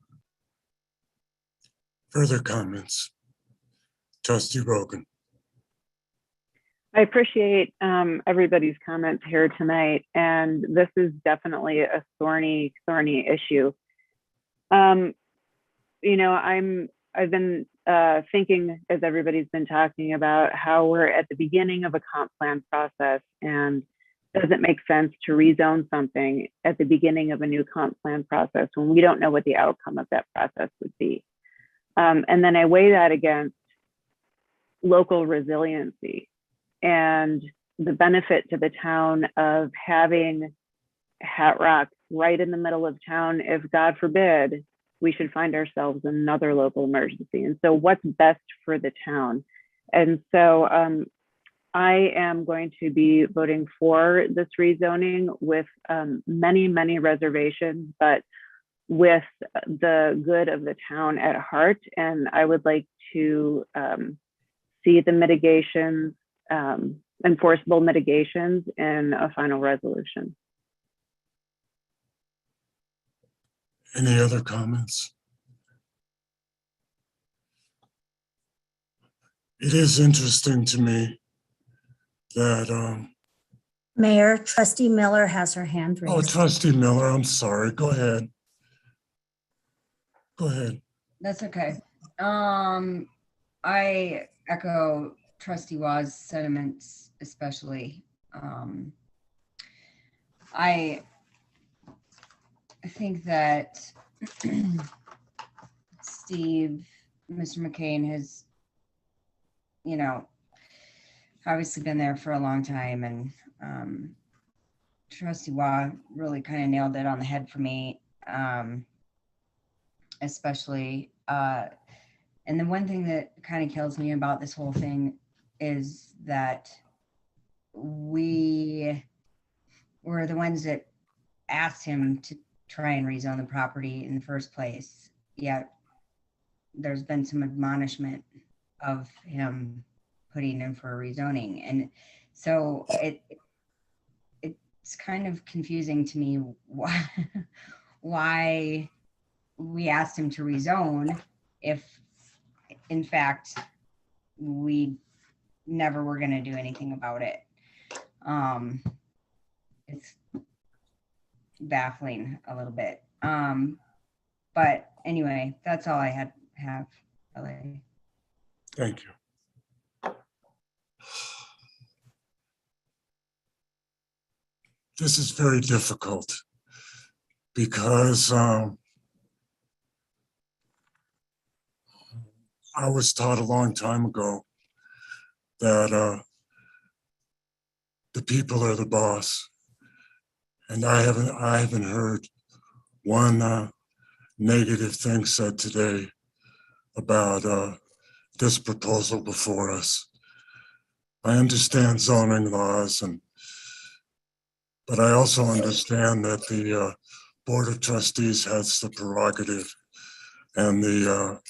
Speaker 1: Further comments? Trustee Rogan.
Speaker 16: I appreciate everybody's comments here tonight, and this is definitely a thorny issue. I've been thinking, as everybody's been talking about, how we're at the beginning of a comp plan process, and does it make sense to rezone something at the beginning of a new comp plan process when we don't know what the outcome of that process would be? And then I weigh that against local resiliency and the benefit to the town of having Hat Rock right in the middle of town if, God forbid, we should find ourselves in another local emergency. And so what's best for the town? And so I am going to be voting for this rezoning with many, many reservations, but with the good of the town at heart. And I would like to see the mitigations, enforceable mitigations in a final resolution.
Speaker 1: Any other comments? It is interesting to me that
Speaker 3: Mayor, Trustee Miller has her hand raised.
Speaker 1: oh, Trustee Miller, I'm sorry. Go ahead. Go ahead.
Speaker 2: That's okay. I echo Trustee Wah's sentiments, especially. I think that Steve, Mr. McCain has, obviously been there for a long time, and Trustee Wah really kind of nailed it on the head for me, especially. And the one thing that kind of kills me about this whole thing is that we were the ones that asked him to try and rezone the property in the first place, yet there's been some admonishment of him putting in for a rezoning. And so it's kind of confusing to me why we asked him to rezone if in fact we never were going to do anything about it. It's baffling a little bit. But anyway, that's all I have. LA.
Speaker 1: Thank you. This is very difficult because I was taught a long time ago that the people are the boss, and I haven't heard one negative thing said today about this proposal before us. I understand zoning laws, but I also understand that the Board of Trustees has the prerogative and the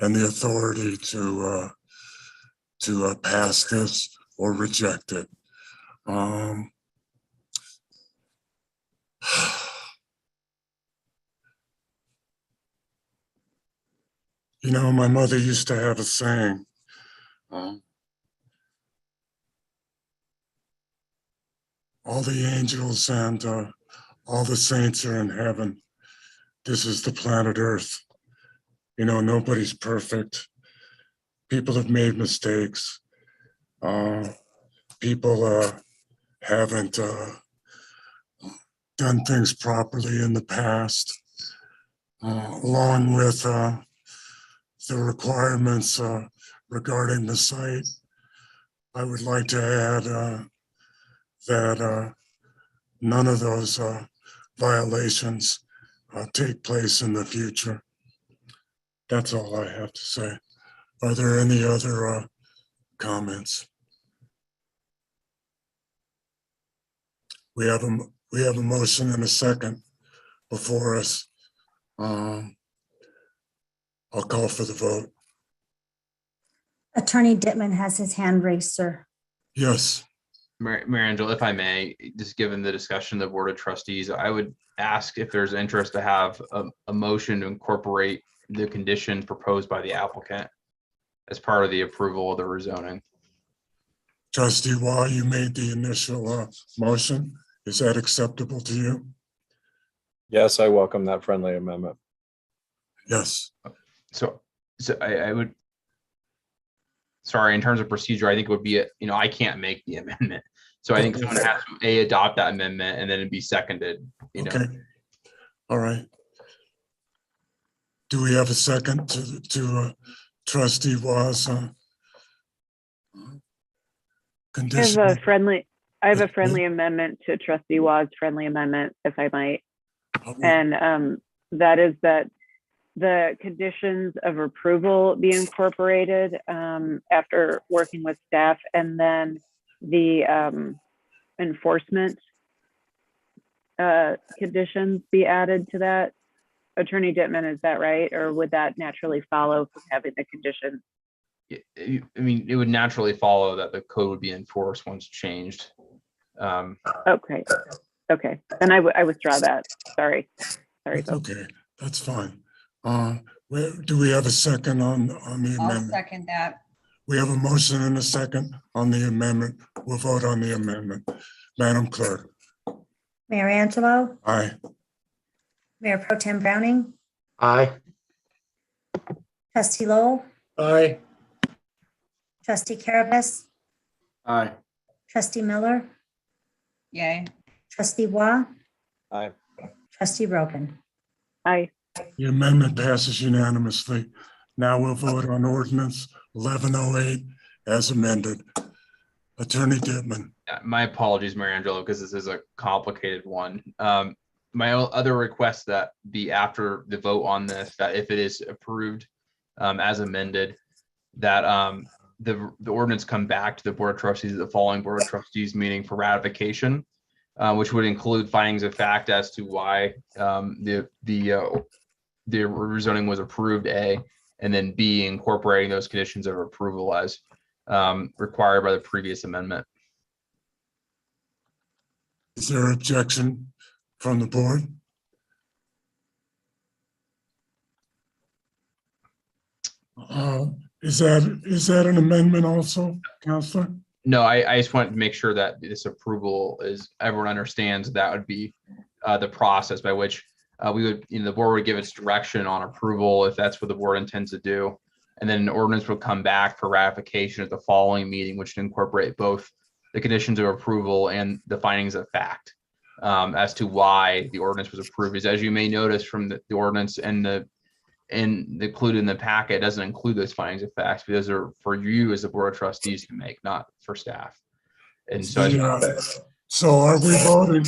Speaker 1: authority to pass this or reject it. My mother used to have a saying, all the angels and all the saints are in heaven. This is the planet Earth. Nobody's perfect. People have made mistakes. People haven't done things properly in the past, along with the requirements regarding the site. I would like to add that none of those violations take place in the future. That's all I have to say. Are there any other comments? We have a motion and a second before us. I'll call for the vote.
Speaker 3: Attorney Dittman has his hand raised, sir.
Speaker 1: Yes,
Speaker 7: Mayor Angela, if I may, just given the discussion of the Board of Trustees, I would ask if there's interest to have a motion to incorporate the conditions proposed by the applicant as part of the approval of the rezoning.
Speaker 1: Trustee Waugh, you made the initial motion. Is that acceptable to you?
Speaker 15: Yes, I welcome that friendly amendment.
Speaker 1: Yes.
Speaker 7: So I would, sorry, in terms of procedure, I think it would be, I can't make the amendment. So I think someone has to adopt that amendment and then it'd be seconded,
Speaker 1: Okay. All right. Do we have a second to Trustee Waugh's condition?
Speaker 16: I have a friendly amendment to Trustee Waugh's friendly amendment, if I might. And that is that the conditions of approval be incorporated after working with staff, and then the enforcement conditions be added to that. Attorney Dittman, is that right? Or would that naturally follow from having the condition?
Speaker 7: I mean, it would naturally follow that the code would be enforced once changed.
Speaker 16: Okay. Okay. Then I withdraw that. Sorry.
Speaker 1: That's okay. That's fine. Do we have a second on the amendment?
Speaker 2: I'll second that.
Speaker 1: We have a motion and a second on the amendment. We'll vote on the amendment. Madam Clerk.
Speaker 3: Mayor Angelo,
Speaker 1: Aye.
Speaker 3: Mayor Pro Tem Browning,
Speaker 6: Aye.
Speaker 3: Trustee Lowell,
Speaker 4: Aye.
Speaker 3: Trustee Carabas,
Speaker 14: Aye.
Speaker 3: Trustee Miller,
Speaker 2: Yay.
Speaker 3: Trustee Waugh,
Speaker 15: Aye.
Speaker 3: Trustee Rogan.
Speaker 16: Aye.
Speaker 1: The amendment passes unanimously. Now we'll vote on ordinance 1108 as amended. Attorney Dittman.
Speaker 7: My apologies, Mayor Angelo, because this is a complicated one. My other request that be after the vote on this, that if it is approved as amended, that the ordinance come back to the Board of Trustees at the following Board of Trustees meeting for ratification, which would include findings of fact as to why the rezoning was approved, A, and then B, incorporating those conditions of approval as required by the previous amendment.
Speaker 1: Is there objection from the board? Is that an amendment also, Counselor?
Speaker 7: No, I just wanted to make sure that this approval is, everyone understands that would be the process by which we would, the board would give its direction on approval if that's what the board intends to do. And then an ordinance would come back for ratification at the following meeting, which would incorporate both the conditions of approval and the findings of fact as to why the ordinance was approved. As you may notice from the ordinance and included in the packet, it doesn't include those findings of facts because they're for you as the Board of Trustees to make, not for staff. And so,
Speaker 1: so are we voting?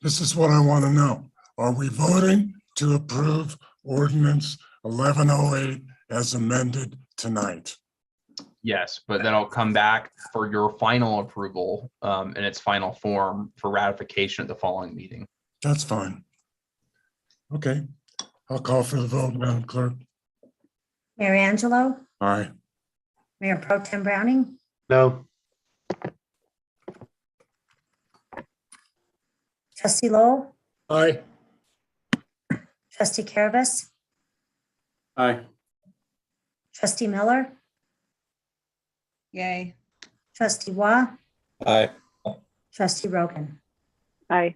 Speaker 1: This is what I want to know. Are we voting to approve ordinance 1108 as amended tonight?
Speaker 7: yes, but then I'll come back for your final approval in its final form for ratification at the following meeting.
Speaker 1: That's fine. Okay, I'll call for the vote, Madam Clerk.
Speaker 3: Mayor Angelo,
Speaker 1: Aye.
Speaker 3: Mayor Pro Tem Browning,
Speaker 6: No.
Speaker 3: Trustee Lowell,
Speaker 4: Aye.
Speaker 3: Trustee Carabas,
Speaker 14: Aye.
Speaker 3: Trustee Miller,
Speaker 2: Yay.
Speaker 3: Trustee Waugh,
Speaker 15: Aye.
Speaker 3: Trustee Rogan.
Speaker 16: Aye.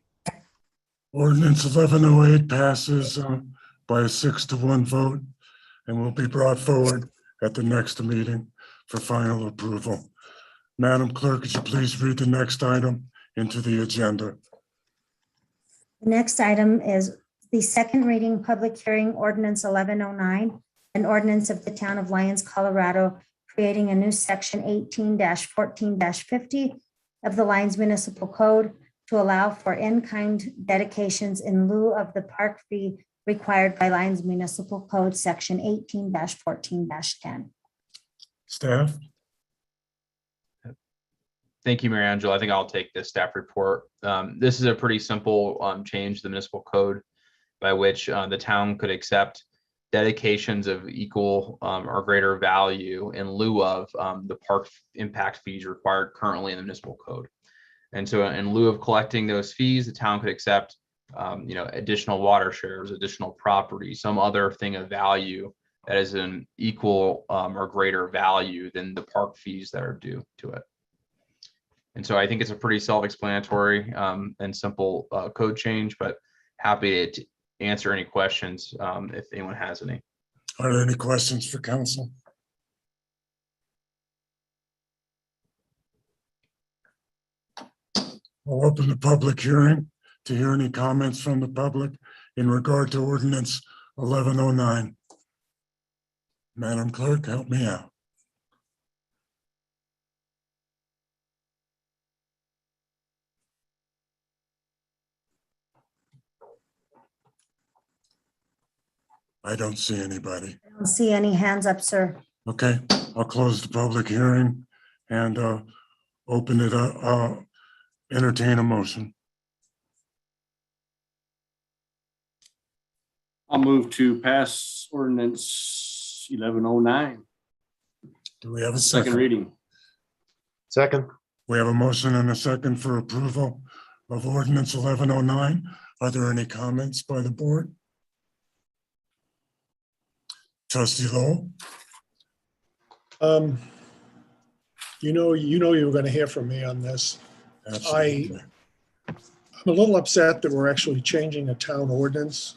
Speaker 1: Ordinance 1108 passes by a 6-1 vote and will be brought forward at the next meeting for final approval. Madam Clerk, could you please read the next item into the agenda?
Speaker 3: The next item is the second reading public hearing ordinance 1109, an ordinance of the town of Lyons, Colorado, creating a new section 18-14-50 of the Lyons Municipal Code to allow for in-kind dedications in lieu of the park fee required by Lyons Municipal Code section 18-14-10.
Speaker 1: Staff?
Speaker 7: Thank you, Mary Angela. I think I'll take this staff report. This is a pretty simple change to the municipal code by which the town could accept dedications of equal or greater value in lieu of the park impact fees required currently in the municipal code. And so in lieu of collecting those fees, the town could accept additional water shares, additional property, some other thing of value that is an equal or greater value than the park fees that are due to it. And so I think it's a pretty self-explanatory and simple code change, but happy to answer any questions if anyone has any.
Speaker 1: Are there any questions for council? I'll open the public hearing to hear any comments from the public in regard to ordinance 1109. Madam Clerk, help me out. I don't see anybody.
Speaker 3: I don't see any hands up, sir.
Speaker 1: Okay, I'll close the public hearing and open it up, entertain a motion.
Speaker 14: I'll move to pass ordinance 1109.
Speaker 1: Do we have a
Speaker 14: Second
Speaker 1: second?
Speaker 14: reading.
Speaker 6: Second.
Speaker 1: We have a motion and a second for approval of ordinance 1109. Are there any comments by the board? Trustee Lowell?
Speaker 4: You know you were going to hear from me on this.
Speaker 1: Absolutely.
Speaker 4: I'm a little upset that we're actually changing a town ordinance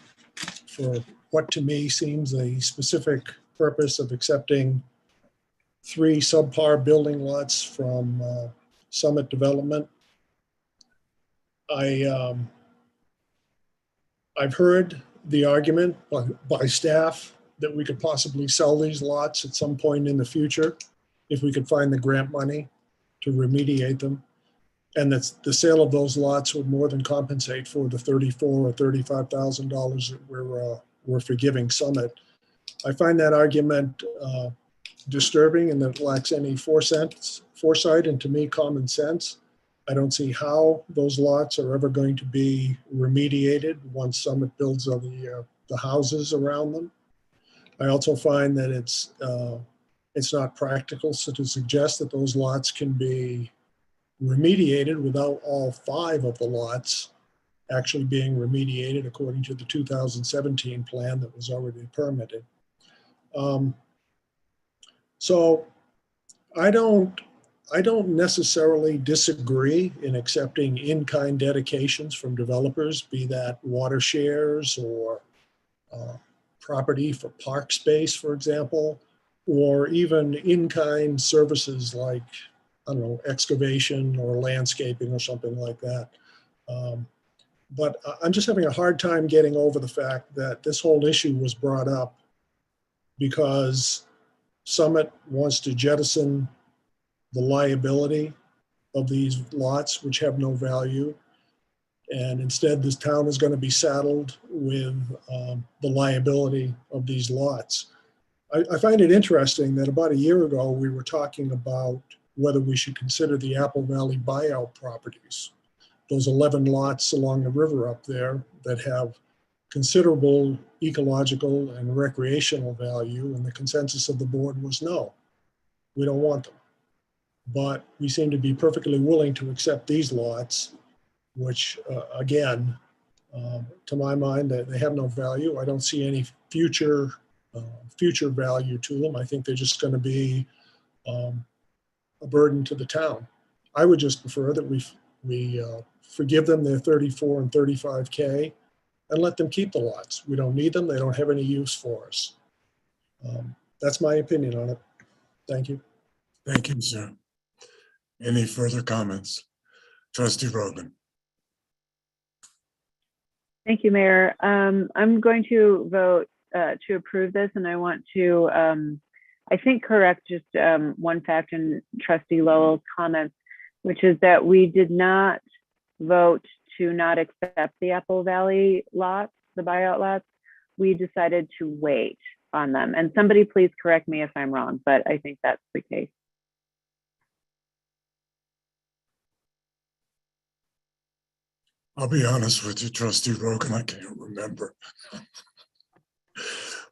Speaker 4: for what to me seems a specific purpose of accepting 3 subpar building lots from Summit Development. I've heard the argument by staff that we could possibly sell these lots at some point in the future if we could find the grant money to remediate them. And that the sale of those lots would more than compensate for the $34,000 or $35,000 that we're forgiving Summit. I find that argument disturbing and that it lacks any foresight and, to me, common sense. I don't see how those lots are ever going to be remediated once Summit builds the houses around them. I also find that it's not practical to suggest that those lots can be remediated without all 5 of the lots actually being remediated according to the 2017 plan that was already permitted. So I don't necessarily disagree in accepting in-kind dedications from developers, be that water shares or property for park space, for example, or even in-kind services like, I don't know, excavation or landscaping or something like that. But I'm just having a hard time getting over the fact that this whole issue was brought up because Summit wants to jettison the liability of these lots, which have no value. And instead, this town is going to be saddled with the liability of these lots. I find it interesting that about a year ago, we were talking about whether we should consider the Apple Valley buyout properties, those 11 lots along the river up there that have considerable ecological and recreational value. And the consensus of the board was no, we don't want them. But we seem to be perfectly willing to accept these lots, which again, to my mind, they have no value. I don't see any future value to them. I think they're just going to be a burden to the town. I would just prefer that we forgive them their 34 and 35K and let them keep the lots. We don't need them. They don't have any use for us. That's my opinion on it. Thank you.
Speaker 1: Thank you, sir. Any further comments? Trustee Rogan.
Speaker 16: Thank you, Mayor. I'm going to vote to approve this, and I want to, I think, correct just one fact in Trustee Lowell's comments, which is that we did not vote to not accept the Apple Valley lots, the buyout lots. We decided to wait on them. And somebody please correct me if I'm wrong, but I think that's the case.
Speaker 1: I'll be honest with you, Trustee Rogan, I can't remember.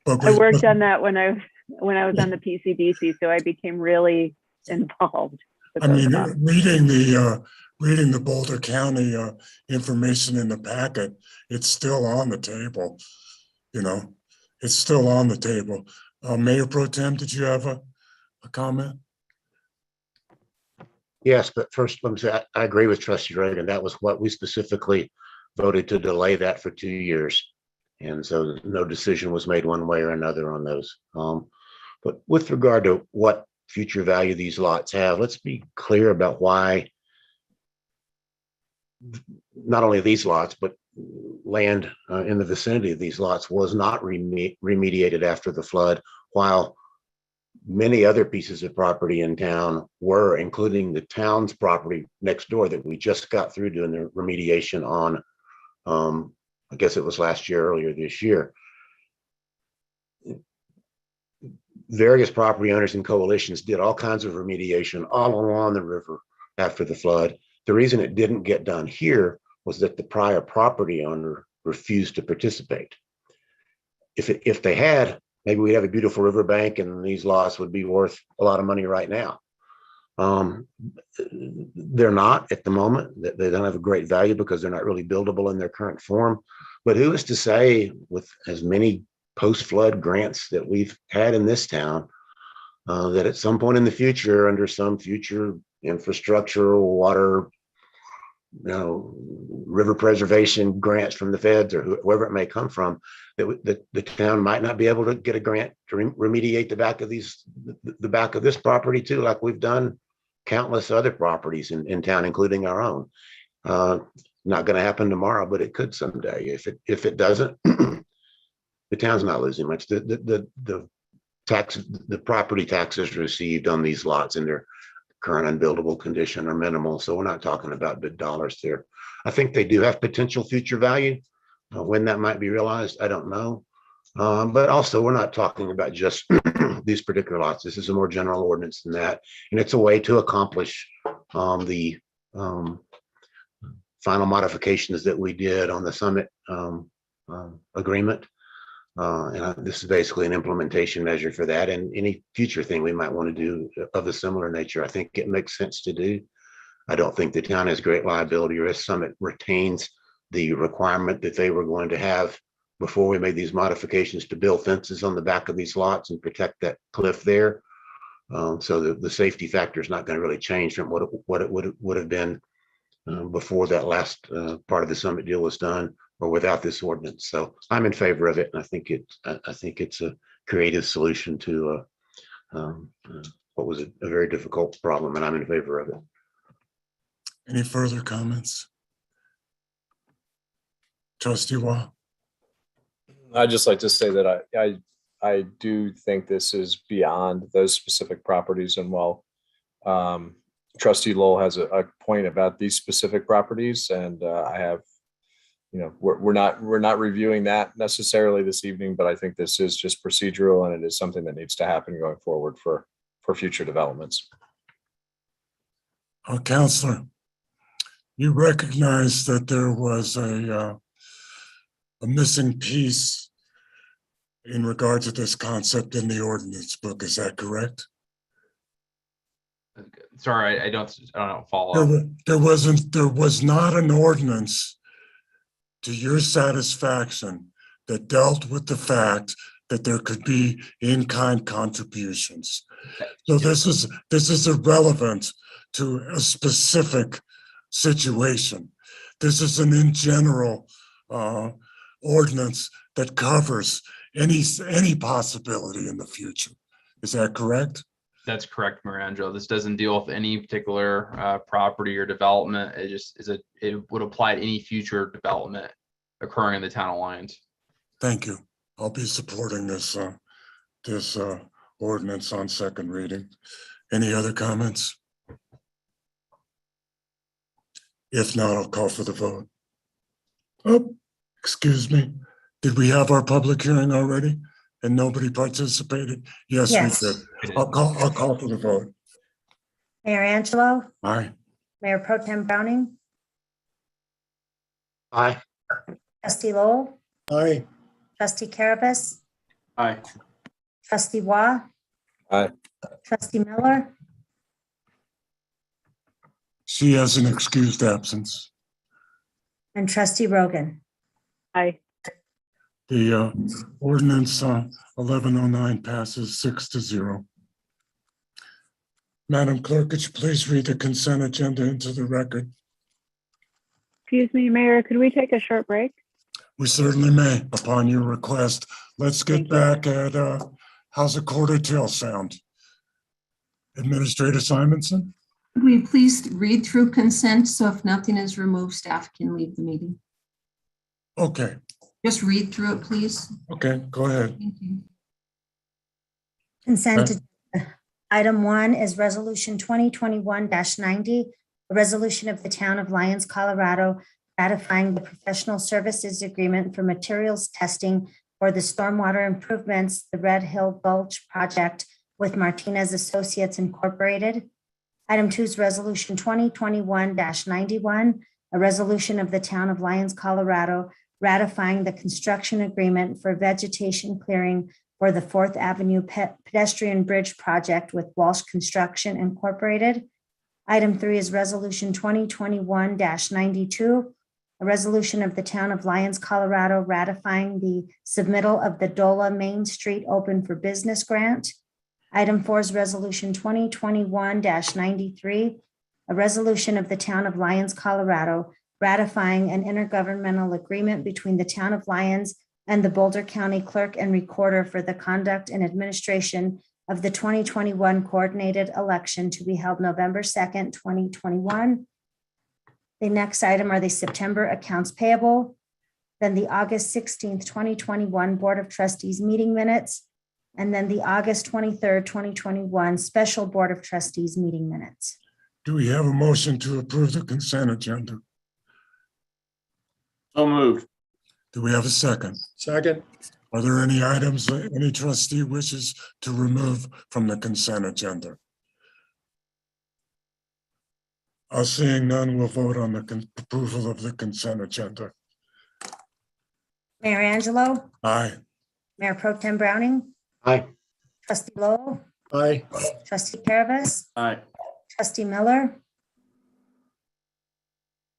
Speaker 16: I worked on that when I was on the PCDC, so I became really involved.
Speaker 1: I mean, reading the Boulder County information in the packet, it's still on the table. You know, it's still on the table. Mayor Pro Tem, did you have a comment?
Speaker 6: Yes, but first, let me say, I agree with Trustee Reagan. That was what we specifically voted to delay that for 2 years. And so no decision was made one way or another on those. But with regard to what future value these lots have, let's be clear about why not only these lots, but land in the vicinity of these lots was not remediated after the flood, while many other pieces of property in town were, including the town's property next door that we just got through doing the remediation on. I guess it was last year, earlier this year. Various property owners and coalitions did all kinds of remediation all along the river after the flood. The reason it didn't get done here was that the prior property owner refused to participate. If they had, maybe we'd have a beautiful riverbank and these lots would be worth a lot of money right now. They're not at the moment. They don't have a great value because they're not really buildable in their current form. But who is to say, with as many post-flood grants that we've had in this town, that at some point in the future, under some future infrastructure or water, river preservation grants from the feds or whoever it may come from, that the town might not be able to get a grant to remediate the back of this property too, like we've done countless other properties in town, including our own. Not going to happen tomorrow, but it could someday. If it doesn't, the town's not losing much. The property taxes received on these lots in their current unbuildable condition are minimal, so we're not talking about big dollars there. I think they do have potential future value. When that might be realized, I don't know. But also, we're not talking about just these particular lots. This is a more general ordinance than that, and it's a way to accomplish the final modifications that we did on the Summit agreement. And this is basically an implementation measure for that, and any future thing we might want to do of a similar nature. I think it makes sense to do. I don't think the town has great liability risk. Summit retains the requirement that they were going to have before we made these modifications to build fences on the back of these lots and protect that cliff there. So the safety factor is not going to really change from what it would have been before that last part of the Summit deal was done, or without this ordinance. So I'm in favor of it, and I think it's a creative solution to what was a very difficult problem, and I'm in favor of it.
Speaker 1: Any further comments? Trustee Wah?
Speaker 15: I'd just like to say that I do think this is beyond those specific properties, and while Trustee Lowell has a point about these specific properties, and I have, we're not reviewing that necessarily this evening, but I think this is just procedural, and it is something that needs to happen going forward for future developments.
Speaker 1: Counselor, you recognize that there was a missing piece in regard to this concept in the ordinance book. Is that correct?
Speaker 7: Sorry, I don't follow.
Speaker 1: There was not an ordinance to your satisfaction that dealt with the fact that there could be in-kind contributions. So this is irrelevant to a specific situation. This is an in general ordinance that covers any possibility in the future. Is that correct?
Speaker 7: That's correct, Marangelo. This doesn't deal with any particular property or development. It would apply to any future development occurring in the town of Lyons.
Speaker 1: Thank you. I'll be supporting this ordinance on second reading. Any other comments? If not, I'll call for the vote. Oh, excuse me. Did we have our public hearing already and nobody participated? Yes. We did. I'll call for the vote.
Speaker 3: Mayor Angelo?
Speaker 1: Aye.
Speaker 3: Mayor Pro Tem Browning?
Speaker 6: Aye.
Speaker 3: Trustee Lowell?
Speaker 4: Aye.
Speaker 3: Trustee Carabas?
Speaker 14: Aye.
Speaker 3: Trustee Waugh,
Speaker 15: Aye.
Speaker 3: Trustee Miller,
Speaker 1: She has an excused absence.
Speaker 3: and Trustee Rogan.
Speaker 16: Aye.
Speaker 1: The ordinance 1109 passes 6-0. Madam Clerk, could you please read the consent agenda into the record?
Speaker 16: Excuse me, Mayor, could we take a short break?
Speaker 1: We certainly may, upon your request. Let's get
Speaker 16: Thank you.
Speaker 1: back at, how's a quarter till sound? Administrator Simonson?
Speaker 17: Could we please read through consent, so if nothing is removed, staff can leave the meeting?
Speaker 1: Okay,
Speaker 17: Just read through it, please.
Speaker 1: okay, go ahead.
Speaker 17: Thank you.
Speaker 3: Consent agenda. Item 1 is Resolution 2021-90, a resolution of the Town of Lyons, Colorado, ratifying the professional services agreement for materials testing for the stormwater improvements, the Red Hill Gulch project with Martinez Associates Incorporated. Item 2 is Resolution 2021-91, a resolution of the Town of Lyons, Colorado, ratifying the construction agreement for vegetation clearing for the 4th Avenue pedestrian bridge project with Walsh Construction Incorporated. Item 3 is Resolution 2021-92, a resolution of the Town of Lyons, Colorado, ratifying the submittal of the DOLA Main Street Open for Business Grant. Item 4 is Resolution 2021-93, a resolution of the Town of Lyons, Colorado, ratifying an intergovernmental agreement between the Town of Lyons and the Boulder County Clerk and Recorder for the conduct and administration of the 2021 coordinated election to be held November 2nd, 2021. The next item are the September accounts payable, then the August 16th, 2021 Board of Trustees meeting minutes, and then the August 23rd, 2021 Special Board of Trustees meeting minutes.
Speaker 1: Do we have a motion to approve the consent agenda?
Speaker 14: So moved.
Speaker 1: Do we have a second?
Speaker 4: Second.
Speaker 1: Are there any items that any trustee wishes to remove from the consent agenda? Seeing none, we'll vote on the approval of the consent agenda.
Speaker 3: Mayor Angelo,
Speaker 1: Aye.
Speaker 3: Mayor Pro Tem Browning,
Speaker 6: Aye.
Speaker 3: Trustee Lowell,
Speaker 4: Aye.
Speaker 3: Trustee Caravas,
Speaker 14: Aye.
Speaker 3: Trustee Miller,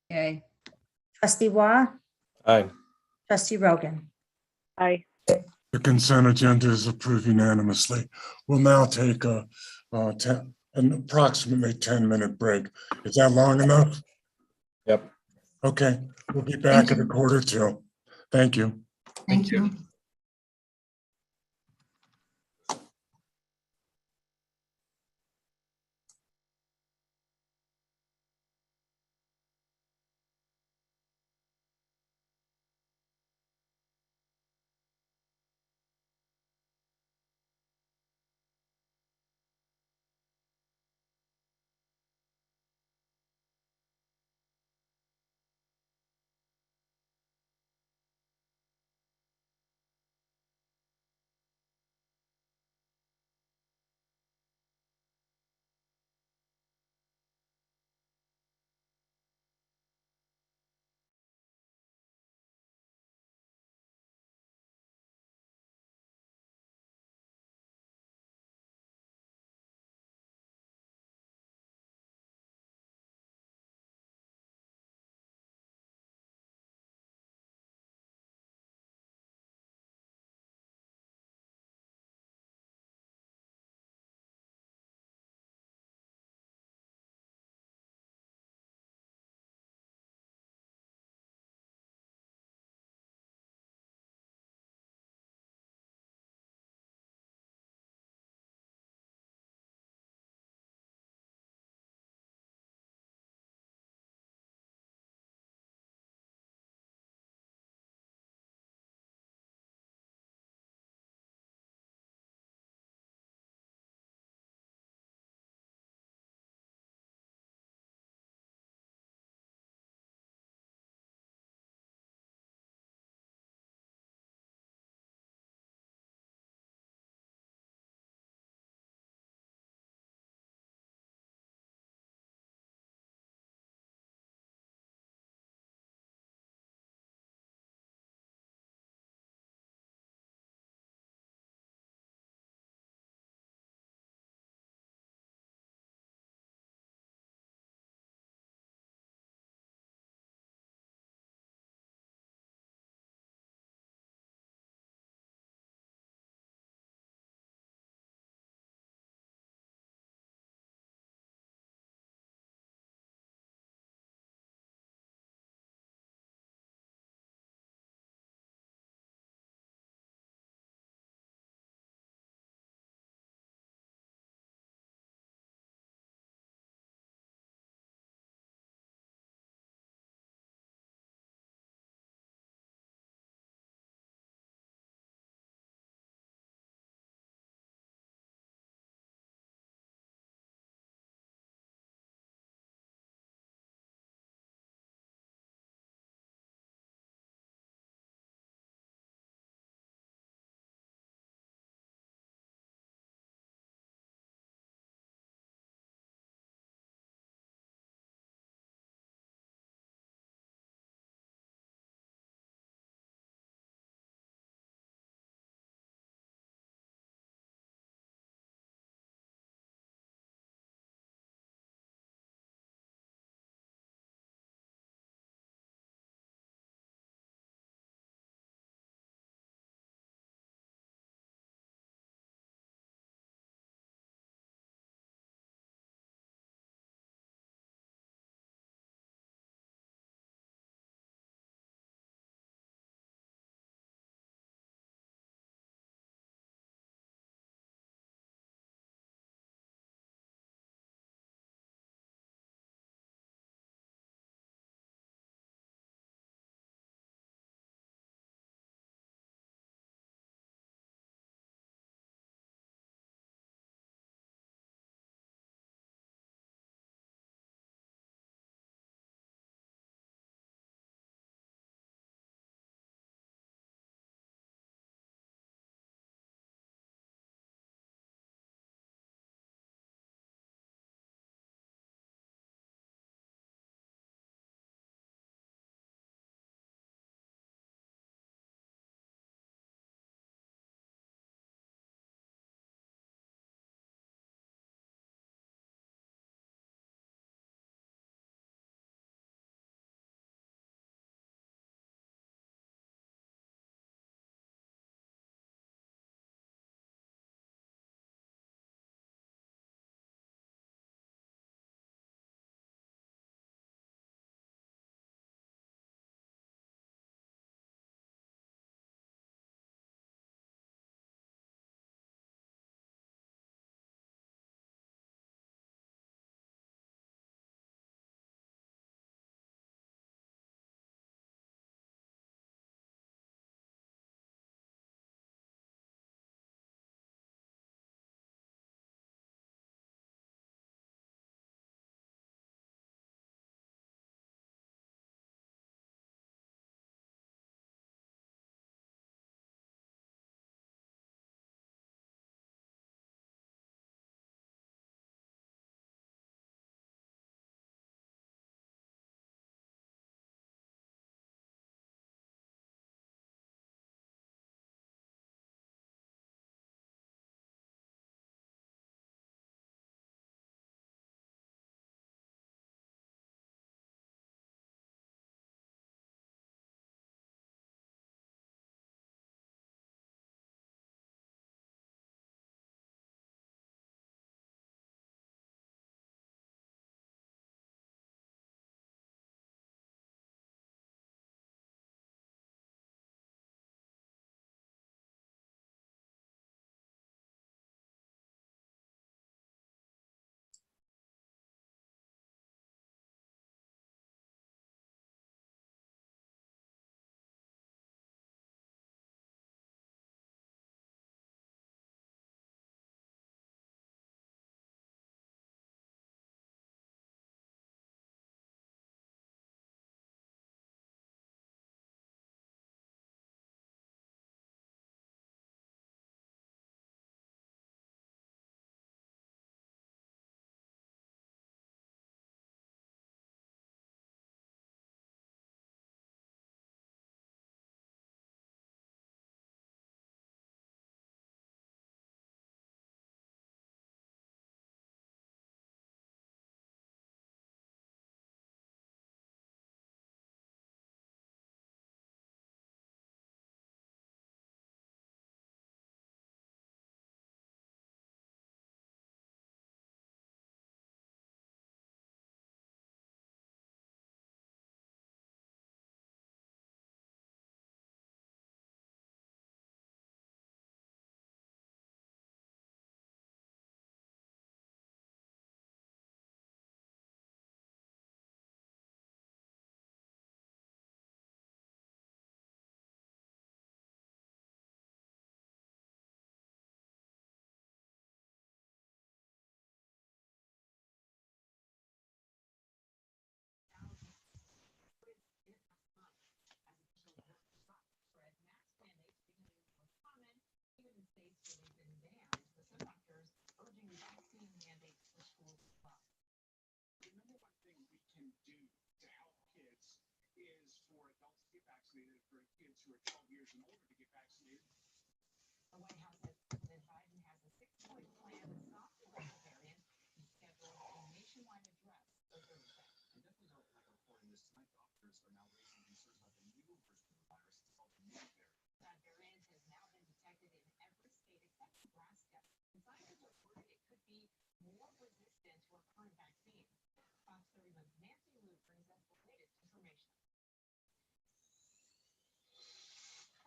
Speaker 2: Yay.
Speaker 3: Trustee Waugh,
Speaker 15: Aye.
Speaker 3: Trustee Rogan.
Speaker 16: Aye.
Speaker 1: The consent agenda is approved unanimously. We'll now take an approximately 10-minute break. Is that long enough?
Speaker 15: Yep.
Speaker 1: Okay, we'll be back at a quarter till. Thank you.
Speaker 17: Thank you.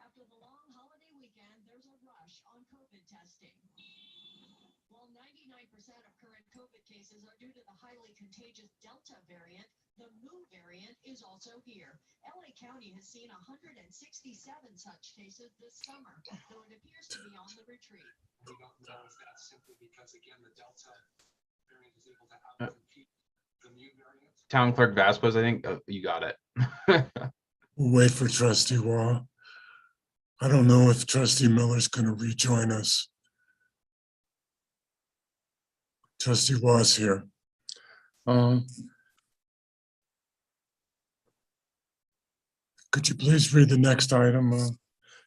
Speaker 10: After the long holiday weekend, there's a rush on COVID testing. While 99% of current COVID cases are due to the highly contagious Delta variant, the Mu variant is also here. LA County has seen 167 such cases this summer, though it appears to be on the retreat. We don't know if that's simply because, again, the Delta variant is able to outcompete the Mu variant.
Speaker 7: Town Clerk Vasquez, I think you got it.
Speaker 1: We'll wait for Trustee Waugh. I don't know if Trustee Miller's going to rejoin us. Trustee Waugh's here. Could you please read the next item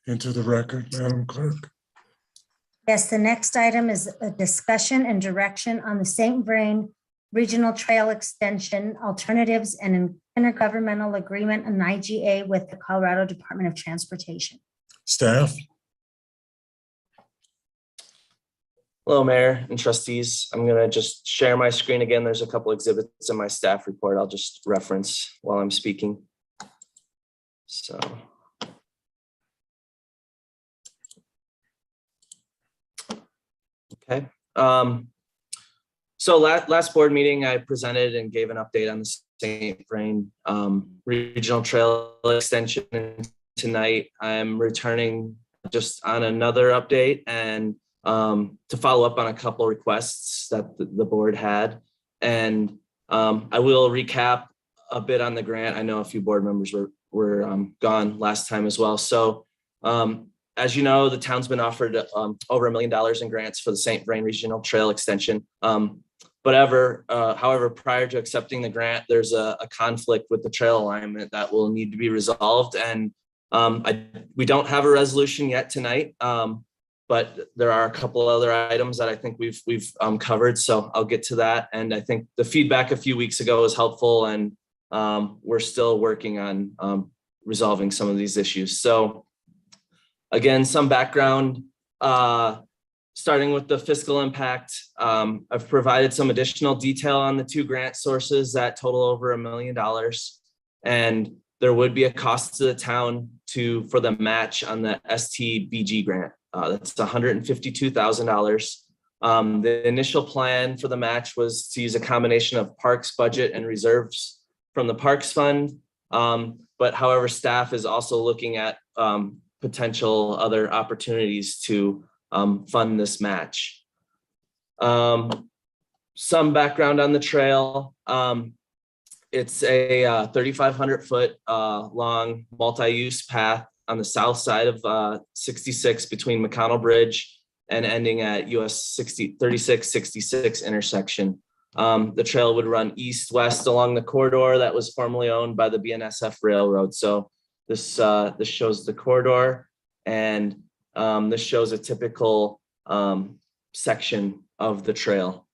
Speaker 1: into the record, Madam Clerk?
Speaker 3: Yes, the next item is a discussion and direction on the St. Vrain Regional Trail Extension alternatives and an intergovernmental agreement, an IGA with the Colorado Department of Transportation.
Speaker 1: Staff?
Speaker 19: Hello, Mayor and Trustees. I'm going to just share my screen again. There's a couple exhibits in my staff report I'll just reference while I'm speaking. So. Okay. So last board meeting, I presented and gave an update on the St. Vrain Regional Trail Extension. Tonight, I'm returning just on another update and to follow up on a couple requests that the board had. And I will recap a bit on the grant. I know a few board members were gone last time as well. So as you know, the town's been offered over $1 million in grants for the St. Vrain Regional Trail Extension. However, prior to accepting the grant, there's a conflict with the trail alignment that will need to be resolved. And we don't have a resolution yet tonight, but there are a couple other items that I think we've covered. So I'll get to that. And I think the feedback a few weeks ago was helpful, and we're still working on resolving some of these issues. So again, some background, starting with the fiscal impact. I've provided some additional detail on the two grant sources that total over $1 million. And there would be a cost to the town for the match on the STBG grant. That's $152,000. The initial plan for the match was to use a combination of parks budget and reserves from the Parks Fund. But however, staff is also looking at potential other opportunities to fund this match. Some background on the trail. It's a 3,500 foot long multi-use path on the south side of 66 between McConnell Bridge and ending at US 3666 intersection. The trail would run east-west along the corridor that was formerly owned by the BNSF Railroad. So this shows the corridor, and this shows a typical section of the trail.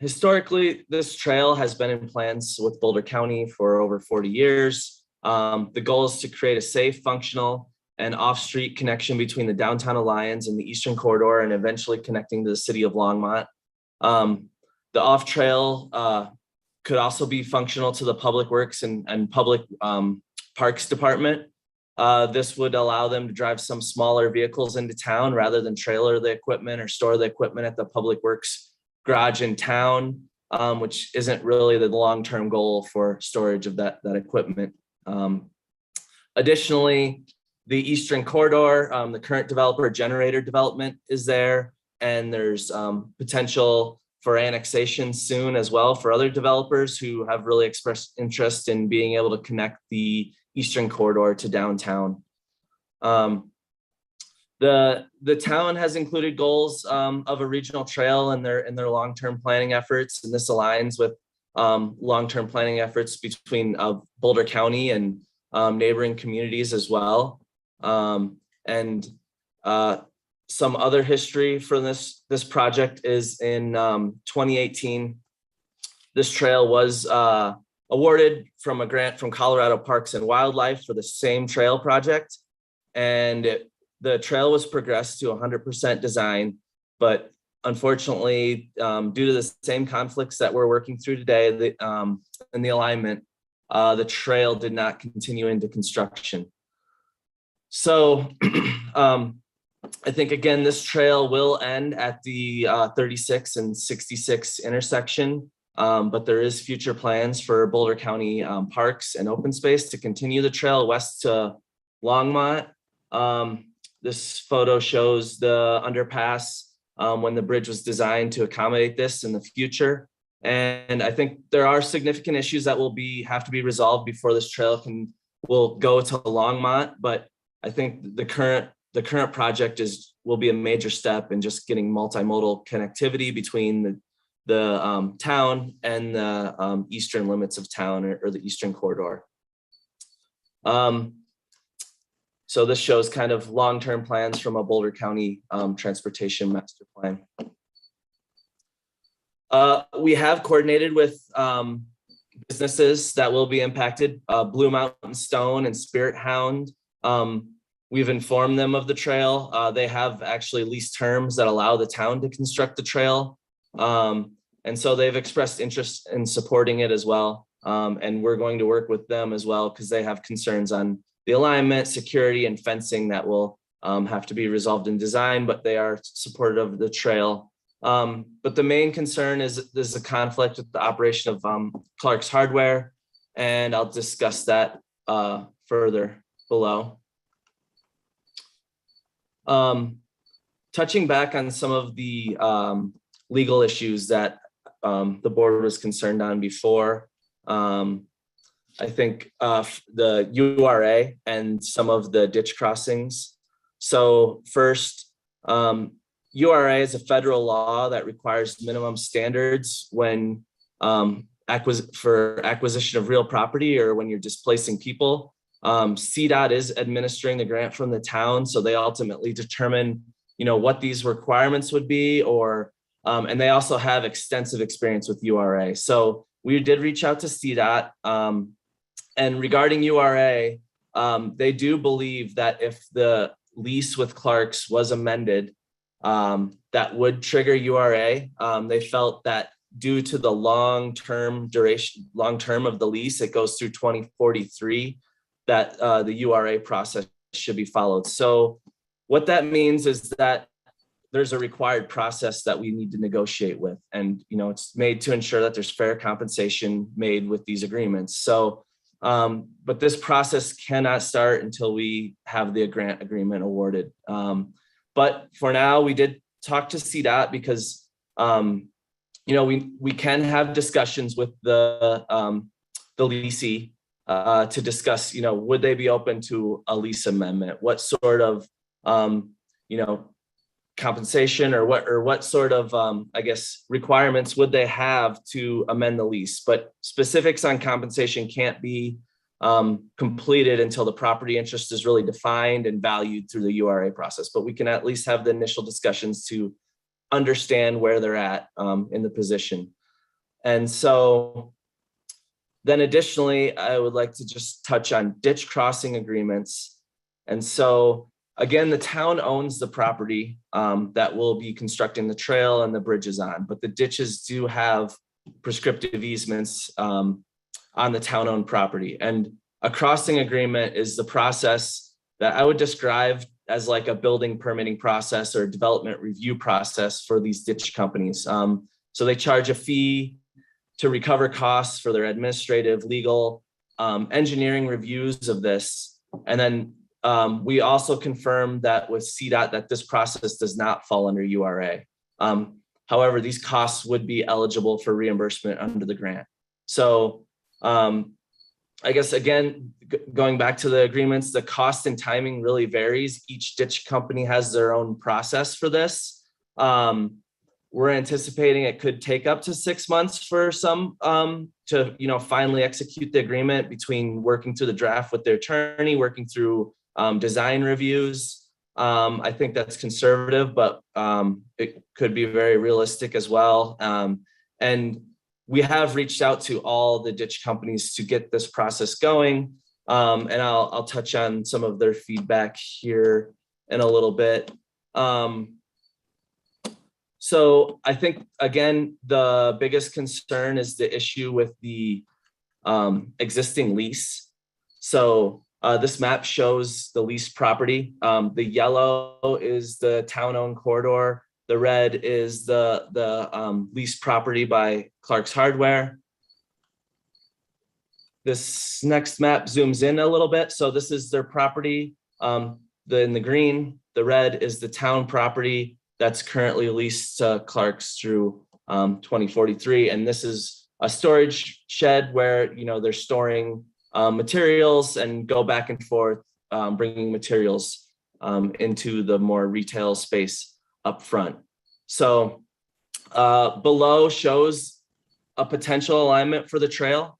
Speaker 19: Historically, this trail has been in plans with Boulder County for over 40 years. The goal is to create a safe, functional, and off-street connection between the downtown Alliance and the Eastern Corridor, and eventually connecting to the city of Longmont. The off-trail could also be functional to the Public Works and Public Parks Department. This would allow them to drive some smaller vehicles into town rather than trailer the equipment or store the equipment at the Public Works garage in town, which isn't really the long-term goal for storage of that equipment. Additionally, the Eastern Corridor, the current developer Generator Development is there, and there's potential for annexation soon as well for other developers who have really expressed interest in being able to connect the Eastern Corridor to downtown. The town has included goals of a regional trail in their long-term planning efforts, and this aligns with long-term planning efforts between Boulder County and neighboring communities as well. And some other history for this project is in 2018, this trail was awarded from a grant from Colorado Parks and Wildlife for the same trail project. And the trail was progressed to 100% design, but unfortunately, due to the same conflicts that we're working through today in the alignment, the trail did not continue into construction. So I think, again, this trail will end at the 36 and 66 intersection, but there is future plans for Boulder County Parks and Open Space to continue the trail west to Longmont. This photo shows the underpass when the bridge was designed to accommodate this in the future. And I think there are significant issues that will have to be resolved before this trail will go to Longmont. But I think the current project will be a major step in just getting multimodal connectivity between the town and the eastern limits of town or the eastern corridor. So this shows kind of long-term plans from a Boulder County transportation master plan. We have coordinated with businesses that will be impacted, Blue Mountain Stone and Spirit Hound. We've informed them of the trail. They have actually lease terms that allow the town to construct the trail. And so they've expressed interest in supporting it as well. And we're going to work with them as well because they have concerns on the alignment, security, and fencing that will have to be resolved in design, but they are supportive of the trail. But the main concern is there's a conflict with the operation of Clark's Hardware, and I'll discuss that further below. Touching back on some of the legal issues that the board was concerned on before, I think the URA and some of the ditch crossings. So first, URA is a federal law that requires minimum standards when for acquisition of real property or when you're displacing people. CDOT is administering the grant from the town, so they ultimately determine, what these requirements would be, and they also have extensive experience with URA. So we did reach out to CDOT, and regarding URA, they do believe that if the lease with Clark's was amended, that would trigger URA. They felt that due to the long-term of the lease, it goes through 2043, that the URA process should be followed. So what that means is that there's a required process that we need to negotiate with. And, it's made to ensure that there's fair compensation made with these agreements. So, but this process cannot start until we have the grant agreement awarded. But for now, we did talk to CDOT because, we can have discussions with the leasee to discuss, would they be open to a lease amendment? What sort of, compensation or what sort of, requirements would they have to amend the lease? But specifics on compensation can't be completed until the property interest is really defined and valued through the URA process. But we can at least have the initial discussions to understand where they're at in the position. And so then additionally, I would like to just touch on ditch crossing agreements. And so again, the town owns the property that will be constructing the trail and the bridges on, but the ditches do have prescriptive easements on the town-owned property. And a crossing agreement is the process that I would describe as like a building permitting process or development review process for these ditch companies. So they charge a fee to recover costs for their administrative, legal, engineering reviews of this. And then we also confirmed that with CDOT that this process does not fall under URA. However, these costs would be eligible for reimbursement under the grant. So I guess, again, going back to the agreements, the cost and timing really varies. Each ditch company has their own process for this. we're anticipating it could take up to 6 months for some to, finally execute the agreement between working through the draft with their attorney, working through design reviews. I think that's conservative, but it could be very realistic as well. And we have reached out to all the ditch companies to get this process going. And I'll touch on some of their feedback here in a little bit. So I think, again, the biggest concern is the issue with the existing lease. So this map shows the leased property. The yellow is the town-owned corridor. The red is the leased property by Clark's Hardware. This next map zooms in a little bit. So this is their property. In the green, the red is the town property that's currently leased to Clark's through 2043. And this is a storage shed where, they're storing materials and go back and forth, bringing materials into the more retail space up front. So below shows a potential alignment for the trail.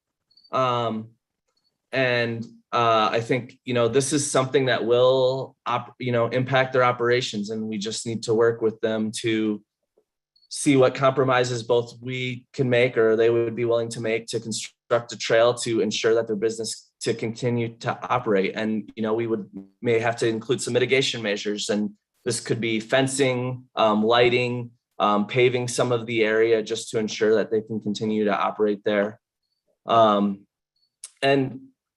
Speaker 19: I think, this is something that will, impact their operations, and we just need to work with them to see what compromises both we can make or they would be willing to make to construct a trail to ensure that their business to continue to operate. And, we may have to include some mitigation measures, and this could be fencing, lighting, paving some of the area just to ensure that they can continue to operate there. And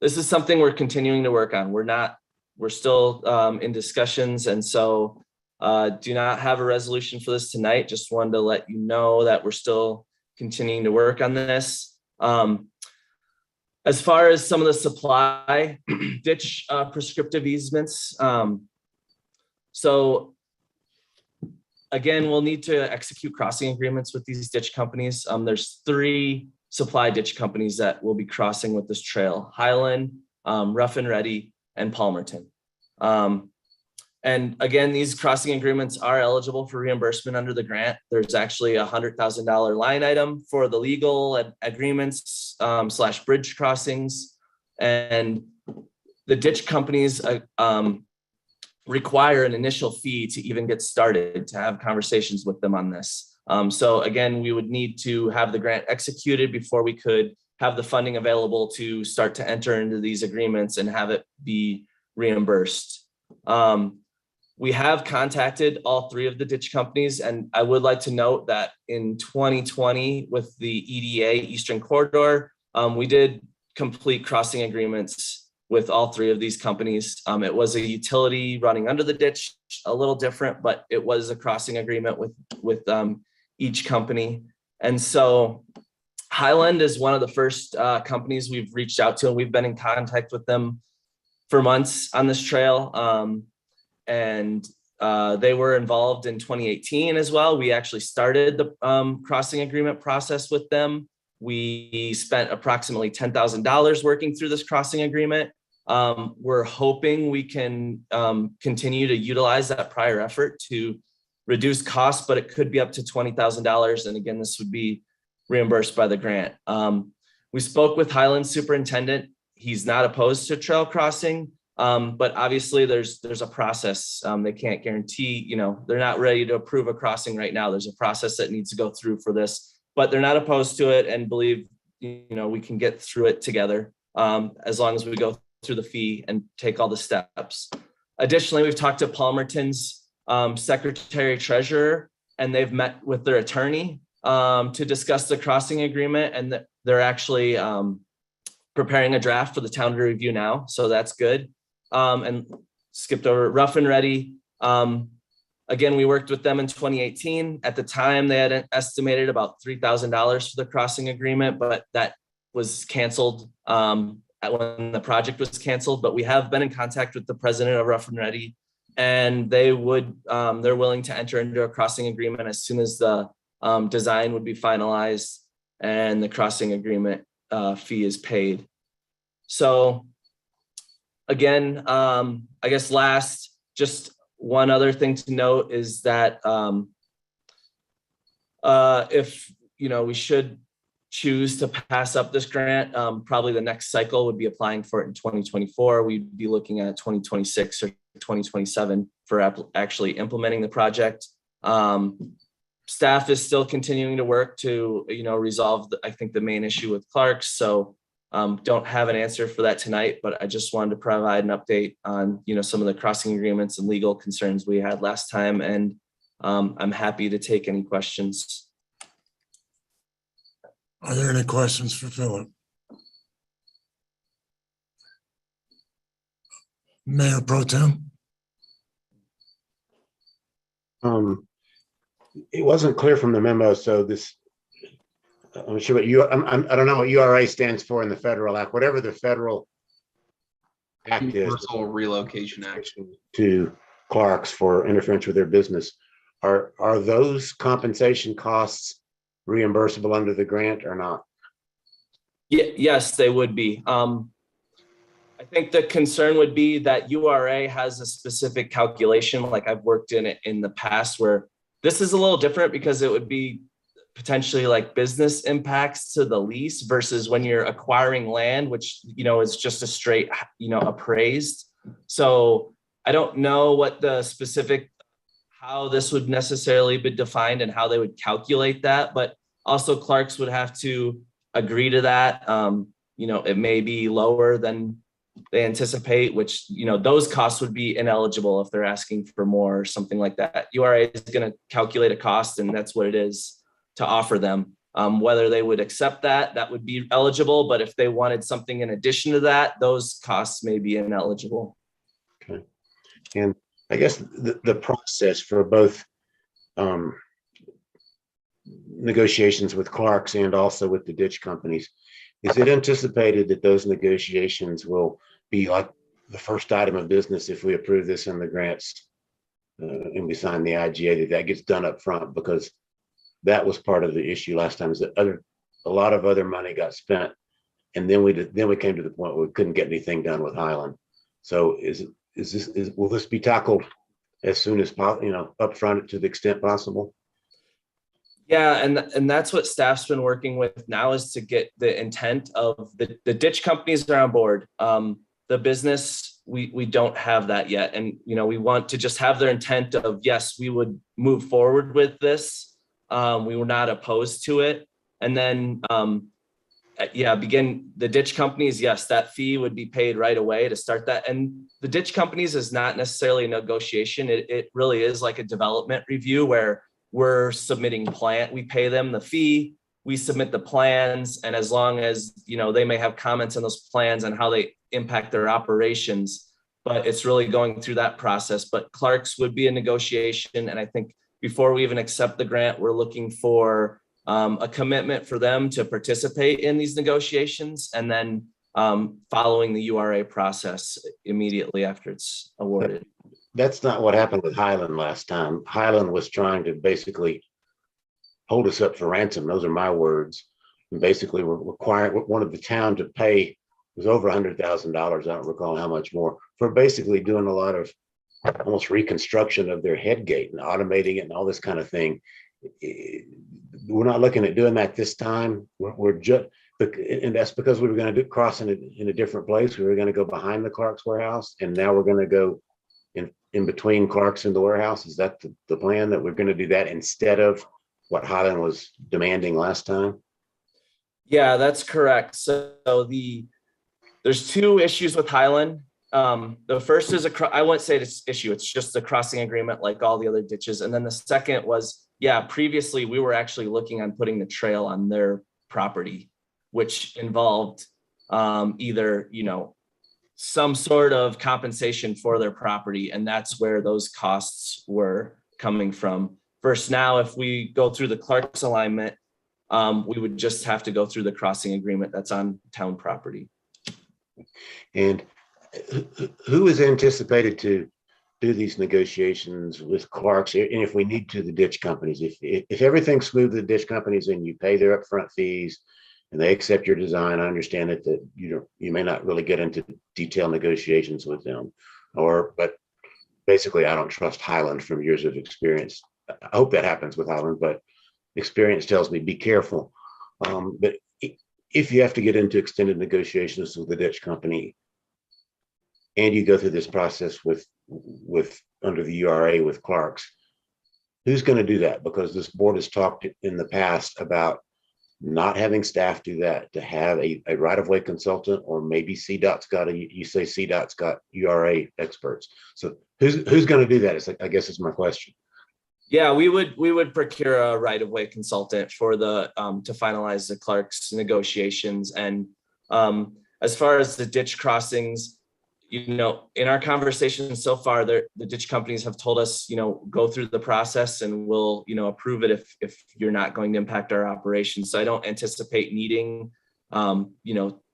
Speaker 19: this is something we're continuing to work on. We're still in discussions. And so do not have a resolution for this tonight. Just wanted to let you know that we're still continuing to work on this. As far as some of the supply ditch prescriptive easements. So again, we'll need to execute crossing agreements with these ditch companies. There's 3 supply ditch companies that will be crossing with this trail: Highland, Rough and Ready, and Palmerton. And again, these crossing agreements are eligible for reimbursement under the grant. There's actually a $100,000 line item for the legal agreements / bridge crossings. And the ditch companies require an initial fee to even get started, to have conversations with them on this. So again, we would need to have the grant executed before we could have the funding available to start to enter into these agreements and have it be reimbursed. We have contacted all 3 of the ditch companies, and I would like to note that in 2020 with the EDA Eastern Corridor, we did complete crossing agreements with all 3 of these companies. It was a utility running under the ditch, a little different, but it was a crossing agreement with each company. And so Highland is one of the first companies we've reached out to, and we've been in contact with them for months on this trail. They were involved in 2018 as well. We actually started the crossing agreement process with them. We spent approximately $10,000 working through this crossing agreement. We're hoping we can continue to utilize that prior effort to reduce costs, but it could be up to $20,000. And again, this would be reimbursed by the grant. We spoke with Highland superintendent. He's not opposed to trail crossing, but obviously there's a process. They can't guarantee, they're not ready to approve a crossing right now. There's a process that needs to go through for this, but they're not opposed to it and believe, we can get through it together as long as we go through the fee and take all the steps. Additionally, we've talked to Palmerton's secretary treasurer, and they've met with their attorney to discuss the crossing agreement, and they're actually preparing a draft for the town to review now. So that's good. And skipped over Rough and Ready. Again, we worked with them in 2018. At the time, they had estimated about $3,000 for the crossing agreement, but that was canceled when the project was canceled. But we have been in contact with the president of Rough and Ready, and they're willing to enter into a crossing agreement as soon as the design would be finalized and the crossing agreement fee is paid. So again, I guess last, just one other thing to note is that if, we should choose to pass up this grant, probably the next cycle would be applying for it in 2024. We'd be looking at 2026 or 2027 for actually implementing the project. Staff is still continuing to work to, resolve, I think, the main issue with Clark's. So don't have an answer for that tonight, but I just wanted to provide an update on, some of the crossing agreements and legal concerns we had last time. And I'm happy to take any questions.
Speaker 1: Are there any questions for Philip? Mayor Pro Tem?
Speaker 6: It wasn't clear from the memo, so this, I'm sure what you, I don't know what URA stands for in the federal act, whatever the federal act is.
Speaker 7: Universal Relocation Act.
Speaker 6: To Clark's for interference with their business. Are those compensation costs reimbursable under the grant or not?
Speaker 19: Yes, they would be. I think the concern would be that URA has a specific calculation, like I've worked in it in the past, where this is a little different because it would be potentially like business impacts to the lease versus when you're acquiring land, which, is just a straight, appraised. So I don't know what the specific, how this would necessarily be defined and how they would calculate that, but also Clark's would have to agree to that. It may be lower than they anticipate, which, those costs would be ineligible if they're asking for more or something like that. URA is going to calculate a cost, and that's what it is to offer them. Whether they would accept that would be eligible, but if they wanted something in addition to that, those costs may be ineligible.
Speaker 6: Okay. And I guess the process for both negotiations with Clark's and also with the ditch companies, is it anticipated that those negotiations will be like the first item of business if we approve this in the grants and we sign the IGA, that gets done up front? Because that was part of the issue last time, is that a lot of other money got spent, and then we came to the point where we couldn't get anything done with Highland. So will this be tackled as soon as possible, up front to the extent possible?
Speaker 19: Yeah, and that's what staff's been working with now, is to get the intent of the ditch companies are on board. The business, we don't have that yet. And, we want to just have their intent of, yes, we would move forward with this. We were not opposed to it. And then, begin the ditch companies. Yes, that fee would be paid right away to start that. And the ditch companies is not necessarily a negotiation. It really is like a development review where we're submitting we pay them the fee, we submit the plans, and as long as, they may have comments on those plans and how they impact their operations, but it's really going through that process. But Clark's would be a negotiation. And I think before we even accept the grant, we're looking for a commitment for them to participate in these negotiations, and then following the URA process immediately after it's awarded.
Speaker 6: That's not what happened with Highland last time. Highland was trying to basically hold us up for ransom. Those are my words. And basically, we're requiring one of the town to pay, it was over $100,000. I don't recall how much more, for basically doing a lot of almost reconstruction of their head gate and automating it and all this kind of thing. We're not looking at doing that this time. We're just, and that's because we were going to cross in a different place. We were going to go behind the Clark's warehouse, and now we're going to go in between Clark's and the warehouse. Is that the plan, that we're going to do that instead of what Highland was demanding last time?
Speaker 19: Yeah, that's correct. So there's two issues with Highland. The first is I wouldn't say it's issue. It's just a crossing agreement like all the other ditches. And then the second was, previously we were actually looking on putting the trail on their property, which involved either, some sort of compensation for their property. And that's where those costs were coming from. Versus now, if we go through the Clark's alignment, we would just have to go through the crossing agreement that's on town property.
Speaker 6: And who is anticipated to do these negotiations with Clark's? And if we need to, the ditch companies, if everything's smooth, the ditch companies, and you pay their upfront fees and they accept your design, I understand that you may not really get into detailed negotiations with them, but basically I don't trust Highland from years of experience. I hope that happens with Highland, but experience tells me be careful. But if you have to get into extended negotiations with the ditch company and you go through this process with under the URA with Clark's, who's going to do that? Because this board has talked in the past about not having staff do that, to have a right-of-way consultant, or maybe CDOT's got you say CDOT's got URA experts. So who's going to do that? I guess is my question.
Speaker 19: Yeah, we would procure a right-of-way consultant for the to finalize the Clark's negotiations. And as far as the ditch crossings, in our conversations so far, the ditch companies have told us, go through the process and we'll, approve it if you're not going to impact our operations. So I don't anticipate needing,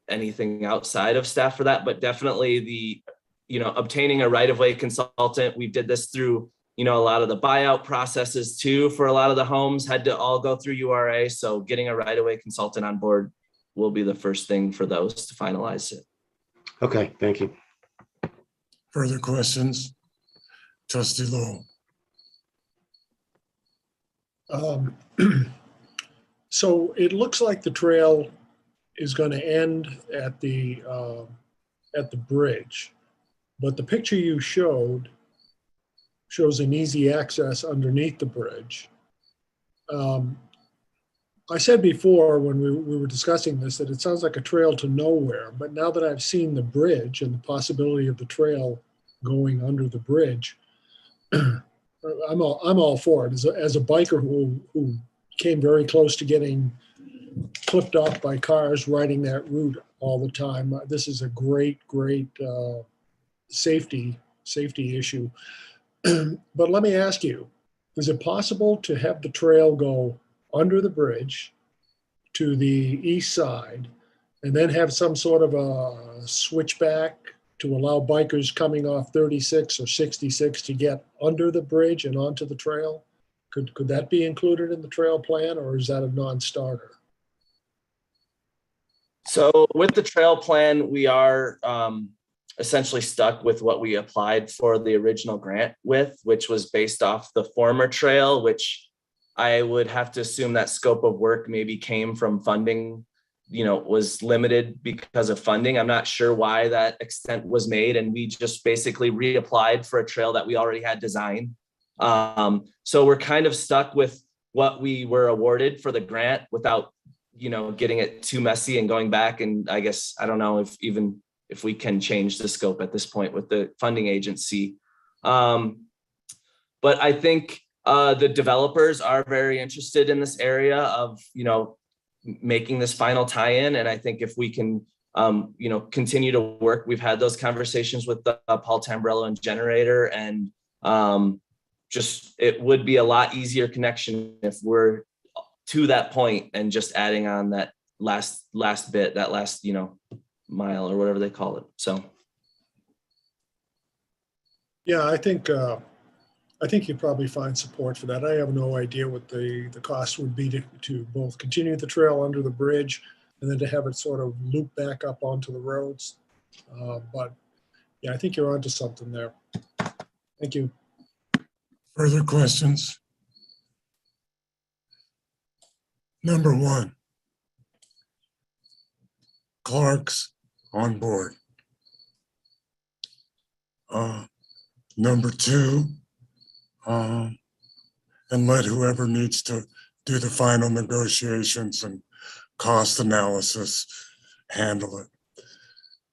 Speaker 19: anything outside of staff for that, but definitely obtaining a right-of-way consultant. We did this through, a lot of the buyout processes too, for a lot of the homes had to all go through URA. So getting a right-of-way consultant on board will be the first thing for those to finalize it.
Speaker 6: Okay, thank you.
Speaker 1: Further questions? Trustee Lowell.
Speaker 4: So it looks like the trail is going to end at the bridge, but the picture you showed shows an easy access underneath the bridge. I said before when we were discussing this that it sounds like a trail to nowhere, but now that I've seen the bridge and the possibility of the trail going under the bridge, I'm all for it. As a biker who came very close to getting flipped off by cars riding that route all the time, this is a great safety issue. But let me ask you, is it possible to have the trail go under the bridge to the east side and then have some sort of a switchback to allow bikers coming off 36 or 66 to get under the bridge and onto the trail? Could that be included in the trail plan, or is that a non-starter?
Speaker 19: So with the trail plan, we are essentially stuck with what we applied for the original grant with, which was based off the former trail, which I would have to assume that scope of work maybe came from funding, was limited because of funding. I'm not sure why that extent was made. And we just basically reapplied for a trail that we already had designed. So we're kind of stuck with what we were awarded for the grant without, getting it too messy and going back. And I guess, I don't know if we can change the scope at this point with the funding agency. But I think the developers are very interested in this area of, making this final tie-in. And I think if we can, continue to work, we've had those conversations with Paul Tamburello and Generator, and it would be a lot easier connection if we're to that point and just adding on that last bit, that last, mile or whatever they call it. So.
Speaker 4: Yeah, I think you'd probably find support for that. I have no idea what the cost would be to both continue the trail under the bridge and then to have it sort of loop back up onto the roads. But yeah, I think you're onto something there. Thank you.
Speaker 1: Further questions? Number one, Clark's on board. Number two, and let whoever needs to do the final negotiations and cost analysis handle it.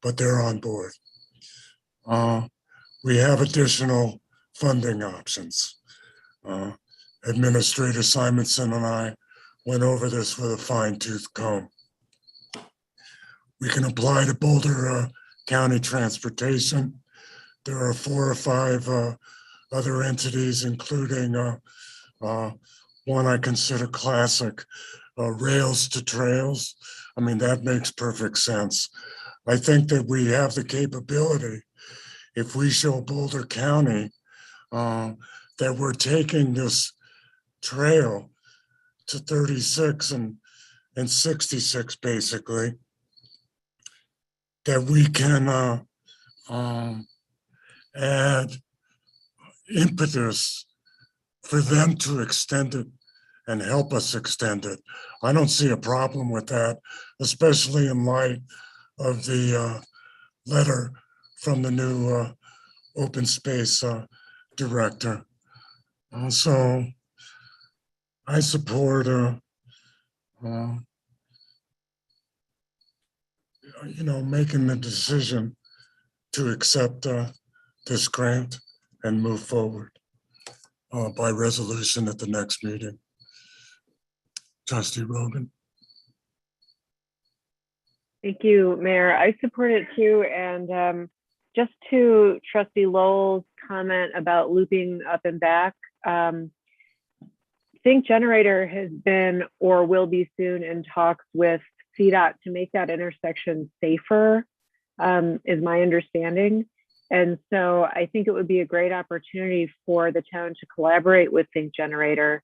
Speaker 1: But they're on board. We have additional funding options. Administrator Simonson and I went over this with a fine-tooth comb. We can apply to Boulder County Transportation. There are 4 or 5 other entities, including one I consider classic, Rails to Trails. I mean, that makes perfect sense. I think that we have the capability, if we show Boulder County that we're taking this trail to 36 and 66 basically, that we can add impetus for them to extend it and help us extend it. I don't see a problem with that, especially in light of the letter from the new open space director. So I support, making the decision to accept this grant and move forward by resolution at the next meeting. Trustee Rogan.
Speaker 16: Thank you, Mayor. I support it too. And just to Trustee Lowell's comment about looping up and back, Think Generator has been or will be soon in talks with CDOT to make that intersection safer, is my understanding. And so I think it would be a great opportunity for the town to collaborate with Think Generator.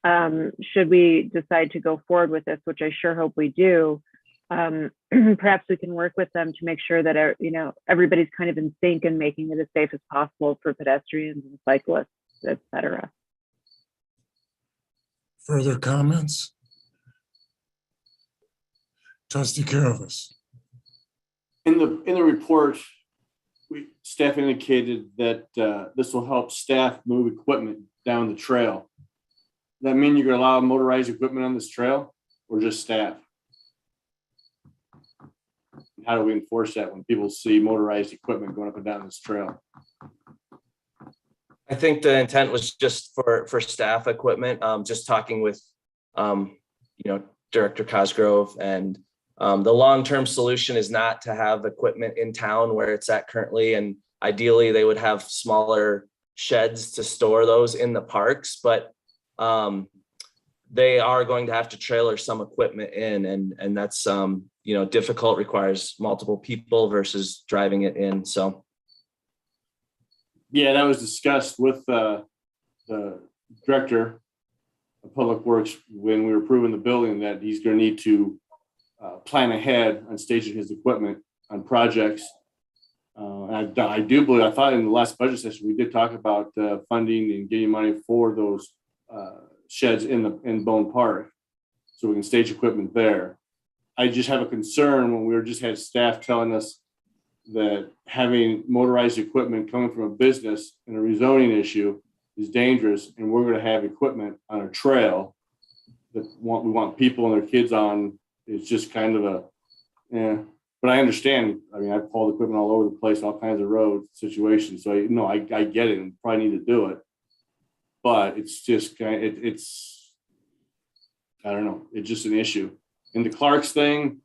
Speaker 16: Should we decide to go forward with this, which I sure hope we do, perhaps we can work with them to make sure that everybody's kind of in sync and making it as safe as possible for pedestrians and cyclists, et cetera.
Speaker 1: Further comments? Trustee Caravas.
Speaker 14: In the report, staff indicated that this will help staff move equipment down the trail. Does that mean you're going to allow motorized equipment on this trail, or just staff? How do we enforce that when people see motorized equipment going up and down this trail?
Speaker 19: I think the intent was just for staff equipment. Just talking with, Director Cosgrove, and the long-term solution is not to have equipment in town where it's at currently. And ideally they would have smaller sheds to store those in the parks, but they are going to have to trailer some equipment in, and that's, difficult, requires multiple people versus driving it in. So.
Speaker 14: Yeah, that was discussed with the director of Public Works when we were approving the building, that he's going to need to plan ahead on staging his equipment on projects. And I do believe, I thought in the last budget session, we did talk about funding and getting money for those sheds in Bone Park, so we can stage equipment there. I just have a concern when we just had staff telling us that having motorized equipment coming from a business and a rezoning issue is dangerous, and we're going to have equipment on a trail that we want people and their kids on. It's just kind of but I understand. I mean, I've hauled equipment all over the place, all kinds of road situations. So I get it and probably need to do it, but it's just I don't know. It's just an issue. And the Clark's thing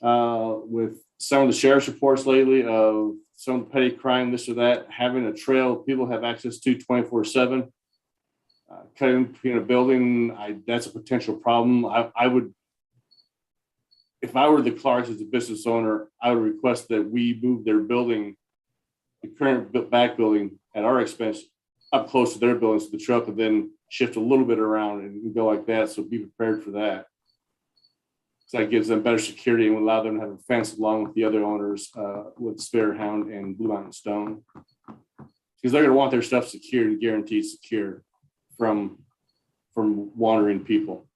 Speaker 14: with some of the sheriff's reports lately of some petty crime, this or that, having a trail people have access to 24/7, cutting between a building, that's a potential problem. I would, if I were the Clarks as a business owner, I would request that we move their building, the current back building at our expense, up close to their building, so the trail could then shift a little bit around and go like that. So be prepared for that. So that gives them better security and would allow them to have a fence along with the other owners with Spirit Hound and Blue Mountain Stone, because they're going to want their stuff secured and guaranteed secure from wandering people.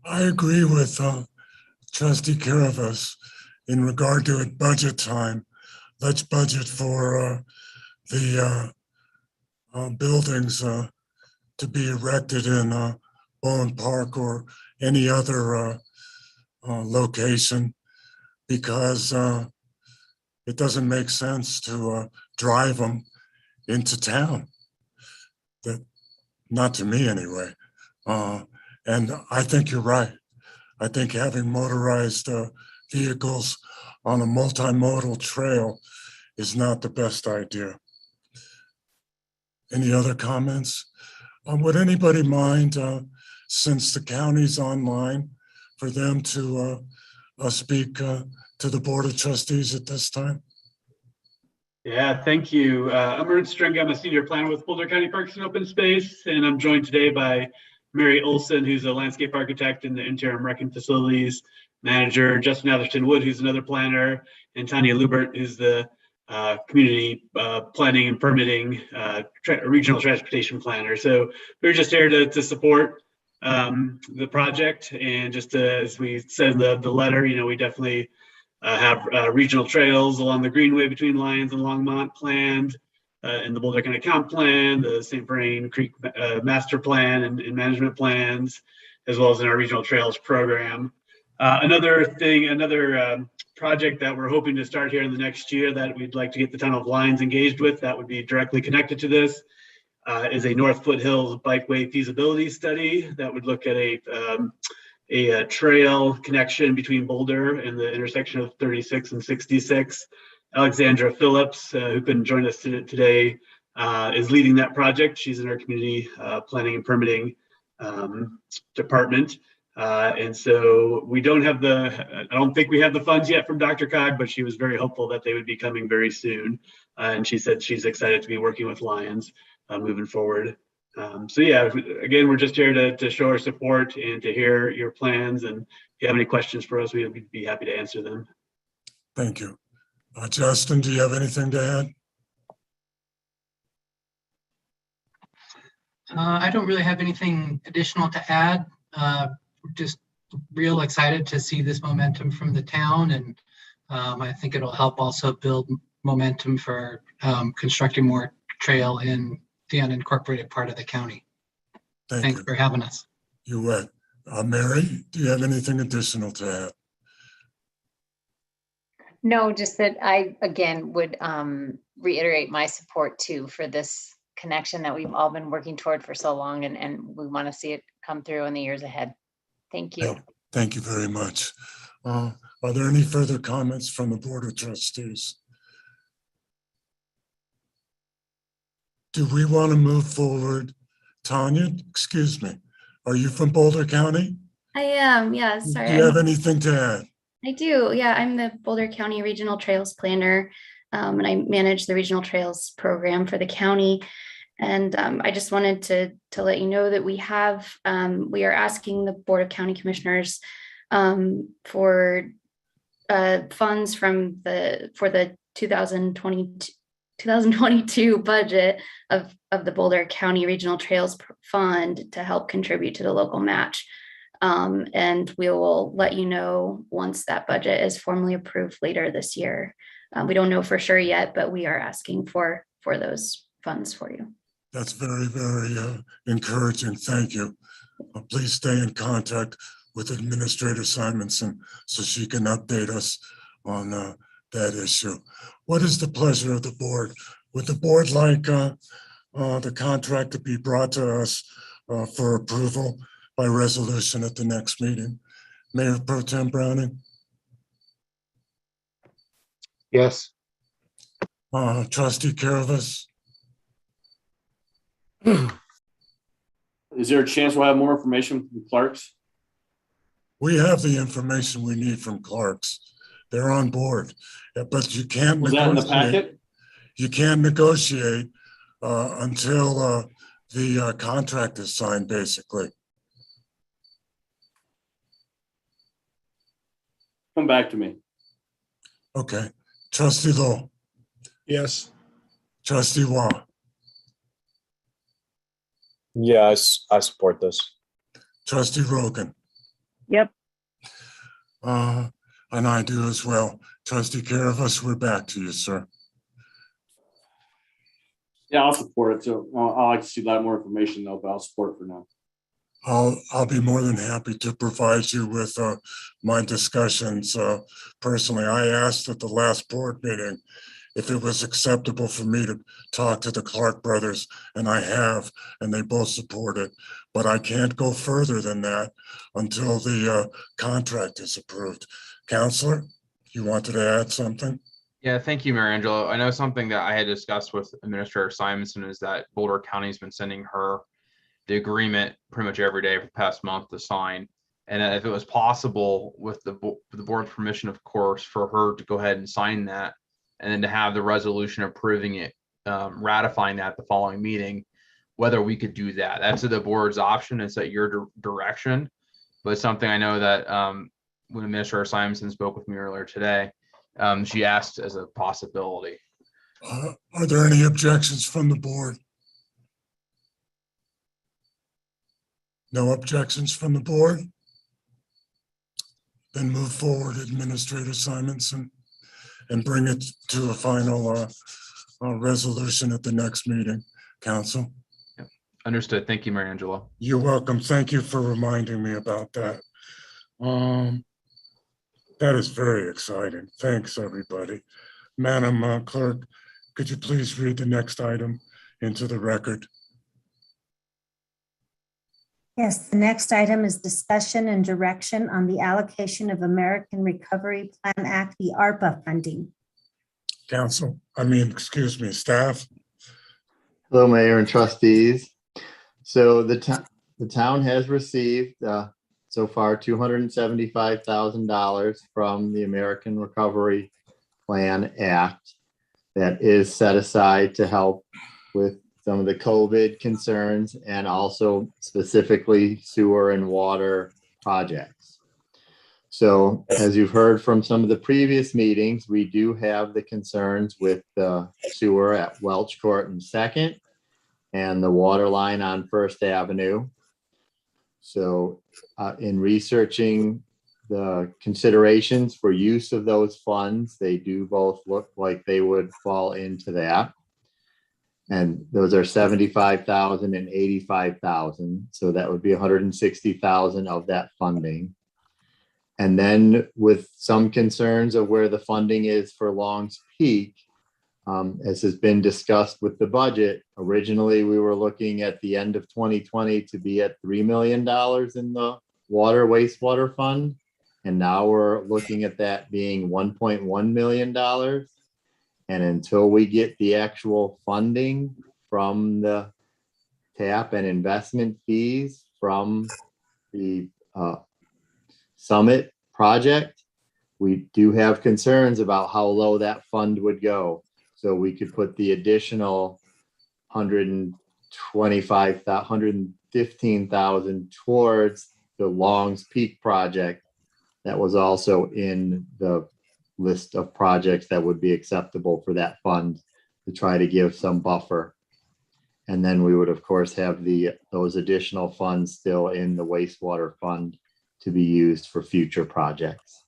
Speaker 1: I agree with Trustee Caravas in regard to at budget time. Let's budget for the buildings to be erected in Bowen Park or any other location, because it doesn't make sense to drive them into town. Not to me anyway. And I think you're right. I think having motorized vehicles on a multimodal trail is not the best idea. Any other comments? Would anybody mind, since the county's online, for them to speak to the Board of Trustees at this time?
Speaker 11: Yeah, thank you. I'm Ernst String. I'm a senior planner with Boulder County Parks and Open Space, and I'm joined today by Mary Olson, who's a landscape architect and the interim rec and facilities manager, Justin Atherton Wood, who's another planner, and Tanya Lubert, who's the community planning and permitting regional transportation planner. So we're just here to support the project, and just as we said in the letter, we definitely have regional trails along the Greenway between Lyons and Longmont planned, in the Boulder County Comp Plan, the St. Vrain Creek Master Plan and management plans, as well as in our regional trails program. Another project that we're hoping to start here in the next year that we'd like to get the town of Lyons engaged with, that would be directly connected to this, is a North Foothills Bikeway feasibility study that would look at a trail connection between Boulder and the intersection of 36 and 66. Alexandra Phillips, who couldn't join us today, is leading that project. She's in our community planning and permitting department. And so we don't have I don't think we have the funds yet from Dr. Cog, but she was very hopeful that they would be coming very soon. And she said she's excited to be working with Lyons moving forward. So yeah, again, we're just here to show our support and to hear your plans. And if you have any questions for us, we'd be happy to answer them.
Speaker 1: Thank you. Justin, do you have anything to add?
Speaker 8: I don't really have anything additional to add. Just real excited to see this momentum from the town, and I think it'll help also build momentum for constructing more trail in the unincorporated part of the county. Thanks for having us.
Speaker 1: You bet. Mary, do you have anything additional to add?
Speaker 12: No, just that I, again, would reiterate my support too for this connection that we've all been working toward for so long, and we want to see it come through in the years ahead. Thank you.
Speaker 1: Thank you very much. Are there any further comments from the Board of Trustees? Do we want to move forward? Tanya, excuse me, are you from Boulder County?
Speaker 13: I am, yeah, sorry.
Speaker 1: Do you have anything to add?
Speaker 13: I do, yeah, I'm the Boulder County Regional Trails Planner, and I manage the Regional Trails program for the county. And I just wanted to let you know that we are asking the Board of County Commissioners for funds for the 2022 budget of the Boulder County Regional Trails Fund to help contribute to the local match. And we will let you know once that budget is formally approved later this year. We don't know for sure yet, but we are asking for those funds for you.
Speaker 1: That's very, very encouraging. Thank you. Please stay in contact with Administrator Simonson so she can update us on that issue. What is the pleasure of the board? Would the board like the contract to be brought to us for approval by resolution at the next meeting? Mayor Pro Tem Browning?
Speaker 6: Yes.
Speaker 1: Trustee Caravas?
Speaker 14: Is there a chance we'll have more information from Clark's?
Speaker 1: We have the information we need from Clark's. They're on board, but you can't
Speaker 14: Was that in the packet?
Speaker 1: You can't negotiate until the contract is signed, basically.
Speaker 14: Come back to me.
Speaker 1: Okay. Trustee Lowe?
Speaker 4: Yes.
Speaker 1: Trustee Wah?
Speaker 15: Yeah, I support this.
Speaker 1: Trustee Rogan?
Speaker 16: Yep.
Speaker 1: And I do as well. Trustee Caravas, we're back to you, sir.
Speaker 14: Yeah, I'll support it. So I'll like to see a lot more information though, but I'll support it for now.
Speaker 1: I'll be more than happy to provide you with my discussions. Personally, I asked at the last board meeting if it was acceptable for me to talk to the Clark brothers, and I have, and they both support it. But I can't go further than that until the contract is approved. Counselor, you wanted to add something?
Speaker 7: Yeah, thank you, Mayor Angelo. I know something that I had discussed with Administrator Simonson is that Boulder County has been sending her the agreement pretty much every day for the past month to sign. And if it was possible with the board's permission, of course, for her to go ahead and sign that, and then to have the resolution approving it, ratifying that the following meeting, whether we could do that. That's the board's option. It's at your direction. But it's something I know that when Administrator Simonson spoke with me earlier today, she asked as a possibility.
Speaker 1: Are there any objections from the board? No objections from the board? Then move forward, Administrator Simonson, and bring it to a final resolution at the next meeting. Council?
Speaker 7: Yep. Understood. Thank you, Mayor Angelo.
Speaker 1: You're welcome. Thank you for reminding me about that. That is very exciting. Thanks, everybody. Madam Clerk, could you please read the next item into the record?
Speaker 3: Yes, the next item is discussion and direction on the allocation of American Recovery Plan Act, the ARPA funding.
Speaker 1: Council, excuse me, staff.
Speaker 5: Hello, Mayor and trustees. So the town has received so far $275,000 from the American Recovery Plan Act that is set aside to help with some of the COVID concerns and also specifically sewer and water projects. So as you've heard from some of the previous meetings, we do have the concerns with the sewer at Welch Court and 2nd and the water line on First Avenue. So in researching the considerations for use of those funds, they do both look like they would fall into that. And those are 75,000 and 85,000. So that would be 160,000 of that funding. And then with some concerns of where the funding is for Long's Peak, as has been discussed with the budget, originally we were looking at the end of 2020 to be at $3 million in the water wastewater fund. And now we're looking at that being $1.1 million. And until we get the actual funding from the TAP and investment fees from the Summit project, we do have concerns about how low that fund would go. So we could put the additional 115,000 towards the Long's Peak project that was also in the list of projects that would be acceptable for that fund to try to give some buffer. And then we would of course have those additional funds still in the wastewater fund to be used for future projects.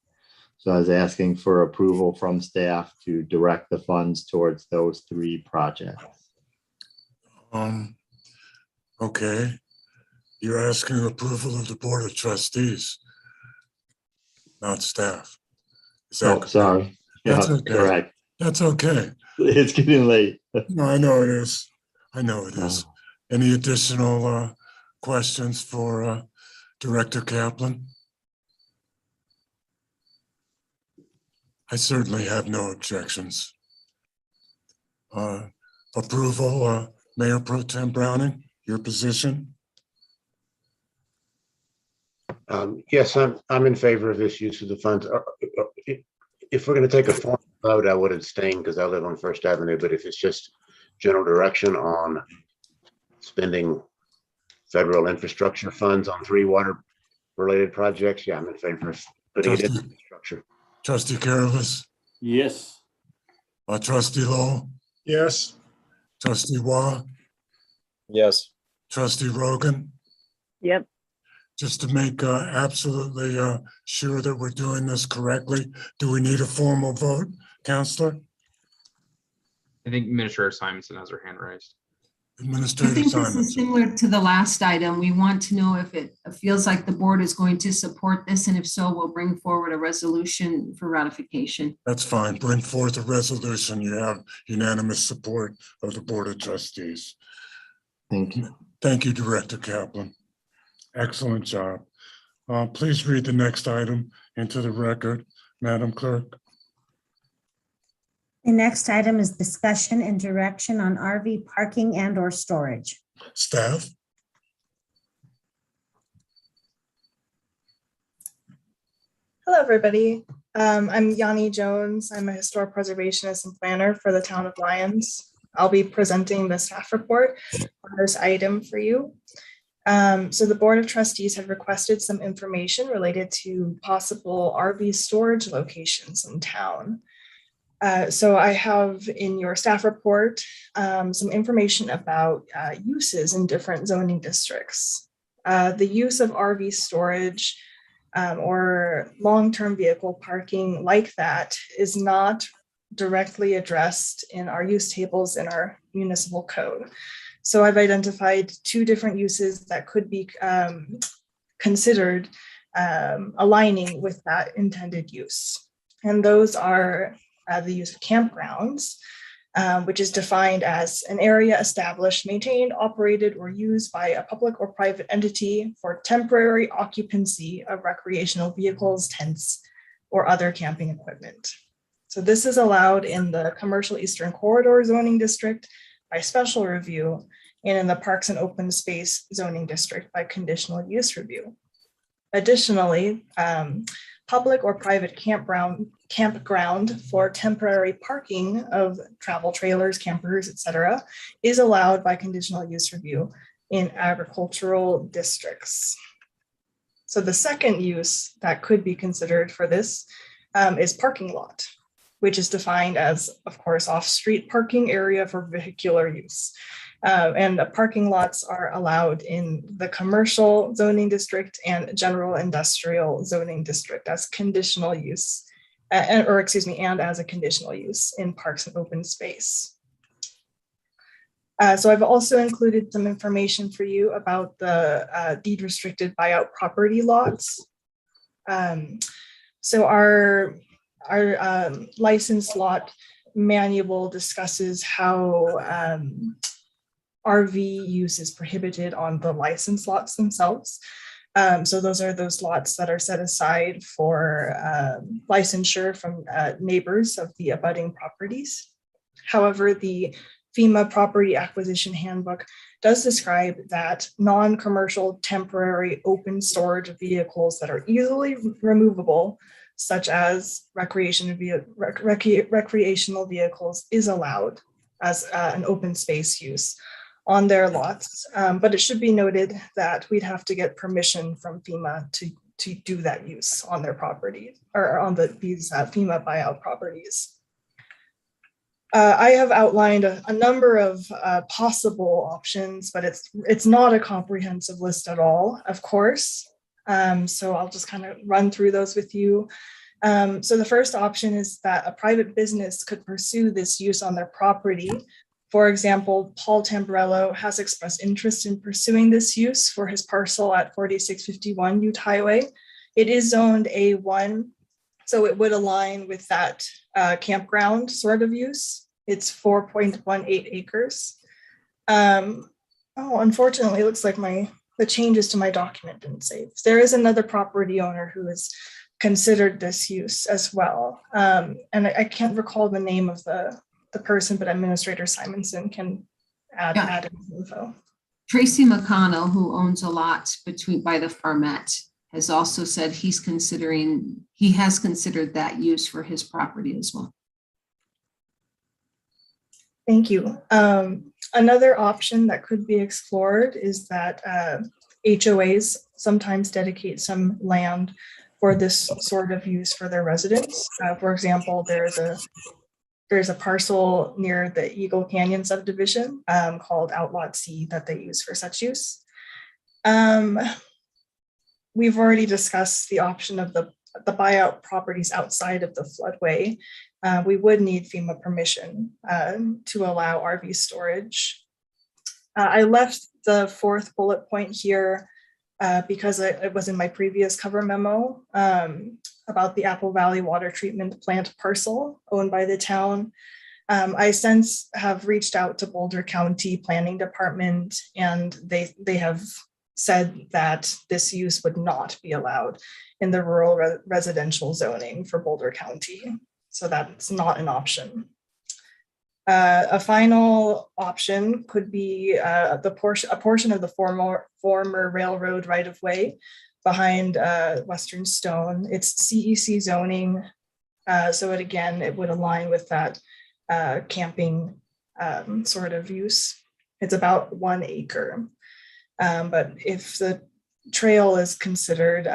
Speaker 5: So I was asking for approval from staff to direct the funds towards those 3 projects.
Speaker 1: Okay. You're asking approval of the Board of Trustees, not staff.
Speaker 5: Oh, sorry.
Speaker 1: That's
Speaker 5: Yeah,
Speaker 1: okay.
Speaker 5: correct.
Speaker 1: That's okay.
Speaker 5: It's getting late.
Speaker 1: No, I know it is. I know it is. Any additional questions for Director Kaplan? I certainly have no objections. Approval, Mayor Pro Tem Browning, your position?
Speaker 6: Yes, I'm in favor of this use of the funds. If we're going to take a formal vote, I would abstain because I live on First Avenue. But if it's just general direction on spending federal infrastructure funds on 3 water-related projects, yeah, I'm in favor of putting it in infrastructure.
Speaker 1: Trustee Caravas?
Speaker 14: Yes.
Speaker 1: Trustee Lowell?
Speaker 4: Yes.
Speaker 1: Trustee Waugh?
Speaker 15: Yes.
Speaker 1: Trustee Rogan?
Speaker 16: Yep.
Speaker 1: Just to make absolutely sure that we're doing this correctly, do we need a formal vote, Counselor?
Speaker 7: I think Administrator Simonson has her hand raised.
Speaker 17: I
Speaker 1: Administrator
Speaker 17: think this
Speaker 1: Simonson.
Speaker 17: is similar to the last item. We want to know if it feels like the board is going to support this, and if so, we'll bring forward a resolution for ratification.
Speaker 1: That's fine. Bring forth a resolution. You have unanimous support of the Board of Trustees.
Speaker 5: Thank you.
Speaker 1: Thank you, Director Kaplan. Excellent job. Please read the next item into the record, Madam Clerk.
Speaker 3: The next item is discussion and direction on RV parking and/or storage.
Speaker 1: Staff?
Speaker 9: Hello, everybody. I'm Yanni Jones. I'm a historic preservationist and planner for the town of Lyons. I'll be presenting the staff report on this item for you. So the Board of Trustees had requested some information related to possible RV storage locations in town. So I have in your staff report some information about uses in different zoning districts. The use of RV storage or long-term vehicle parking like that is not directly addressed in our use tables in our municipal code. So I've identified two different uses that could be considered aligning with that intended use. And those are the use of campgrounds, which is defined as an area established, maintained, operated, or used by a public or private entity for temporary occupancy of recreational vehicles, tents, or other camping equipment. So this is allowed in the Commercial Eastern Corridor zoning district by special review and in the Parks and Open Space zoning district by conditional use review. Additionally, public or private campground for temporary parking of travel trailers, campers, etc., is allowed by conditional use review in agricultural districts. So the second use that could be considered for this is parking lot, which is defined as, of course, off-street parking area for vehicular use. And parking lots are allowed in the commercial zoning district and general industrial zoning district as conditional use, and as a conditional use in parks and open space. So I've also included some information for you about the deed restricted buyout property lots. So our licensed lot manual discusses how RV use is prohibited on the licensed lots themselves. So those are those lots that are set aside for licensure from neighbors of the abutting properties. However, the FEMA Property Acquisition Handbook does describe that non-commercial temporary open storage of vehicles that are easily removable, such as recreational vehicles, is allowed as an open space use on their lots. But it should be noted that we'd have to get permission from FEMA to do that use on their property or on these FEMA buyout properties. I have outlined a number of possible options, but it's not a comprehensive list at all, of course. So I'll just kind of run through those with you. So the first option is that a private business could pursue this use on their property. For example, Paul Tamburello has expressed interest in pursuing this use for his parcel at 4651 Ute Highway. It is zoned A1, so it would align with that campground sort of use. It's 4.18 acres. Unfortunately, it looks like the changes to my document didn't save. There is another property owner who has considered this use as well. And I can't recall the name of the person, but Administrator Simonson can add in info.
Speaker 17: Tracy McConnell, who owns a lot by the Farmette, has also said he has considered that use for his property as well.
Speaker 9: Thank you. Another option that could be explored is that HOAs sometimes dedicate some land for this sort of use for their residents. For example, there's a parcel near the Eagle Canyon subdivision called Outlot C that they use for such use. We've already discussed the option of the buyout properties outside of the floodway. We would need FEMA permission to allow RV storage. I left the fourth bullet point here because it was in my previous cover memo about the Apple Valley water treatment plant parcel owned by the town. I since have reached out to Boulder County Planning Department, and they have said that this use would not be allowed in the rural residential zoning for Boulder County. So that's not an option. A final option could be a portion of the former railroad right-of-way behind Western Stone. It's CEC zoning, so it would align with that camping sort of use. It's about 1 acre, but if the trail is considered,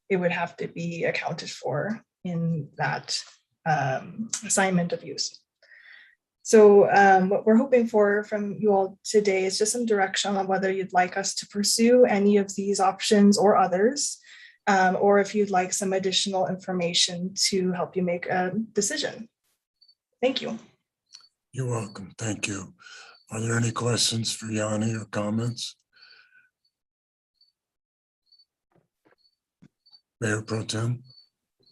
Speaker 9: it would have to be accounted for in that assignment of use. So what we're hoping for from you all today is just some direction on whether you'd like us to pursue any of these options or others, or if you'd like some additional information to help you make a decision. Thank you.
Speaker 1: You're welcome. Thank you. Are there any questions for Yanni or comments? Mayor Pro Tem?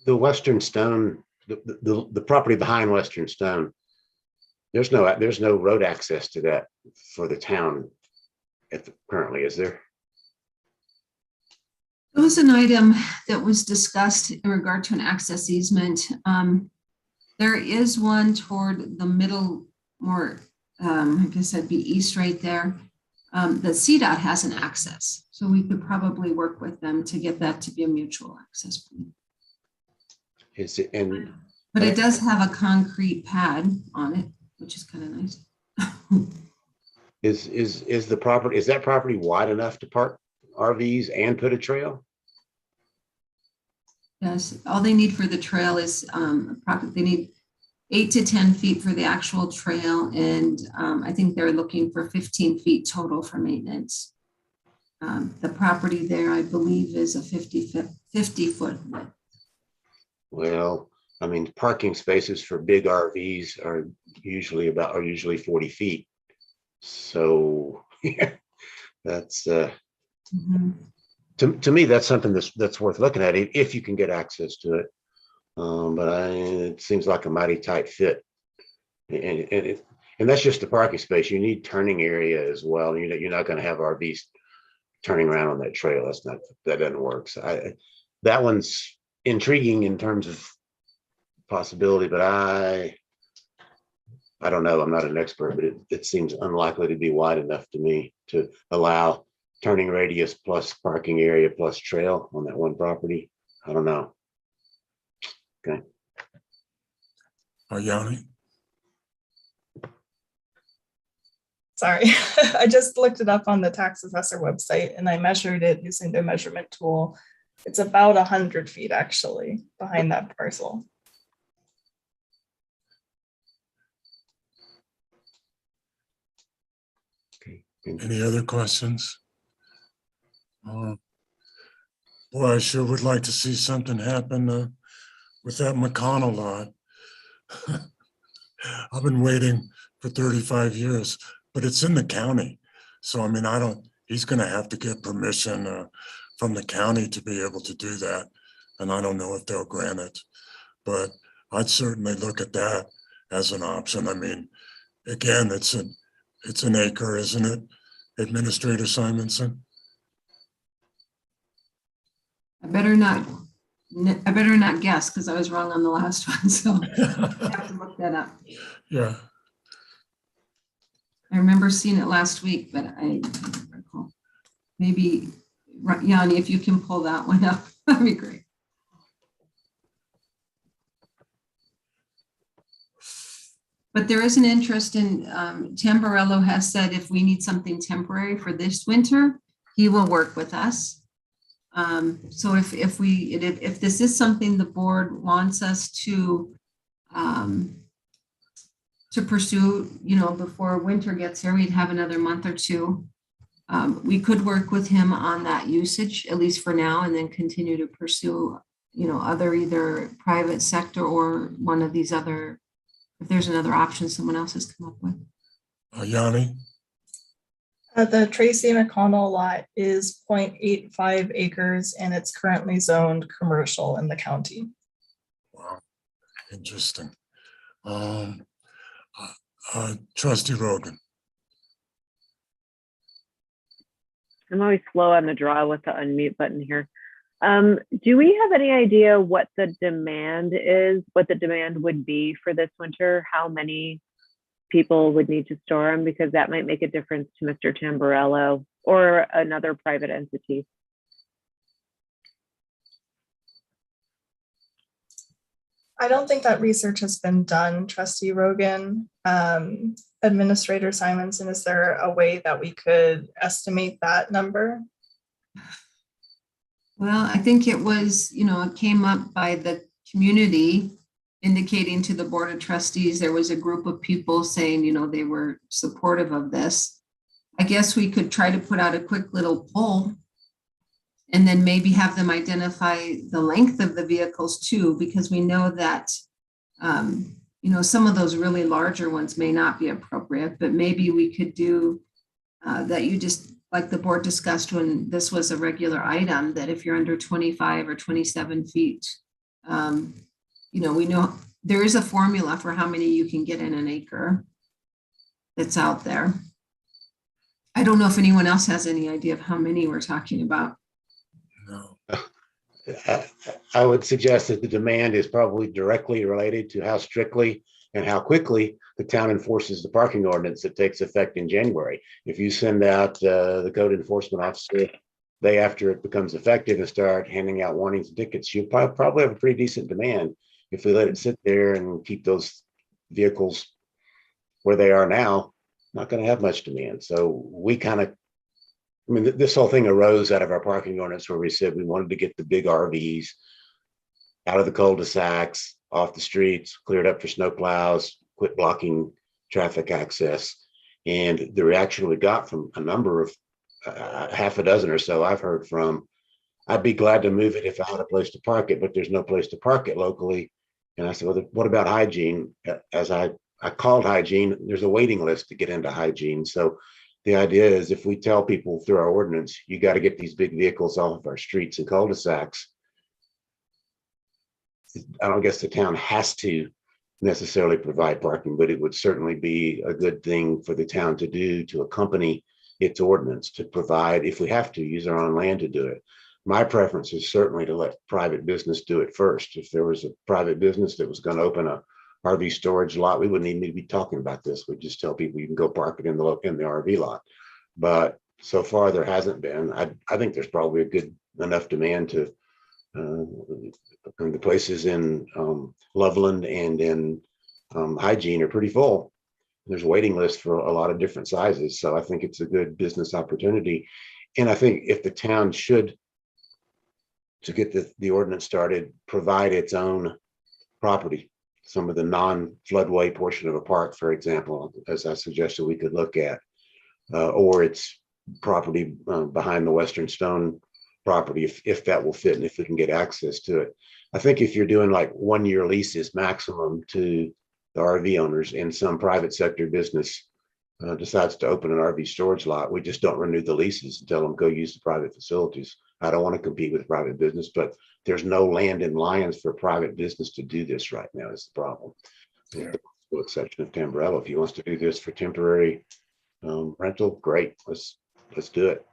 Speaker 6: The Western Stone, the property behind Western Stone, there's no road access to that for the town currently, is there?
Speaker 17: It was an item that was discussed in regard to an access easement. There is one toward the middle, more, I guess that'd be east right there. The CDOT has an access, so we could probably work with them to get that to be a mutual access point.
Speaker 6: Is it, and
Speaker 17: But it does have a concrete pad on it, which is kind of nice.
Speaker 6: is the property, is that property wide enough to park RVs and put a trail?
Speaker 17: Yes, all they need for the trail is they need 8 to 10 feet for the actual trail, and I think they're looking for 15 feet total for maintenance. The property there, I believe, is a 50 foot width.
Speaker 6: Well, I mean, parking spaces for big RVs are usually 40 feet. So yeah, that's to me, that's something that's worth looking at if you can get access to it. But it seems like a mighty tight fit, and that's just the parking space. You need turning area as well. You're not going to have RVs turning around on that trail. That doesn't work. So that one's intriguing in terms of possibility, but I don't know. I'm not an expert, but it seems unlikely to be wide enough to me to allow turning radius plus parking area plus trail on that one property. I don't know. Okay.
Speaker 1: Yanni?
Speaker 9: Sorry, I just looked it up on the tax assessor website and I measured it using the measurement tool. It's about 100 feet actually behind that parcel.
Speaker 1: Any other questions? Boy, I sure would like to see something happen with that McConnell lot. I've been waiting for 35 years, but it's in the county. So, I mean, he's going to have to get permission from the county to be able to do that. And I don't know if they'll grant it, but I'd certainly look at that as an option. I mean, again, it's an acre, isn't it, Administrator Simonson?
Speaker 17: I better not guess because I was wrong on the last one. So I have to look that up.
Speaker 1: Yeah.
Speaker 17: I remember seeing it last week, but I don't recall. Maybe Yanni, if you can pull that one up, that'd be great. But there is an interest in, Tamburello has said if we need something temporary for this winter, he will work with us. So if this is something the board wants us to pursue, before winter gets here, we'd have another month or two. We could work with him on that usage, at least for now, and then continue to pursue, other either private sector or one of these other, if there's another option someone else has come up with.
Speaker 1: Yanni?
Speaker 9: The Tracy McConnell lot is 0.85 acres and it's currently zoned commercial in the county.
Speaker 1: Wow, interesting. Trustee Rogan.
Speaker 16: I'm always slow on the draw with the unmute button here. Do we have any idea what the demand is, what the demand would be for this winter? How many people would need to store them? Because that might make a difference to Mr. Tamburello or another private entity.
Speaker 9: I don't think that research has been done, Trustee Rogan. Administrator Simonson, is there a way that we could estimate that number?
Speaker 17: Well, I think it was, it came up by the community indicating to the Board of Trustees, there was a group of people saying, you know, they were supportive of this. I guess we could try to put out a quick little poll and then maybe have them identify the length of the vehicles too, because we know that, you know, some of those really larger ones may not be appropriate, but maybe we could do that you just, like the board discussed when this was a regular item, that if you're under 25 or 27 feet, you know, we know there is a formula for how many you can get in an acre that's out there. I don't know if anyone else has any idea of how many we're talking about.
Speaker 6: I would suggest that the demand is probably directly related to how strictly and how quickly the town enforces the parking ordinance that takes effect in January. If you send out the code enforcement officer day after it becomes effective and start handing out warnings and tickets, you probably have a pretty decent demand. If we let it sit there and keep those vehicles where they are now, not going to have much demand. So we kind of, I mean, this whole thing arose out of our parking ordinance where we said we wanted to get the big RVs out of the cul-de-sacs, off the streets, cleared up for snow plows, quit blocking traffic access. And the reaction we got from a number of half a dozen or so I've heard from, I'd be glad to move it if I had a place to park it, but there's no place to park it locally. And I said, well, what about hygiene? As I called hygiene, there's a waiting list to get into hygiene. So the idea is if we tell people through our ordinance, you got to get these big vehicles off of our streets and cul-de-sacs, I don't guess the town has to necessarily provide parking, but it would certainly be a good thing for the town to do to accompany its ordinance, to provide, if we have to, use our own land to do it. My preference is certainly to let private business do it first. If there was a private business that was going to open a RV storage lot, we wouldn't even need to be talking about this. We'd just tell people you can go park it in the RV lot. But so far there hasn't been. I think there's probably a good enough demand to the places in Loveland and in hygiene are pretty full. There's a waiting list for a lot of different sizes. So I think it's a good business opportunity. And I think if the town should, to get the ordinance started, provide its own property, some of the non-floodway portion of a park, for example, as I suggested we could look at, or its property behind the Western Stone property, if that will fit and if we can get access to it. I think if you're doing like 1-year leases maximum to the RV owners and some private sector business decides to open an RV storage lot, we just don't renew the leases and tell them go use the private facilities. I don't want to compete with private business, but there's no land in Lyons for private business to do this right now is the problem. Yeah. With the exception of Tamburello, if he wants to do this for temporary rental, great, let's do it.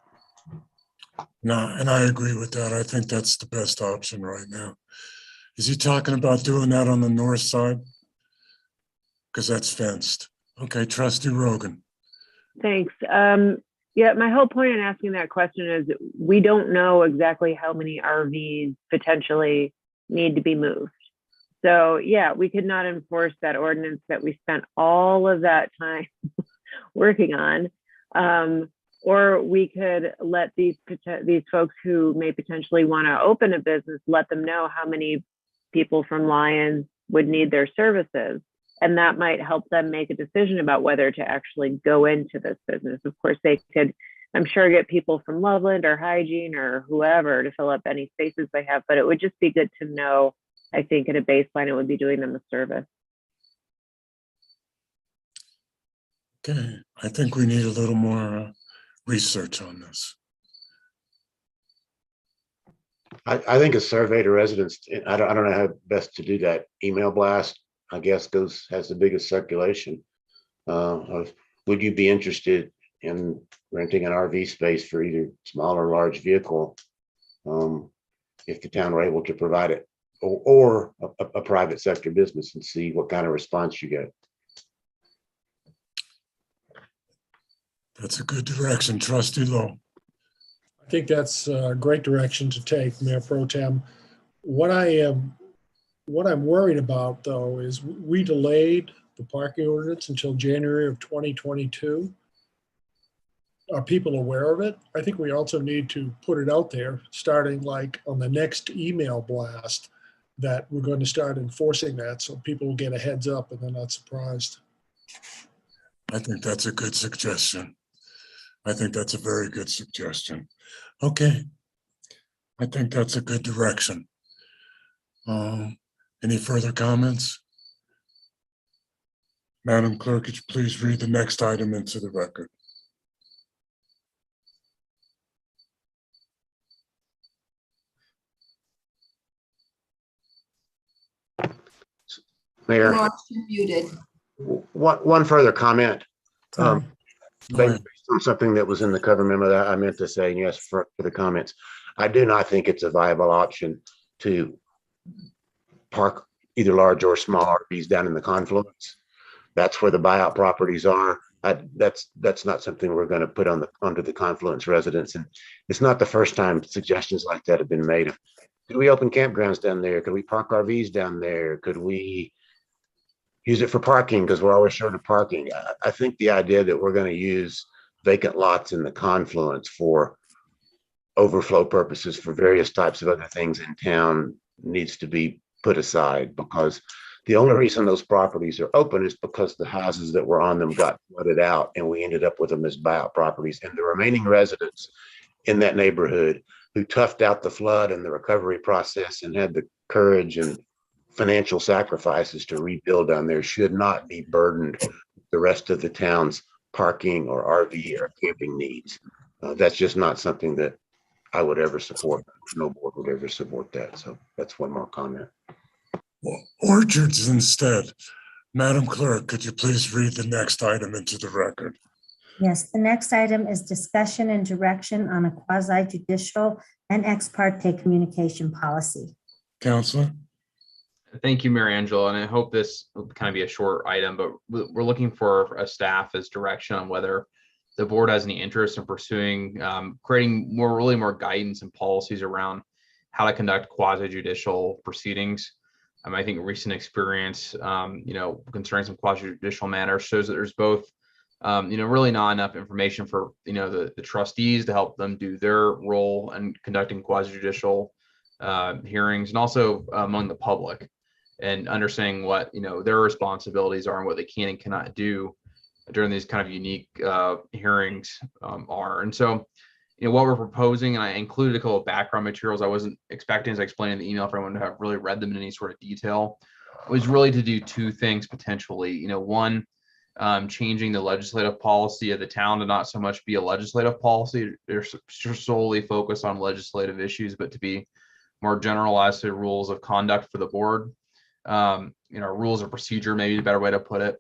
Speaker 1: No, and I agree with that. I think that's the best option right now. Is he talking about doing that on the north side? Because that's fenced. Okay, Trustee Rogan.
Speaker 16: Thanks. Yeah, my whole point in asking that question is we don't know exactly how many RVs potentially need to be moved. So yeah, we could not enforce that ordinance that we spent all of that time working on. Or we could let these folks who may potentially want to open a business, let them know how many people from Lyons would need their services. And that might help them make a decision about whether to actually go into this business. Of course, they could, I'm sure, get people from Loveland or hygiene or whoever to fill up any spaces they have, but it would just be good to know, I think at a baseline, it would be doing them a service.
Speaker 1: Okay, I think we need a little more research on this.
Speaker 6: I think a survey to residents, I don't know how best to do that. Email blast, I guess, has the biggest circulation. Would you be interested in renting an RV space for either small or large vehicle if the town were able to provide it, or a private sector business, and see what kind of response you get?
Speaker 1: That's a good direction, Trustee Lowe.
Speaker 4: I think that's a great direction to take, Mayor Pro Tem. What I'm worried about, though, is we delayed the parking ordinance until January of 2022. Are people aware of it? I think we also need to put it out there, starting like on the next email blast, that we're going to start enforcing that, so people will get a heads up and they're not surprised.
Speaker 1: I think that's a good suggestion. I think that's a very good suggestion. Okay. I think that's a good direction. Any further comments? Madam Clerk, could you please read the next item into the record?
Speaker 6: Mayor,
Speaker 17: Ross, you're muted.
Speaker 6: one further comment.
Speaker 3: Sorry.
Speaker 6: Based on something that was in the cover memo that I meant to say, and yes, for the comments. I do not think it's a viable option to park either large or small RVs down in the confluence. That's where the buyout properties are. That's not something we're going to put onto the confluence residents. And it's not the first time suggestions like that have been made. Could we open campgrounds down there? Could we park RVs down there? Could we use it for parking? Because we're always short of parking. I think the idea that we're going to use vacant lots in the confluence for overflow purposes for various types of other things in town needs to be put aside, because the only reason those properties are open is because the houses that were on them got flooded out and we ended up with them as buyout properties. And the remaining residents in that neighborhood who toughed out the flood and the recovery process and had the courage and financial sacrifices to rebuild down there should not be burdened with the rest of the town's parking or RV or camping needs. That's just not something that I would ever support. No board would ever support that. So that's one more comment.
Speaker 1: Well, orchards instead. Madam Clerk, could you please read the next item into the record?
Speaker 3: Yes, the next item is discussion and direction on a quasi-judicial and ex parte communication policy.
Speaker 1: Counselor?
Speaker 7: Thank you, Mary Angela, and I hope this will kind of be a short item, but we're looking for a staff as direction on whether the board has any interest in pursuing creating more guidance and policies around how to conduct quasi-judicial proceedings. I think recent experience, concerning some quasi-judicial matters shows that there's both, really not enough information for, the trustees to help them do their role in conducting quasi-judicial hearings, and also among the public, and understanding what, their responsibilities are and what they can and cannot do during these kind of unique hearings are. And so, what we're proposing, and I included a couple of background materials I wasn't expecting, as I explained in the email, for everyone to have really read them in any sort of detail, was really to do two things potentially. One, changing the legislative policy of the town to not so much be a legislative policy, they're solely focused on legislative issues, but to be more generalized to rules of conduct for the board. Rules of procedure, maybe a better way to put it,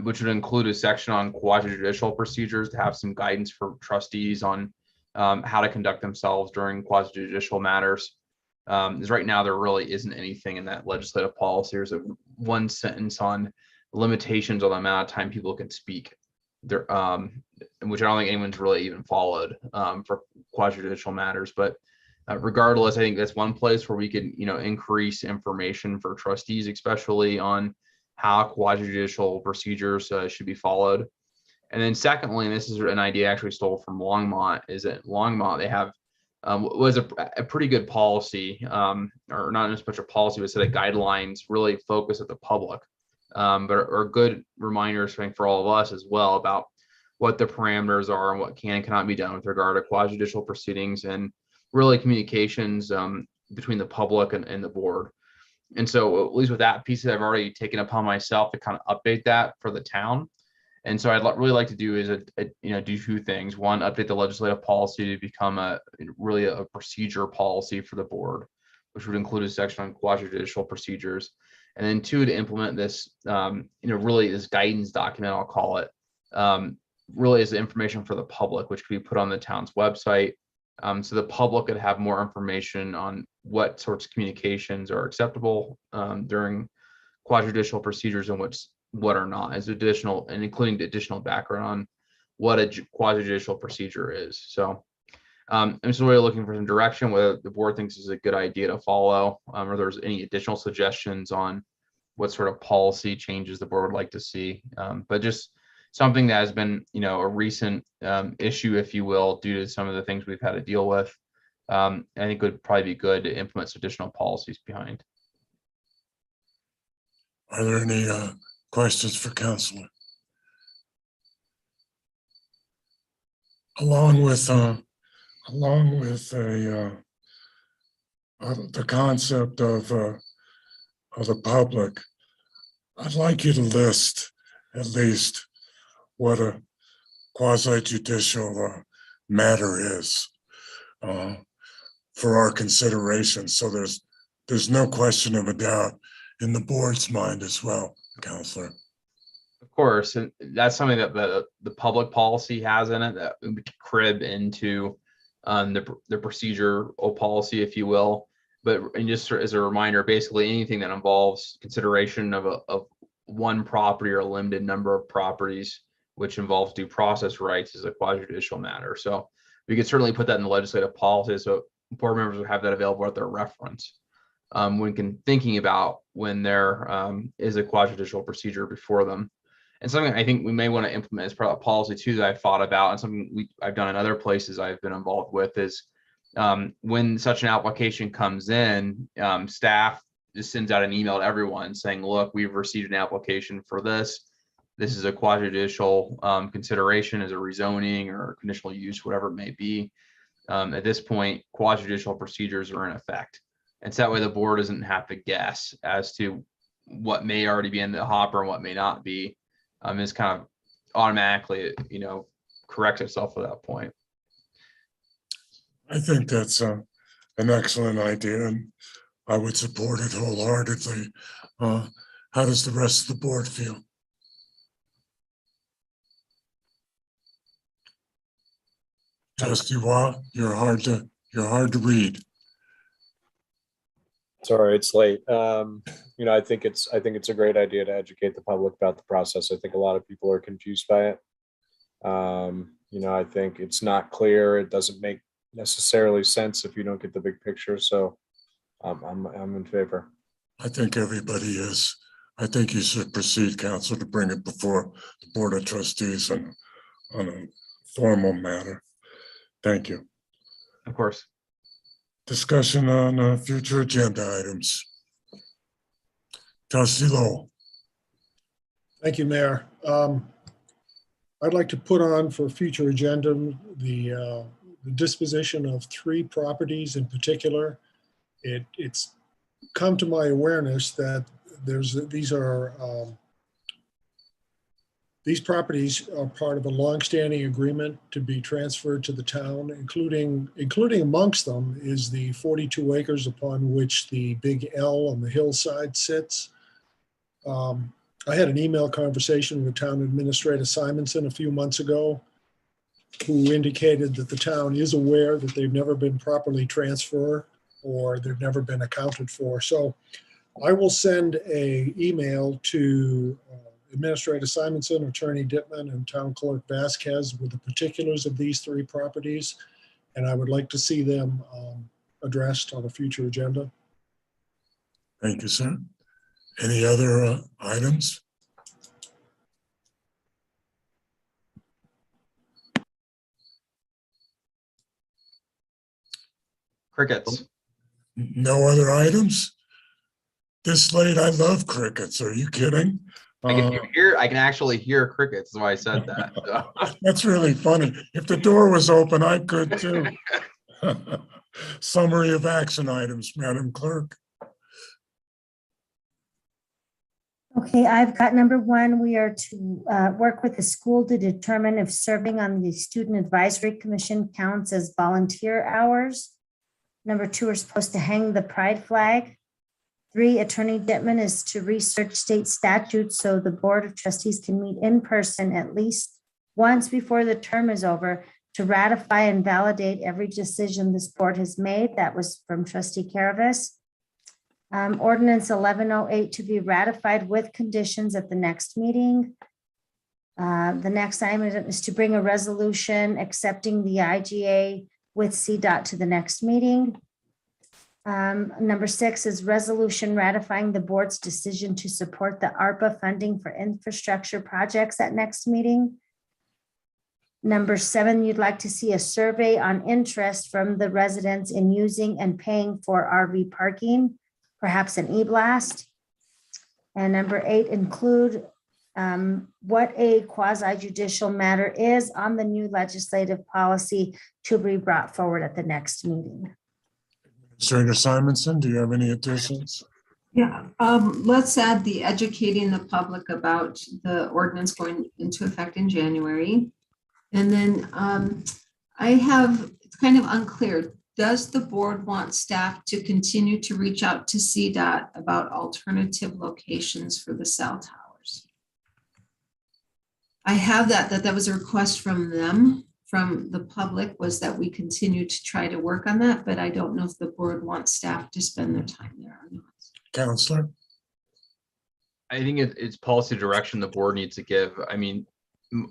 Speaker 7: which would include a section on quasi-judicial procedures to have some guidance for trustees on how to conduct themselves during quasi-judicial matters. Because right now there really isn't anything in that legislative policy. There's one sentence on limitations on the amount of time people can speak, there, which I don't think anyone's really even followed for quasi-judicial matters. But regardless, I think that's one place where we could, increase information for trustees, especially on how quasi-judicial procedures should be followed. And then secondly, and this is an idea I actually stole from Longmont, is that Longmont, they have was a pretty good policy, or not as much a policy, but set of guidelines really focus at the public, but are good reminders for all of us as well about what the parameters are and what can and cannot be done with regard to quasi-judicial proceedings and really communications between the public and the board. And so at least with that piece, I've already taken upon myself to kind of update that for the town. And so I'd really like to do is do two things. One, update the legislative policy to become really a procedure policy for the board, which would include a section on quasi-judicial procedures. And then two, to implement this, really this guidance document, I'll call it, really as information for the public, which could be put on the town's website. So the public could have more information on what sorts of communications are acceptable during quasi-judicial procedures and what are not, as additional, and including the additional background on what a quasi-judicial procedure is. So I'm just really looking for some direction, whether the board thinks this is a good idea to follow, or there's any additional suggestions on what sort of policy changes the board would like to see. But just something that has been, a recent issue, if you will, due to some of the things we've had to deal with. I think it would probably be good to implement some additional policies behind.
Speaker 1: Are there any questions for Counselor? Along with the concept of the public, I'd like you to list at least what a quasi judicial matter is for our consideration. So there's no question of a doubt in the board's mind as well, Counselor.
Speaker 7: Of course, and that's something that the public policy has in it that we could crib into the procedural policy, if you will. But and just as a reminder, basically anything that involves consideration of one property or a limited number of properties, which involves due process rights, is a quasi-judicial matter. So we could certainly put that in the legislative policy, so board members would have that available at their reference when thinking about when there is a quasi-judicial procedure before them. And something I think we may want to implement as part of policy too that I've thought about, and something I've done in other places I've been involved with, is when such an application comes in, staff just sends out an email to everyone saying, look, we've received an application for this. This is a quasi-judicial consideration as a rezoning or conditional use, whatever it may be. At this point, quasi-judicial procedures are in effect. And so that way the board doesn't have to guess as to what may already be in the hopper and what may not be. It's kind of automatically, corrects itself at that point.
Speaker 1: I think that's an excellent idea, and I would support it wholeheartedly. How does the rest of the board feel? Trustee Waugh, you're hard to read.
Speaker 15: Sorry, it's late. I think it's a great idea to educate the public about the process. I think a lot of people are confused by it. I think it's not clear. It doesn't make necessarily sense if you don't get the big picture. So I'm in favor.
Speaker 1: I think everybody is. I think you should proceed, Council, to bring it before the Board of Trustees on a formal matter. Thank you.
Speaker 7: Of course.
Speaker 1: Discussion on future agenda items. Trustee Lowell.
Speaker 4: Thank you, Mayor. I'd like to put on for future agenda the disposition of 3 properties in particular. It's come to my awareness that these properties are part of a longstanding agreement to be transferred to the town, including amongst them is the 42 acres upon which the big L on the hillside sits. I had an email conversation with Town Administrator Simonson a few months ago, who indicated that the town is aware that they've never been properly transferred or they've never been accounted for. So I will send an email to Administrator Simonson, Attorney Dittman, and Town Clerk Vasquez with the particulars of these 3 properties. And I would like to see them addressed on a future agenda.
Speaker 1: Thank you, sir. Any other items?
Speaker 7: Crickets.
Speaker 1: No other items? This late, I love crickets. Are you kidding?
Speaker 7: I can actually hear crickets. That's why I said that. So.
Speaker 1: That's really funny. If the door was open, I could too. Summary of action items, Madam Clerk.
Speaker 3: Okay, I've got number 1. We are to work with the school to determine if serving on the Student Advisory Commission counts as volunteer hours. Number 2, we're supposed to hang the pride flag. 3, Attorney Dittman is to research state statutes so the Board of Trustees can meet in person at least once before the term is over to ratify and validate every decision this board has made. That was from Trustee Caravas. Ordinance 1108 to be ratified with conditions at the next meeting. The next item is to bring a resolution accepting the IGA with CDOT to the next meeting. Number 6 is resolution ratifying the board's decision to support the ARPA funding for infrastructure projects at next meeting. Number 7, you'd like to see a survey on interest from the residents in using and paying for RV parking, perhaps an e-blast. And number 8, include what a quasi judicial matter is on the new legislative policy to be brought forward at the next meeting.
Speaker 1: Senator Simonson, do you have any additions?
Speaker 17: Yeah, let's add the educating the public about the ordinance going into effect in January. And then it's kind of unclear. Does the board want staff to continue to reach out to CDOT about alternative locations for the cell towers? I have that was a request from them, from the public, was that we continue to try to work on that, but I don't know if the board wants staff to spend their time there or not.
Speaker 1: Counselor?
Speaker 7: I think it's policy direction the board needs to give. I mean,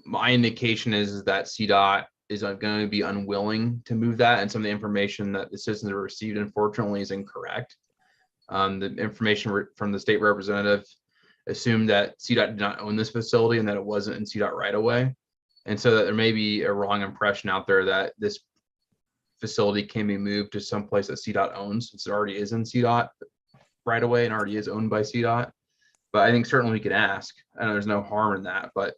Speaker 7: my indication is that CDOT is going to be unwilling to move that, and some of the information that the citizens have received, unfortunately, is incorrect. The information from the state representative assumed that CDOT did not own this facility and that it wasn't in CDOT right away, and so that there may be a wrong impression out there that this facility can be moved to some place that CDOT owns, since it already is in CDOT right away and already is owned by CDOT. But I think certainly we could ask, and there's no harm in that. But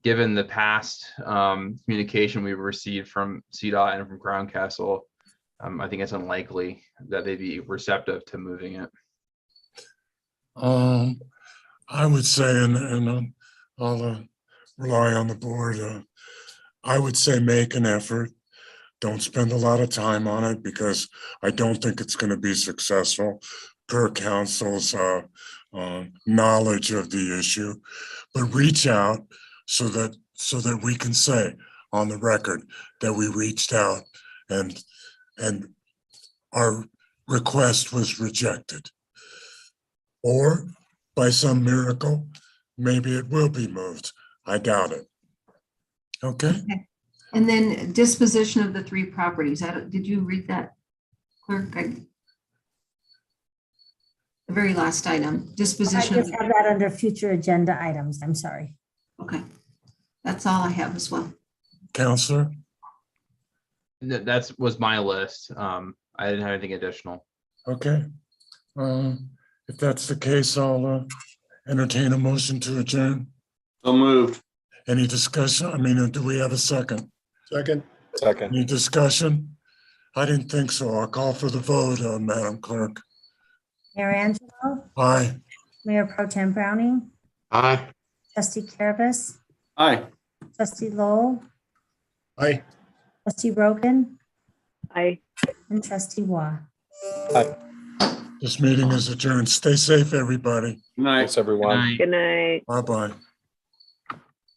Speaker 7: given the past communication we've received from CDOT and from Crown Castle, I think it's unlikely that they'd be receptive to moving it.
Speaker 1: I would say, and I'll rely on the board, I would say make an effort. Don't spend a lot of time on it, because I don't think it's going to be successful per council's knowledge of the issue. But reach out so that we can say on the record that we reached out and our request was rejected. Or by some miracle, maybe it will be moved. I doubt it. Okay.
Speaker 17: And then disposition of the 3 properties. Did you read that, clerk? The very last item,
Speaker 3: I
Speaker 17: disposition.
Speaker 3: just have that under future agenda items. I'm sorry.
Speaker 17: Okay, that's all I have as well.
Speaker 1: Counselor?
Speaker 7: That was my list. I didn't have anything additional.
Speaker 1: Okay. If that's the case, I'll entertain a motion to adjourn.
Speaker 14: So moved.
Speaker 1: Any discussion? I mean, do we have a second?
Speaker 4: Second.
Speaker 1: Any discussion? I didn't think so. I'll call for the vote, Madam Clerk.
Speaker 3: Mayor Angelo,
Speaker 1: Aye.
Speaker 3: Mayor Pro Tem Browning,
Speaker 6: Aye.
Speaker 3: Trustee Carabas,
Speaker 14: Aye.
Speaker 3: Trustee Lowell,
Speaker 4: Aye.
Speaker 3: Trustee Rogan,
Speaker 16: Aye.
Speaker 3: and Trustee Waugh.
Speaker 14: Aye.
Speaker 1: This meeting is adjourned. Stay safe, everybody.
Speaker 14: Good night.
Speaker 15: Thanks, everyone.
Speaker 16: Good night.
Speaker 1: Bye-bye.